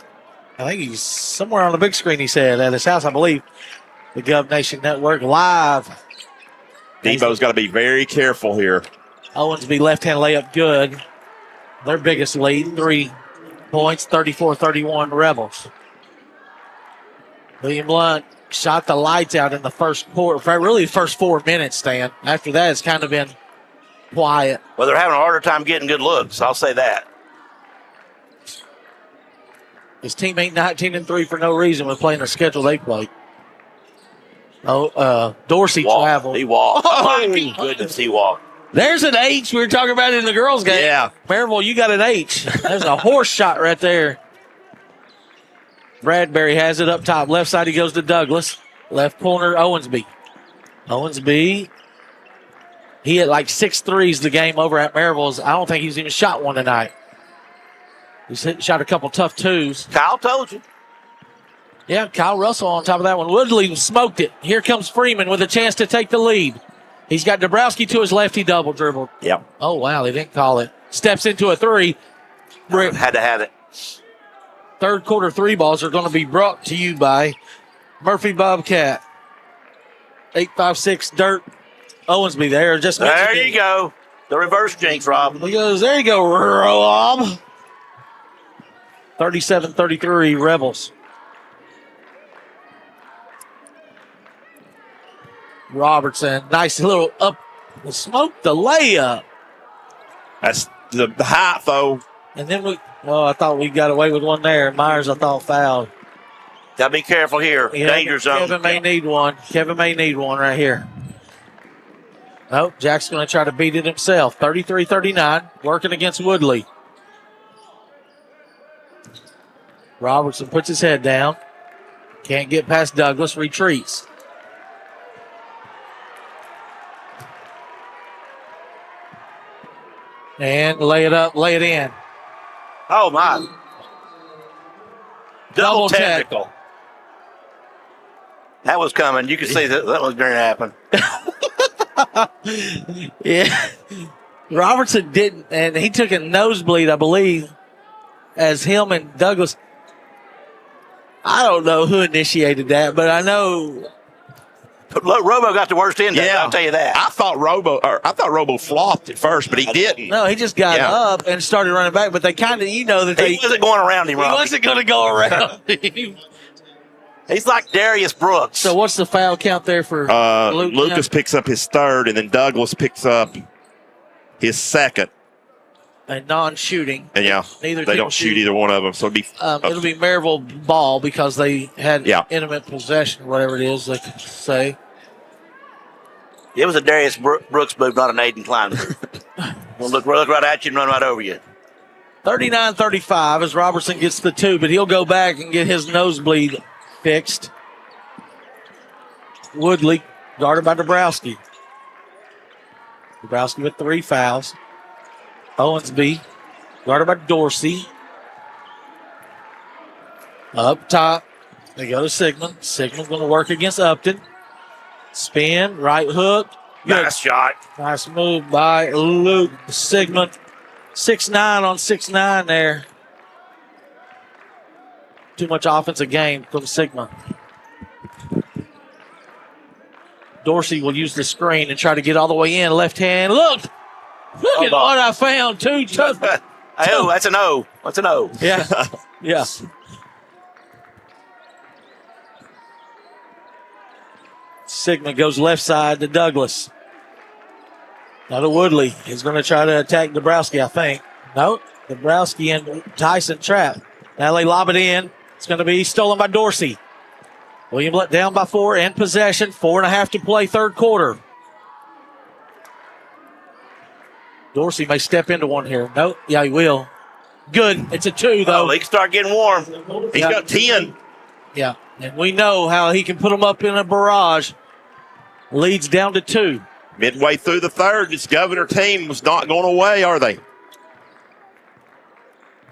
I think he's somewhere on the big screen, he said, at his house, I believe. The Gov Nation Network live. Debo's got to be very careful here. Owensby left-hand layup good. Their biggest lead, 3 points, 34-31 Rebels. William Blount shot the lights out in the first quarter, really the first 4 minutes, Stan. After that, it's kind of been quiet. Well, they're having a harder time getting good looks. I'll say that. His team ain't 19-3 for no reason with playing the schedule they played. Dorsey traveled. He walked. Oh, my goodness, he walked. There's an H we were talking about in the girls' game. Yeah. Maryville, you got an H. There's a horse shot right there. Bradbury has it up top. Left side, he goes to Douglas. Left corner, Owensby. Owensby, he had like 6 threes the game over at Maryville's. I don't think he's even shot one tonight. He's shot a couple tough twos. Kyle told you. Yeah, Kyle Russell on top of that one. Woodley smoked it. Here comes Freeman with a chance to take the lead. He's got Dabrowski to his left. He double dribbled. Yep. Oh, wow, they didn't call it. Steps into a three. Had to have it. Third quarter 3 balls are going to be brought to you by Murphy Bobcat. 856 Dirt. Owensby there. There you go. The reverse jinx, Rob. He goes, there you go, Rob. 37-33 Rebels. Robertson, nice little up. Smoked the layup. That's the height, though. And then I thought we got away with one there. Myers, I thought, fouled. Got to be careful here. Yeah, Danger zone. Kevin may need one. Kevin may need one right here. Nope, Jack's going to try to beat it himself. 33-39, working against Woodley. Robertson puts his head down. Can't get past Douglas, retreats. And lay it up, lay it in. Oh, my. Double technical. tech. That was coming. You could see that was going to happen. Yeah. Robertson didn't, and he took a nosebleed, I believe, as him and Douglas. I don't know who initiated that, but I know Robo got the worst end. Yeah. I'll tell you that. I thought Robo flopped at first, but he didn't. No, he just got Yeah. up and started running back, but they kind of, that He wasn't going around him, he Robbie. wasn't going to go around him. He's like Darius Brooks. So what's the foul count there for Luke? Lucas picks up his third, and then Douglas picks up his second. And non-shooting. And Neither they team don't shoot either one of them. So it'll be Maryville ball because they had intimate possession or whatever it is they could say. It was a Darius Brooks move, not an Aiden Klein move. We'll look right at you and run right over you. 39-35 as Robertson gets the two, but he'll go back and get his nosebleed fixed. Woodley, guarded by Dabrowski. Dabrowski with 3 fouls. Owensby, guarded by Dorsey. Up top, they go to Sigmund. Sigmund's going to work against Upton. Spin, right hook. Good. Nice shot. Nice move by Luke Sigmund. 6'9" on 6'9" there. Too much offensive game from Sigmund. Dorsey will use the screen and try to get all the way in. Left hand. Look at what I found. Two. Oh, that's an O. That's an O. Yeah. Yeah. Sigmund goes left side to Douglas. Now to Woodley. He's going to try to attack Dabrowski, I think. No, Dabrowski and Tyson trap. Now they lob it in. It's going to be stolen by Dorsey. William let down by 4 in possession. 4.5 to play, third quarter. Dorsey may step into one here. No, yeah, he will. Good. It's a 2, though. Oh, he can start getting warm. He's got 10. Yeah, and we know how he can put them up in a barrage. Leads down to 2. Midway through the third, this Governor team was not going away, are they?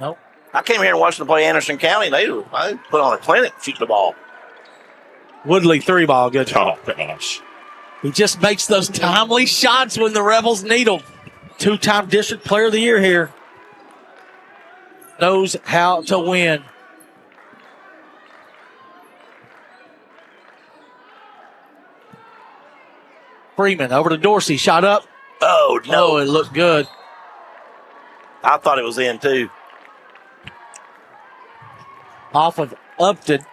Nope. I came here and watched them play Anderson County. They put on a clinic shooting the ball. Woodley 3-ball. Good. Oh, gosh. He just makes those timely shots when the Rebels need them. 2-time District Player of the Year here. Knows how to win. Freeman over to Dorsey. Shot up. Oh, no. Oh, it looked good. I thought it was in, too. Off of Upton.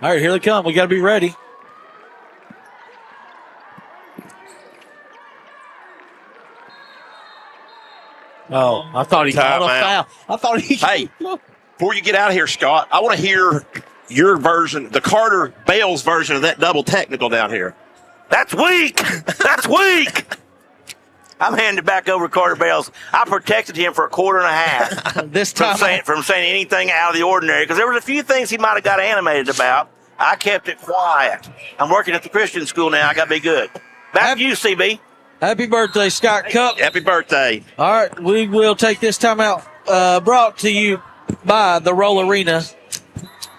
All right, here they come. We got to be ready. Oh, I thought he called a foul. I thought he. Hey, before you get out of here, Scott, I want to hear your version, the Carter Bales version of that double technical down here. That's weak. That's weak. I'm handing it back over to Carter Bales. I protected him for a quarter and a half This time. from saying anything out of the ordinary because there was a few things he might have got animated about. I kept it quiet. I'm working at the Christian school now. I got to be good. Back to you, CB. Happy birthday, Scott Cup. Happy birthday. All right, we will take this timeout brought to you by the Roll Arena.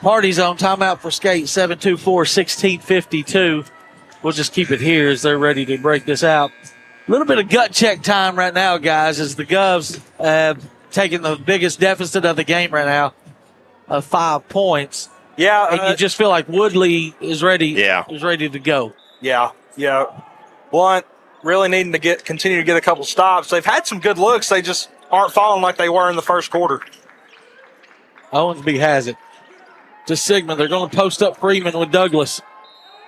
Party Zone timeout for skate 724-1652. We'll just keep it here as they're ready to break this out. A little bit of gut check time right now, guys, as the Govs have taken the biggest deficit of the game right now of 5 points. Yeah. And you just feel like Woodley is ready. Yeah. Is ready to go. Yeah. Blount really needing to continue to get a couple stops. They've had some good looks. They just aren't falling like they were in the first quarter. Owensby has it. To Sigmund. They're going to post up Freeman with Douglas.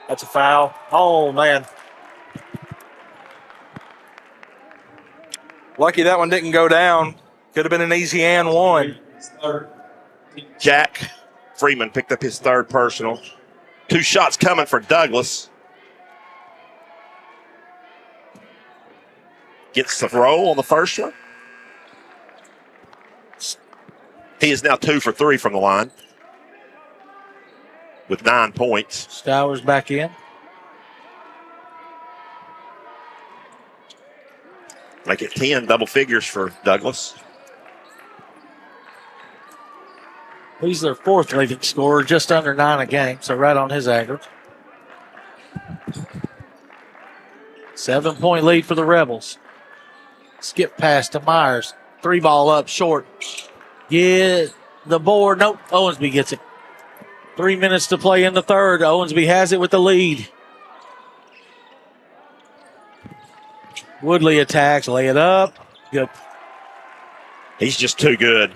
That's a foul. Oh, man. Lucky that one didn't go down. Could have been an easy and one. Jack Freeman picked up his third personal. 2 shots coming for Douglas. Gets the throw on the first one. He is now 2 for 3 from the line with 9 points. Stowers back in. Make it 10, double figures for Douglas. He's their 4th leading scorer, just under 9 a game, so right on his average. 7-point lead for the Rebels. Skip pass to Myers. 3-ball up short. Yeah, the board. Nope, Owensby gets it. 3 minutes to play in the third. Owensby has it with the lead. Woodley attacks, lay it up. Good. He's just too good.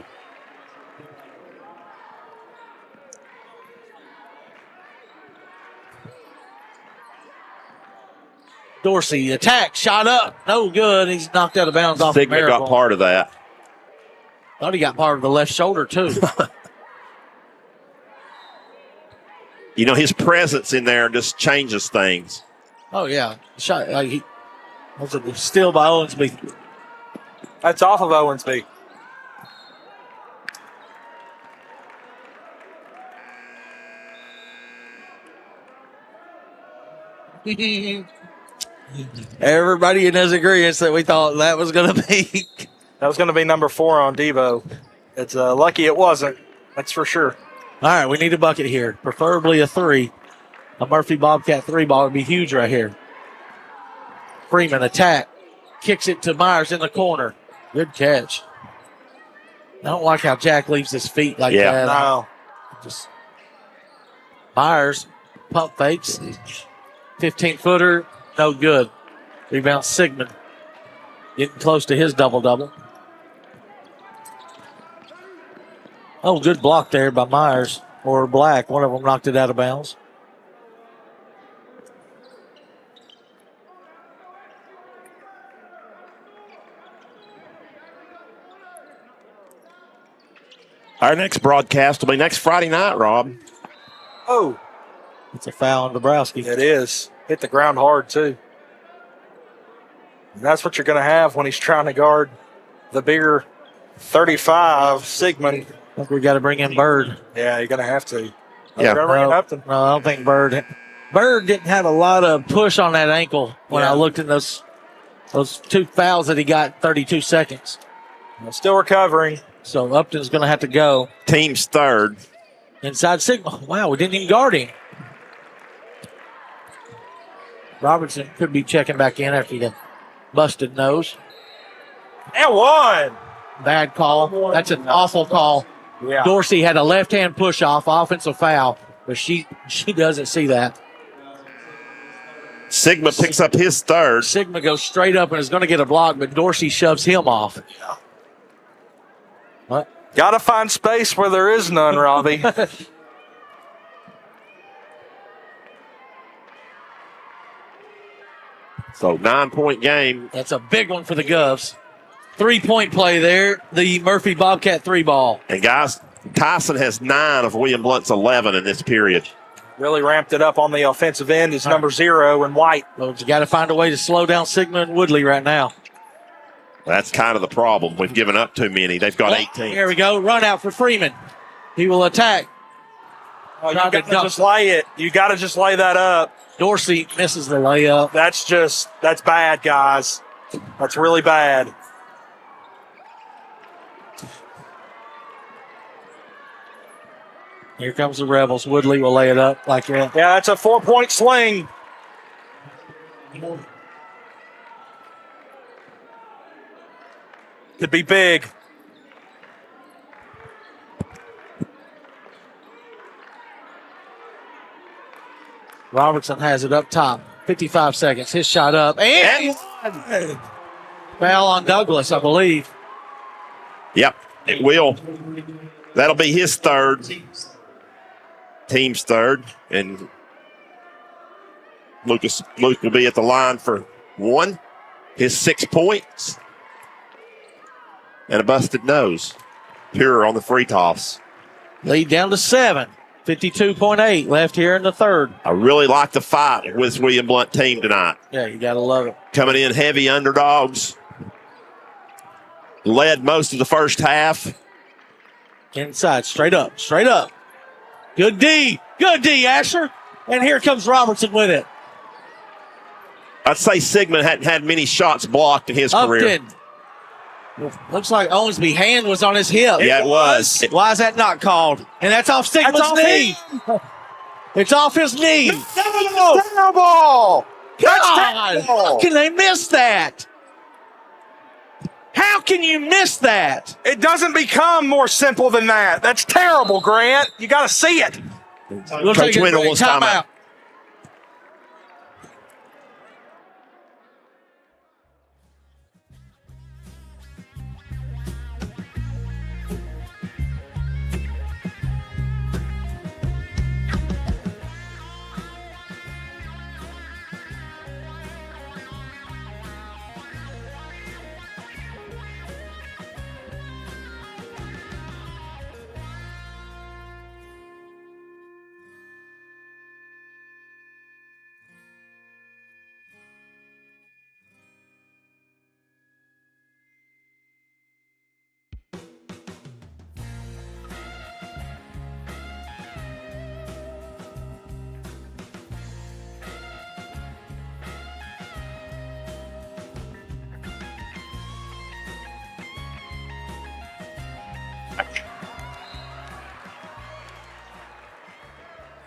Dorsey attack, shot up, no good. He's knocked out of bounds off Sigma the got part of that. Thought he got part of the left shoulder too. You know, his presence in there just changes things. Oh yeah, shot. He was a steal by Owensby. That's off of Owensby. Everybody in his agreement that we thought that was going to be. That was going to be number 4 on Devo. It's lucky it wasn't. That's for sure. All right, we need a bucket here, preferably a 3. A Murphy Bobcat 3 ball would be huge right here. Freeman attack, kicks it to Myers in the corner. Good catch. I don't like how Jack leaves his feet like that. No. Just Myers pump fakes, 15-footer, no good. Rebound Sigmund, getting close to his double-double. Oh, good block there by Myers or Black. One of them knocked it out of bounds. Our next broadcast will be next Friday night, Rob. Oh, It's a foul on Dabrowski. it is. Hit the ground hard, too. And that's what you're going to have when he's trying to guard the bigger 35, Sigmund. I think we got to bring in Bird. Yeah, you're going to have to. Yeah. Bring it up to. No, I don't think Bird. Bird didn't have a lot of push on that ankle when I looked at those 2 fouls that he got 32 seconds. Still recovering. So Upton's going to have to go. Team's third. Inside Sigma. Wow, we didn't even guard him. Robertson could be checking back in after the busted nose. And one. Bad call. That's an awful call. Yeah. Dorsey had a left-hand push-off, offensive foul, but she doesn't see that. Sigma picks up his third. Sigma goes straight up and is going to get a block, but Dorsey shoves him off. What? Got to find space where there is none, Robbie. So 9-point game. That's a big one for the Govs. 3-point play there. The Murphy Bobcat 3 ball. And guys, Tyson has 9 of William Blount's 11 in this period. Really ramped it up on the offensive end. Is number 0 in white. Well, you got to find a way to slow down Sigma and Woodley right now. That's kind of the problem. We've given up too many. They've got 18. Here we go. Run out for Freeman. He will attack. Oh, you got to just lay it. You got to just lay that up. Dorsey misses the layup. That's bad, guys. That's really bad. Here comes the Rebels. Woodley will lay it up like that. Yeah, that's a 4-point sling. Could be big. Robertson has it up top. 55 seconds. His shot up. And foul on Douglas, I believe. Yep, it will. That'll be his third. Team's third. And Luke will be at the line for 1. His 6 points. And a busted nose. Pure on the free toss. Lead down to 7. 52.8 left here in the third. I really like the fight with this William Blount team tonight. Yeah, you got to love it. Coming in heavy underdogs. Led most of the first half. Inside, straight up, straight up. Good D, Asher. And here comes Robertson with it. I'd say Sigmund hadn't had many shots blocked in his career. Upton. Looks like Owensby's hand was on his hip. Yeah, it was. Why is that not called? And that's off Sigmund's knee. It's off his knee. Ball. God, how can they miss that? How can you miss that? It doesn't become more simple than that. That's terrible, Grant. You got to see it. We'll Coach take a Wendell break. wants timeout.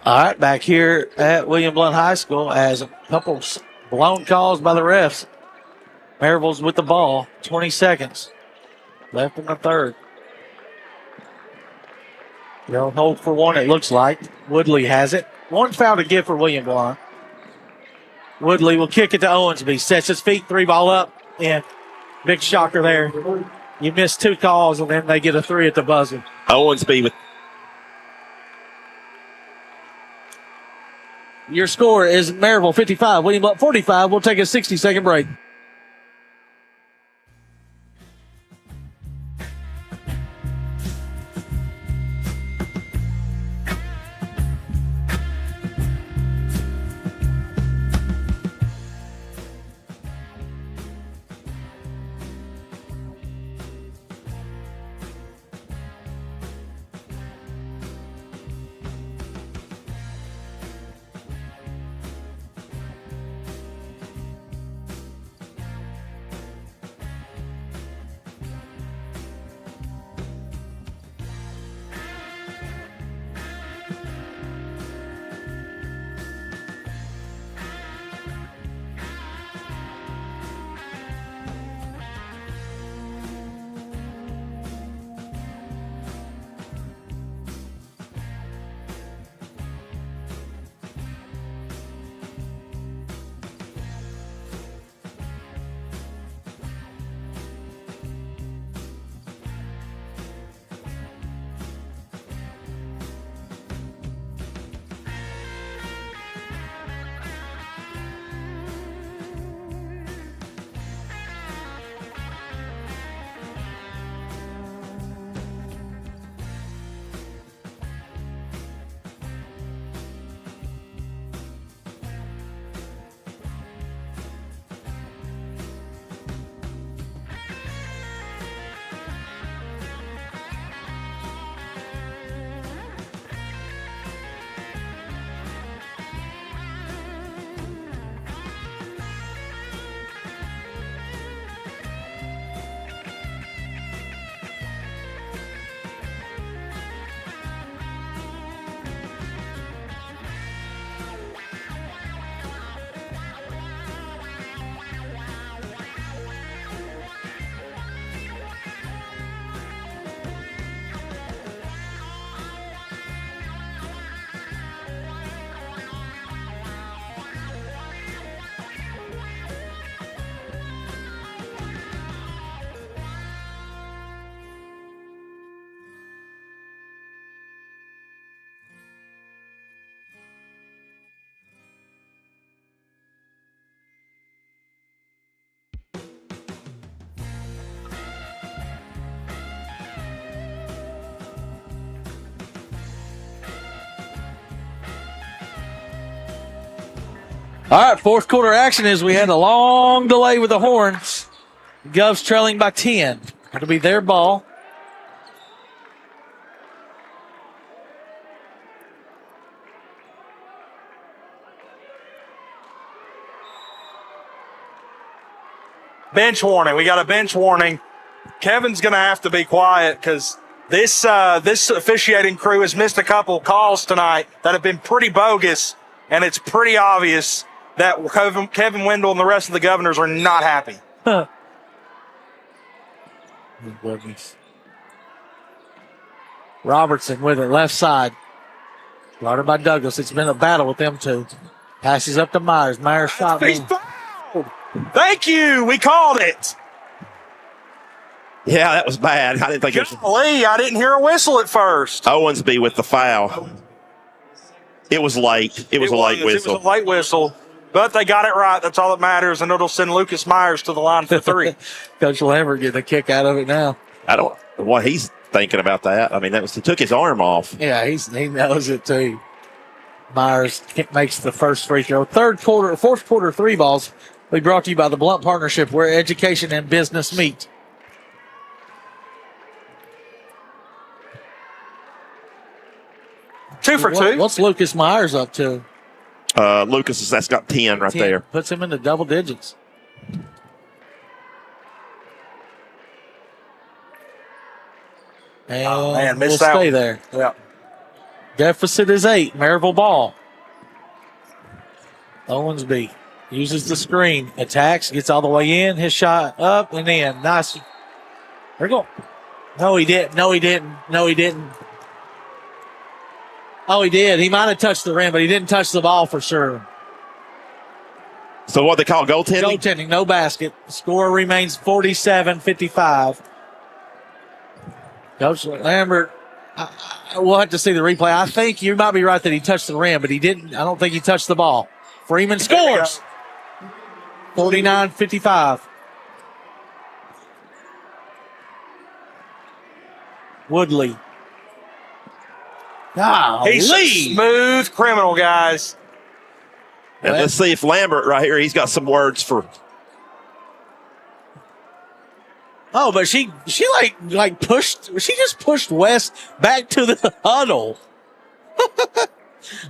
All right, back here at William Blount High School as a couple blown calls by the refs. Maryville's with the ball. 20 seconds left in the third. They'll hold for one, it looks like. Woodley has it. One foul to give for William Blount. Woodley will kick it to Owensby. Sets his feet, 3-ball up. And big shocker there. You miss 2 calls, and then they get a 3 at the buzzer. Owensby with Your score is Maryville 55, William Blount 45. We'll take a 60-second break. All right, fourth quarter action is we had a long delay with the horns. Govs trailing by 10. It'll be their ball. Bench warning. We got a bench warning. Kevin's going to have to be quiet because this officiating crew has missed a couple calls tonight that have been pretty bogus, and it's pretty obvious that Kevin Wendell and the rest of the Governors are not happy. Oh, goodness. Robertson with it, left side. Guarded by Douglas. It's been a battle with them two. Passes up to Myers. Myers shot. He's fouled. Thank you. We called it. Yeah, that was bad. I didn't think it was. Golly, I didn't hear a whistle at first. Owensby with the foul. It was late. It was a late whistle. It was a late whistle, but they got it right. That's all that matters, and it'll send Lucas Myers to the line for 3. Coach Lambert getting a kick out of it now. I don't know what he's thinking about that. I mean, he took his arm off. Yeah, he knows it too. Myers makes the first free throw. Fourth quarter 3 balls. We brought to you by the Blount Partnership, where education and business meet. Two for two. What's Lucas Myers up to? Lucas, that's got 10 right 10. there. Puts him into double digits. And missed we'll that stay one. there. Yeah. Deficit is 8. Maryville ball. Owensby uses the screen. Attacks. Gets all the way in. His shot up and in. Nice. They're going. No, he didn't. No, he didn't. No, he didn't. Oh, he did. He might have touched the rim, but he didn't touch the ball for sure. So what they call goaltending? Goaltending, no basket. Score remains 47-55. Coach Lambert, we'll have to see the replay. I think you might be right that he touched the rim, but he didn't. I don't think he touched the ball. Freeman scores. 49-55. Woodley. He's a smooth criminal, guys. And let's see if Lambert right here, he's got some words for. Oh, but she like pushed. She just pushed West back to the huddle.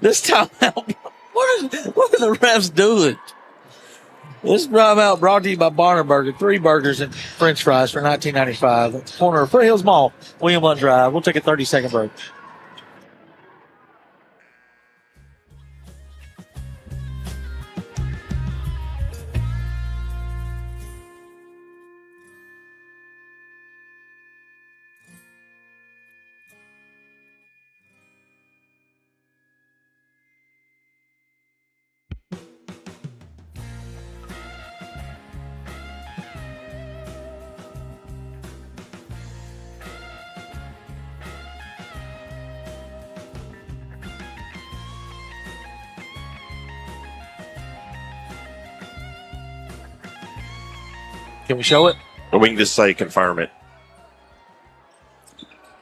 This timeout. What are the refs doing? This timeout brought to you by Barner Burger. 3 burgers and French fries for $19.95. At the corner of Foothills Mall, William Blount Drive. We'll take a 30-second break. Can we show it? Or we can just say confirm it.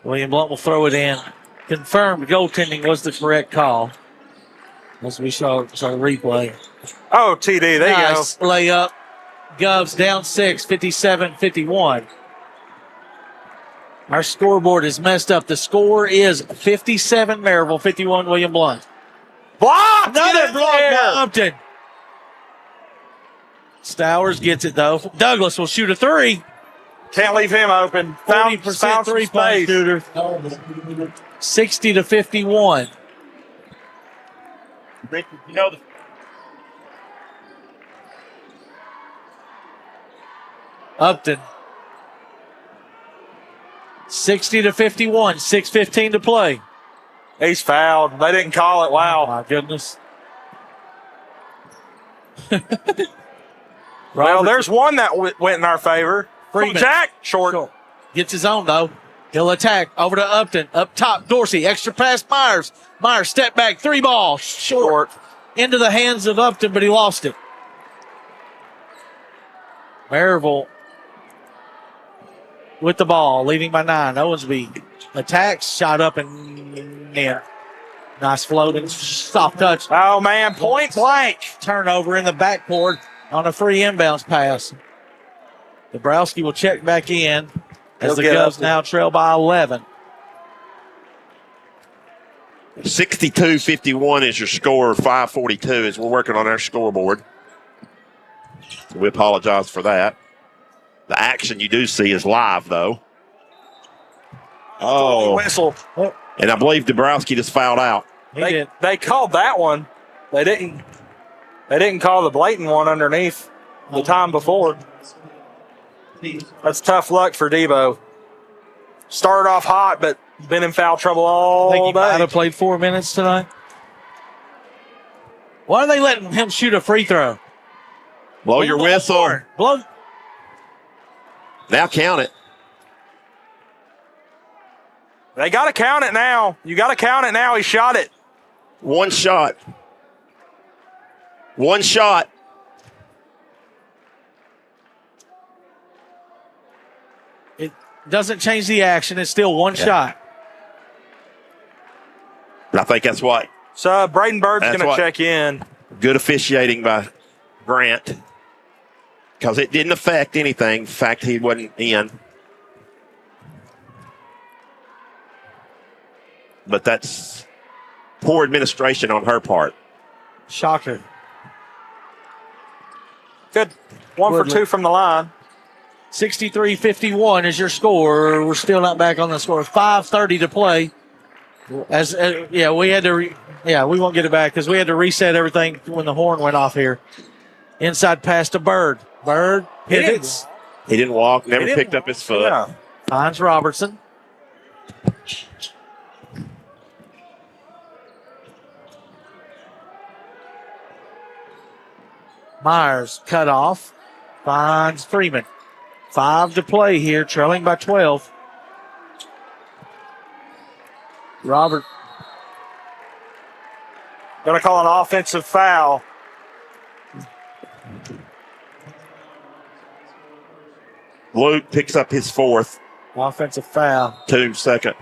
William Blount will throw it in. Confirmed goaltending was the correct call. As we saw the replay. Oh, TD, there Nice layup. Govs down 6, 57-51. Our scoreboard is messed up. The score is 57 Maryville, 51 William Blount. you go. Block! Another block by Upton. Stowers gets it, though. Douglas will shoot a 3. Can't leave him open. 40% three-point shooter. 60-51. You know, Upton. 60-51. 6:15 to play. he's fouled. They didn't call it. Wow. My goodness. Well, there's one that went in our favor. Freeman. Jack, short. Gets his own, though. He'll attack over to Upton. Up top, Dorsey. Extra pass, Myers. Myers, step back, 3 ball. Short. Into the hands of Upton, but he lost it. Maryville with the ball, leading by 9. Owensby attacks, shot up and in. Nice floating, soft touch. Oh, man, point blank. Turnover in the backcourt on a free inbounds pass. Dabrowski will check back in as the Govs now trail by 11. 62-51 is your score. 5:42 as we're working on our scoreboard. We apologize for that. The action you do see is live, though. Oh. Whistle. And I believe Dabrowski just fouled out. They called that one. They didn't call the blatant one underneath the time before. That's tough luck for Debo. Started off hot, but been in foul trouble all I think he might day. have played 4 minutes tonight. Why are they letting him shoot a free throw? Blow your whistle. Blow. Now count it. They got to count it now. You got to count it now. He shot it. One shot. One shot. It doesn't change the action. It's still one shot. And I think that's what. So Braden Bird's That's going to what- check in. Good officiating by Grant. Because it didn't affect anything. In fact, he wasn't in. But that's poor administration on her part. Shocker. Good. 1 for Woodley. 2 from the line. 63-51 is your score. We're still not back on the score. 5:30 to play. We had to. We won't get it back because we had to reset everything when the horn went off here. Inside pass to Bird. Bird pivots. He didn't walk, never didn't picked up his foot. Yeah. Finds Robertson. Myers cut off. Finds Freeman. 5 to play here, trailing by 12. Robert. Going to call an offensive foul. Luke picks up his fourth. Offensive foul. 2 second.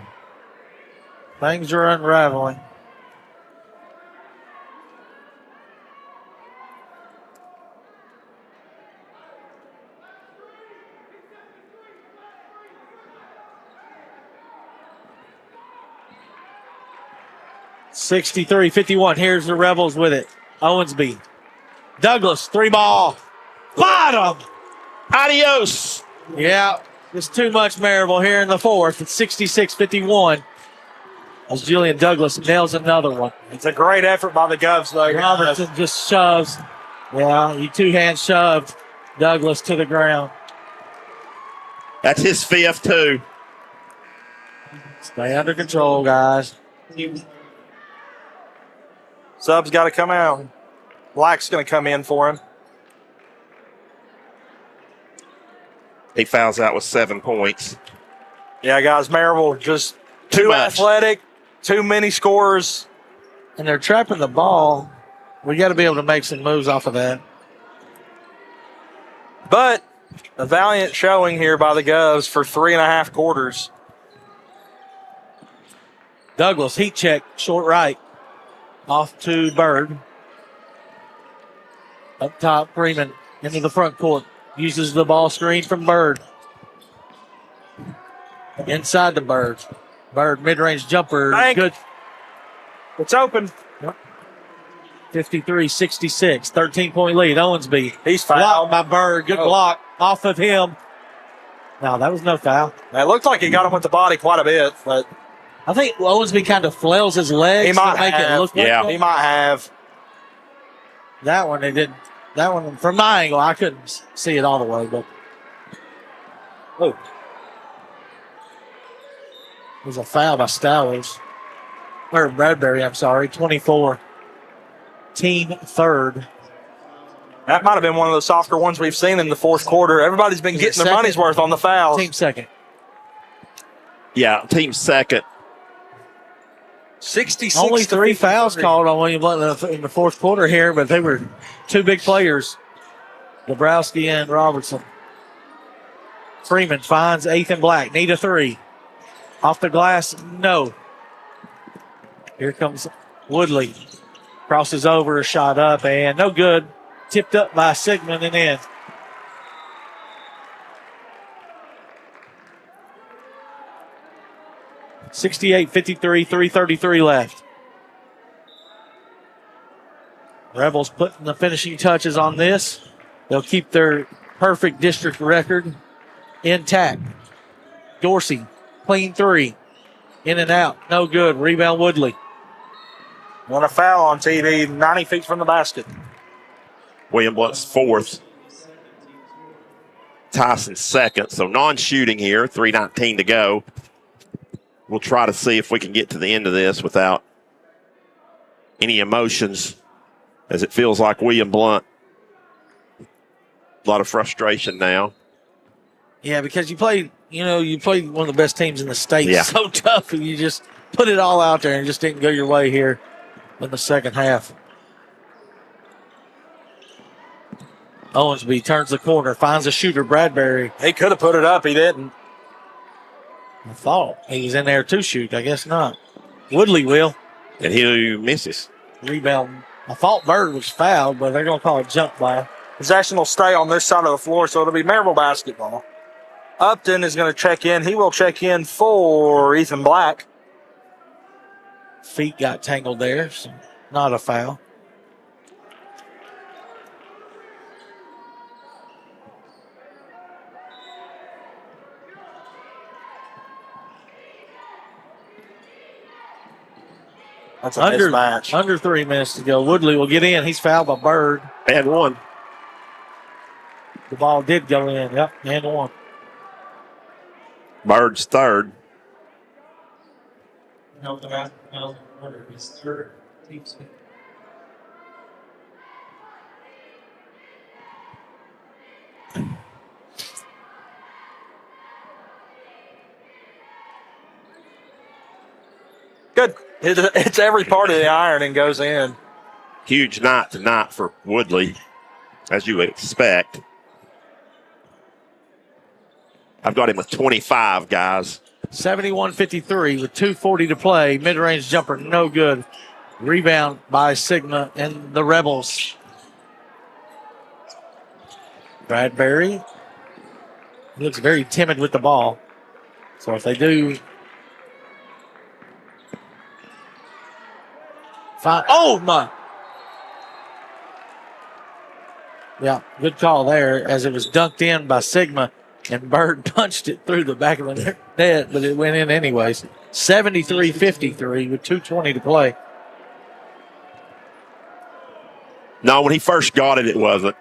Things are unraveling. (63-51). Here's the Rebels with it. Owensby. Douglas, 3-ball. Bottom. Adios. Yeah, it's too much Maryville here in the fourth. It's 66-51. As Julian Douglas nails another one. It's a great effort by the Govs, though. Robertson just shoves. Yeah, he two-hand shoved Douglas to the ground. That's his fifth, too. Stay under control, guys. Sub's got to come out. Black's going to come in for him. He fouls out with 7 points. Yeah, guys, Maryville just too much. athletic, too many scores. And they're trapping the ball. We got to be able to make some moves off of that. But a valiant showing here by the Govs for 3.5 quarters. Douglas, heat check, short right. Off to Bird. Up top, Freeman into the front court. Uses the ball screen from Bird. Inside the Bird. Bird, mid-range jumper. Bank. Good. It's open. 53-66. 13-point lead. Owensby. He's Blocked fouled. by Bird. Good block off of him. No, that was no foul. It looked like he got him with the body quite a bit, but I think Owensby kind of flails his legs he might to make have. it look like Yeah. that. He might have. That one, they didn't. That one, from my angle, I couldn't see it all the way, but. Oh. It was a foul by Stowers. Or Bradbury, I'm sorry. 24. Team third. That might have been one of the softer ones we've seen in the fourth quarter. Everybody's been Is it getting their second? money's worth on the fouls. Team second. Yeah, team second. 66 Only to 3 fouls 53. called on William Blount in the fourth quarter here, but they were 2 big players. Dabrowski and Robertson. Freeman finds 8th and Black. Need a 3. Off the glass, no. Here comes Woodley. Crosses over, a shot up, and no good. Tipped up by Sigmund and in. (68-53), 3:33 left. Rebels putting the finishing touches on this. They'll keep their perfect district record intact. Dorsey, clean 3. In and out, no good. Rebound Woodley. Want a foul on TV, 90 feet from the basket. William Blount's fourth. Tyson's second. So non-shooting here, 3:19 to go. We'll try to see if we can get to the end of this without any emotions, as it feels like William Blount. A lot of frustration now. Yeah, because you played one of the best teams in the state. Yeah. So tough, and you just put it all out there and it just didn't go your way here in the second half. Owensby turns the corner, finds a shooter, Bradbury. He could have put it up. He didn't. I thought he was in there to shoot. I guess not. Woodley will. And he misses. Rebound. I thought Bird was fouled, but they're going to call it jump ball. Possession will stay on this side of the floor, so it'll be Maryville basketball. Upton is going to check in. He will check in for Ethan Black. Feet got tangled there, so not a foul. That's a mismatch. Under 3 minutes to go. Woodley will get in. He's fouled by Bird. And one. The ball did go in. Yep, and one. Bird's third. No, his third. Good. It's every part of the iron and goes in. Huge night tonight for Woodley, as you would expect. I've got him with 25, guys. 71-53 with 2:40 to play. Mid-range jumper, no good. Rebound by Sigma and the Rebels. Bradbury looks very timid with the ball. So if they do find, oh my! Yeah, good call there as it was dunked in by Sigma. And Bird punched it through the back of the net, but it went in anyways. 73-53 with 2:20 to play. No, when he first got it, it wasn't.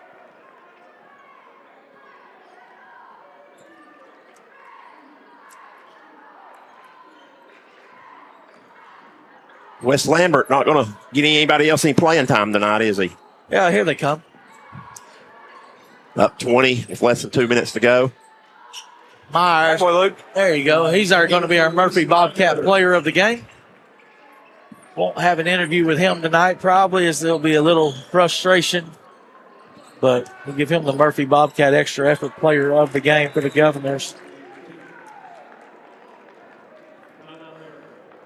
Wes Lambert not going to get anybody else any playing time tonight, is he? Yeah, here they come. Up 20 with less than 2 minutes to go. Myers. Boy, Luke. There you go. He's going to be our Murphy Bobcat player of the game. Won't have an interview with him tonight, probably, as there'll be a little frustration. But we'll give him the Murphy Bobcat extra effort player of the game for the Governors.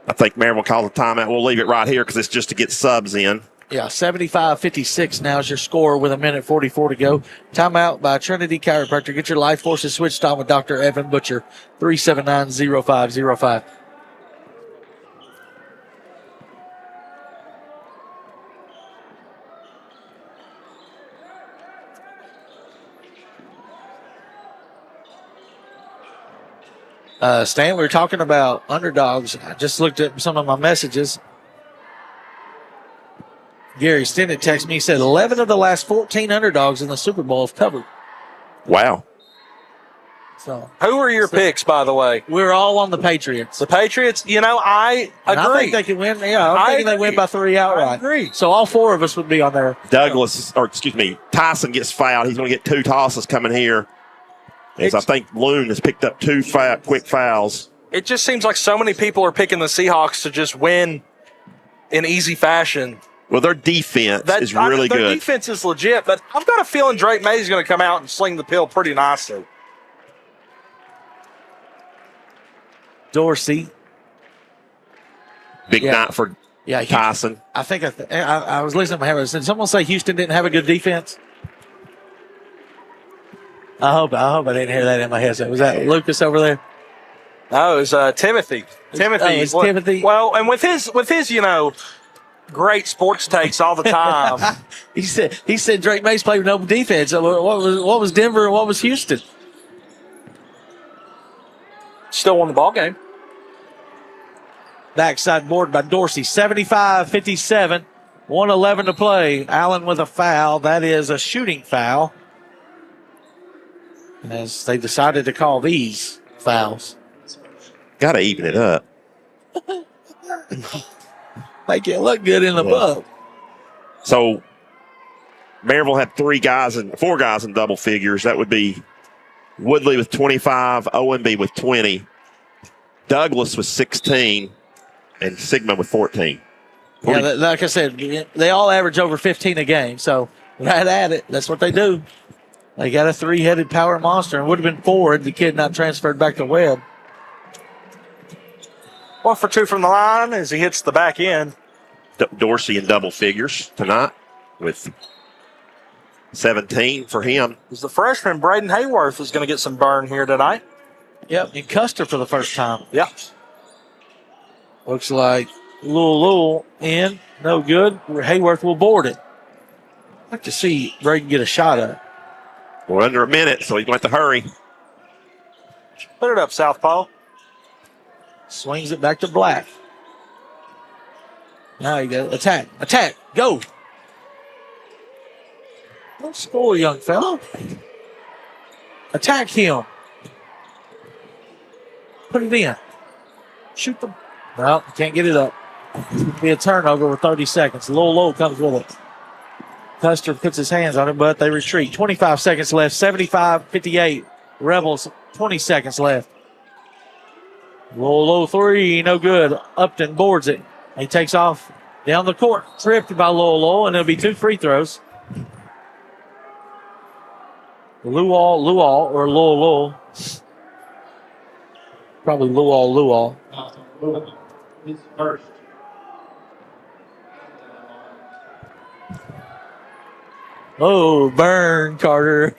I think Maryville called a timeout. We'll leave it right here because it's just to get subs in. Yeah, 75-56 now is your score with 1:44 to go. Timeout by Trinity Chiropractor. Get your life forces switched on with Dr. Evan Butcher, 379-0505. Stan, we were talking about underdogs. I just looked at some of my messages. Gary Stennett texted me. He said 11 of the last 14 underdogs in the Super Bowl have covered. Wow. So, Who are your picks, by the way? we're all on the Patriots. The Patriots? I And agree. I think they can win. Yeah, I'm thinking they win by 3 outright. I agree. So all 4 of us would be on there. Tyson gets fouled. He's going to get 2 tosses coming here. As I think Loon has picked up 2 quick fouls. It just seems like so many people are picking the Seahawks to just win in easy fashion. Well, their defense is really their good. defense is legit, but I've got a feeling Drake May's going to come out and sling the pill pretty nicely. Dorsey. Big night for Tyson. I think I was listening to him. Did someone say Houston didn't have a good defense? I hope I didn't hear that in my headset. Was that Lucas over there? No, it was Timothy. It's Timothy. Well, and with his great sports takes all the time. he said Drake Mays played with no defense. So what was Denver and what was Houston? Still won the ball game. Backside board by Dorsey, 75-57, 1:11 to play. Allen with a foul. That is a shooting foul. as they decided to call these fouls. Got to even it up. Make it look good in the book. So Maryville had four guys in double figures. That would be Woodley with 25, OMB with 20, Douglas with 16, and Sigma with 14. Yeah, like I said, they all average over 15 a game. So right at it, that's what they do. They got a three-headed power monster, and would have been four had the kid not transferred back to Webb. 1 for 2 from the line as he hits the back end. Dorsey in double figures tonight with 17 for him. As the freshman, Braden Hayworth, is going to get some burn here tonight. Yep, and Custer for the first time. Yep. Looks like Louisville in, no good. Hayworth will board it. I'd like to see Braden get a shot at it. We're under a minute, so he's going to have to hurry. Put it up, Southpaw. Swings it back to Black. Now you got attack, go. Don't score, young fella. Attack him. Put it in. Shoot them. No, can't get it up. It'll be a turnover with 30 seconds. Low comes with it. Custer puts his hands on it, but they retreat. 25 seconds left. 75-58. Rebels, 20 seconds left. Low three, no good. Upton boards it. He takes off down the court. Tripped by Low, and it'll be 2 free throws. Lual, or Low. Probably Lual. He's first. Oh, burn, Carter.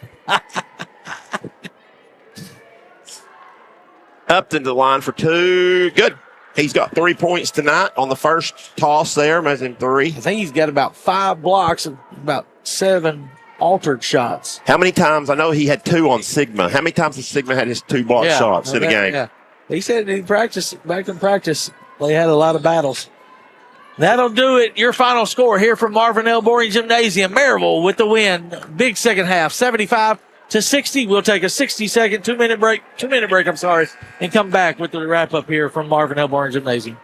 Upton to the line for 2. Good. He's got 3 points tonight on the first toss there. Makes him 3. I think he's got about 5 blocks and about 7 altered shots. How many times? I know he had 2 on Sigma. How many times has Sigma had his 2 block shots in a game? Yeah. He said in practice, back in practice, they had a lot of battles. That'll do it. Your final score here from Maryville Boring Gymnasium. Maryville with the win. Big second half, 75-60. We'll take a 60-second, 2-minute break, and come back with the wrap-up here from Maryville Boring Gymnasium.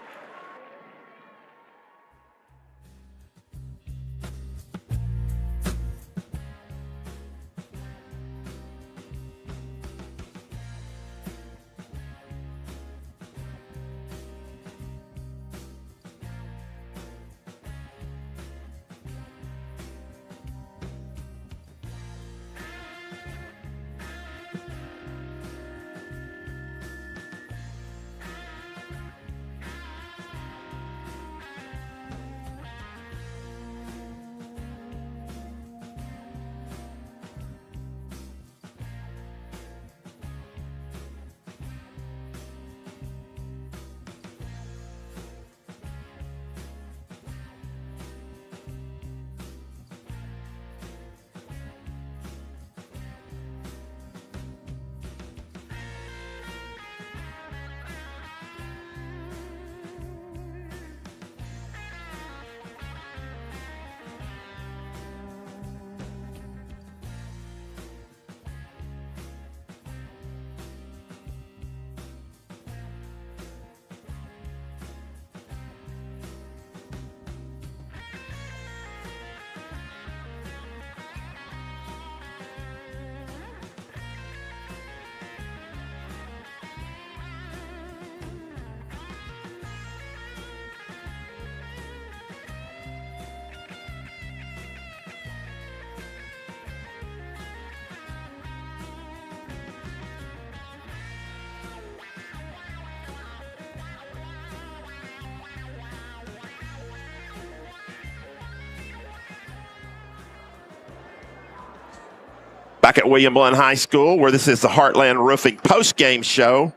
Back at William Blount High School, where this is the Heartland Roofing post-game show,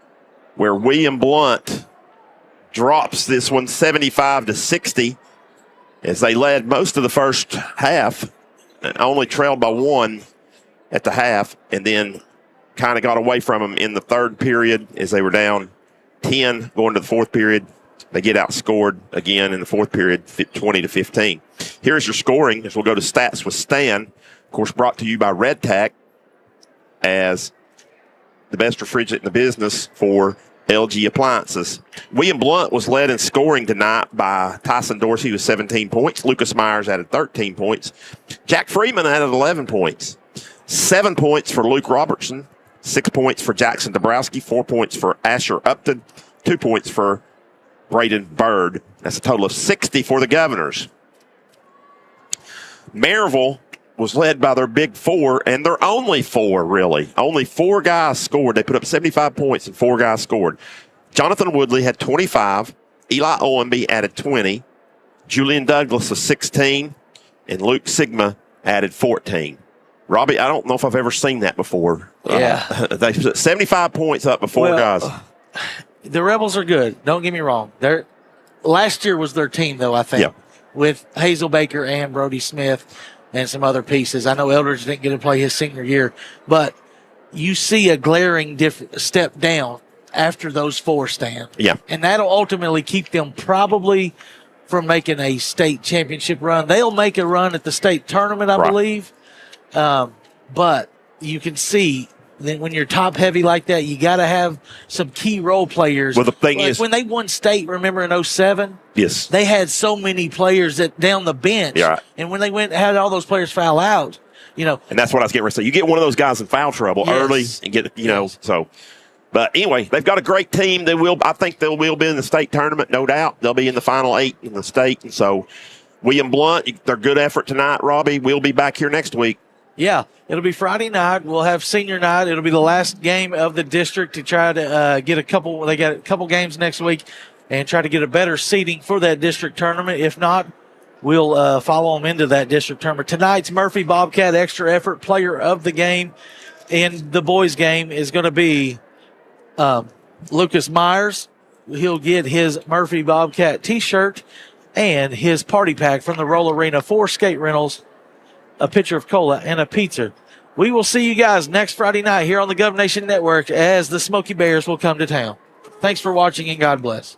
where William Blount drops this one 75-60 as they led most of the first half and only trailed by 1 at the half, and then kind of got away from them in the third period as they were down 10 going to the fourth period. They get outscored again in the fourth period, 20-15. Here's your scoring as we'll go to stats with Stan. Of course, brought to you by Red Tack, as the best refrigerant in the business for LG Appliances. William Blount was led in scoring tonight by Tyson Dorsey with 17 points. Lucas Myers added 13 points. Jack Freeman added 11 points. 7 points for Luke Robertson. 6 points for Jackson Dabrowski. 4 points for Asher Upton. 2 points for Braden Bird. That's a total of 60 for the Governors. Maryville was led by their big four, and their only four, really. Only 4 guys scored. They put up 75 points, and 4 guys scored. Jonathan Woodley had 25. Eli Owenby added 20. Julian Douglas was 16, and Luke Sigma added 14. Robbie, I don't know if I've ever seen that before. Yeah. They put 75 points up with 4 guys. The Rebels are good. Don't get me wrong. Last year was their team, though, I think, Yeah. with Hazel Baker and Brody Smith and some other pieces. I know Eldridge didn't get to play his senior year, but you see a glaring step down after those 4 stand. Yeah. And that'll ultimately keep them probably from making a state championship run. They'll make a run at the state tournament, I Right. believe. But you can see that when you're top heavy like that, you got to have some key role players. Well, the thing like is, when they won state, remember in 07? yes. They had so many players that down the bench. Yeah, right. And when they had all those players foul out, And that's what I was getting ready to say. You get one of those guys in foul trouble Yes. early and get, so. But anyway, they've got a great team. I think they will be in the state tournament, no doubt. They'll be in the final 8 in the state. And so, William Blount, their good effort tonight, Robbie. We'll be back here next week. Yeah, it'll be Friday night. We'll have senior night. It'll be the last game of the district to try to get a couple. They got a couple games next week and try to get a better seeding for that district tournament. If not, we'll follow them into that district tournament. Tonight's Murphy Bobcat extra effort player of the game in the boys game is going to be Lucas Myers. He'll get his Murphy Bobcat t-shirt and his party pack from the Roll Arena for skate rentals, a pitcher of cola, and a pizza. We will see you guys next Friday night here on the Gov Nation Network as the Smoky Bears will come to town. Thanks for watching, and God bless.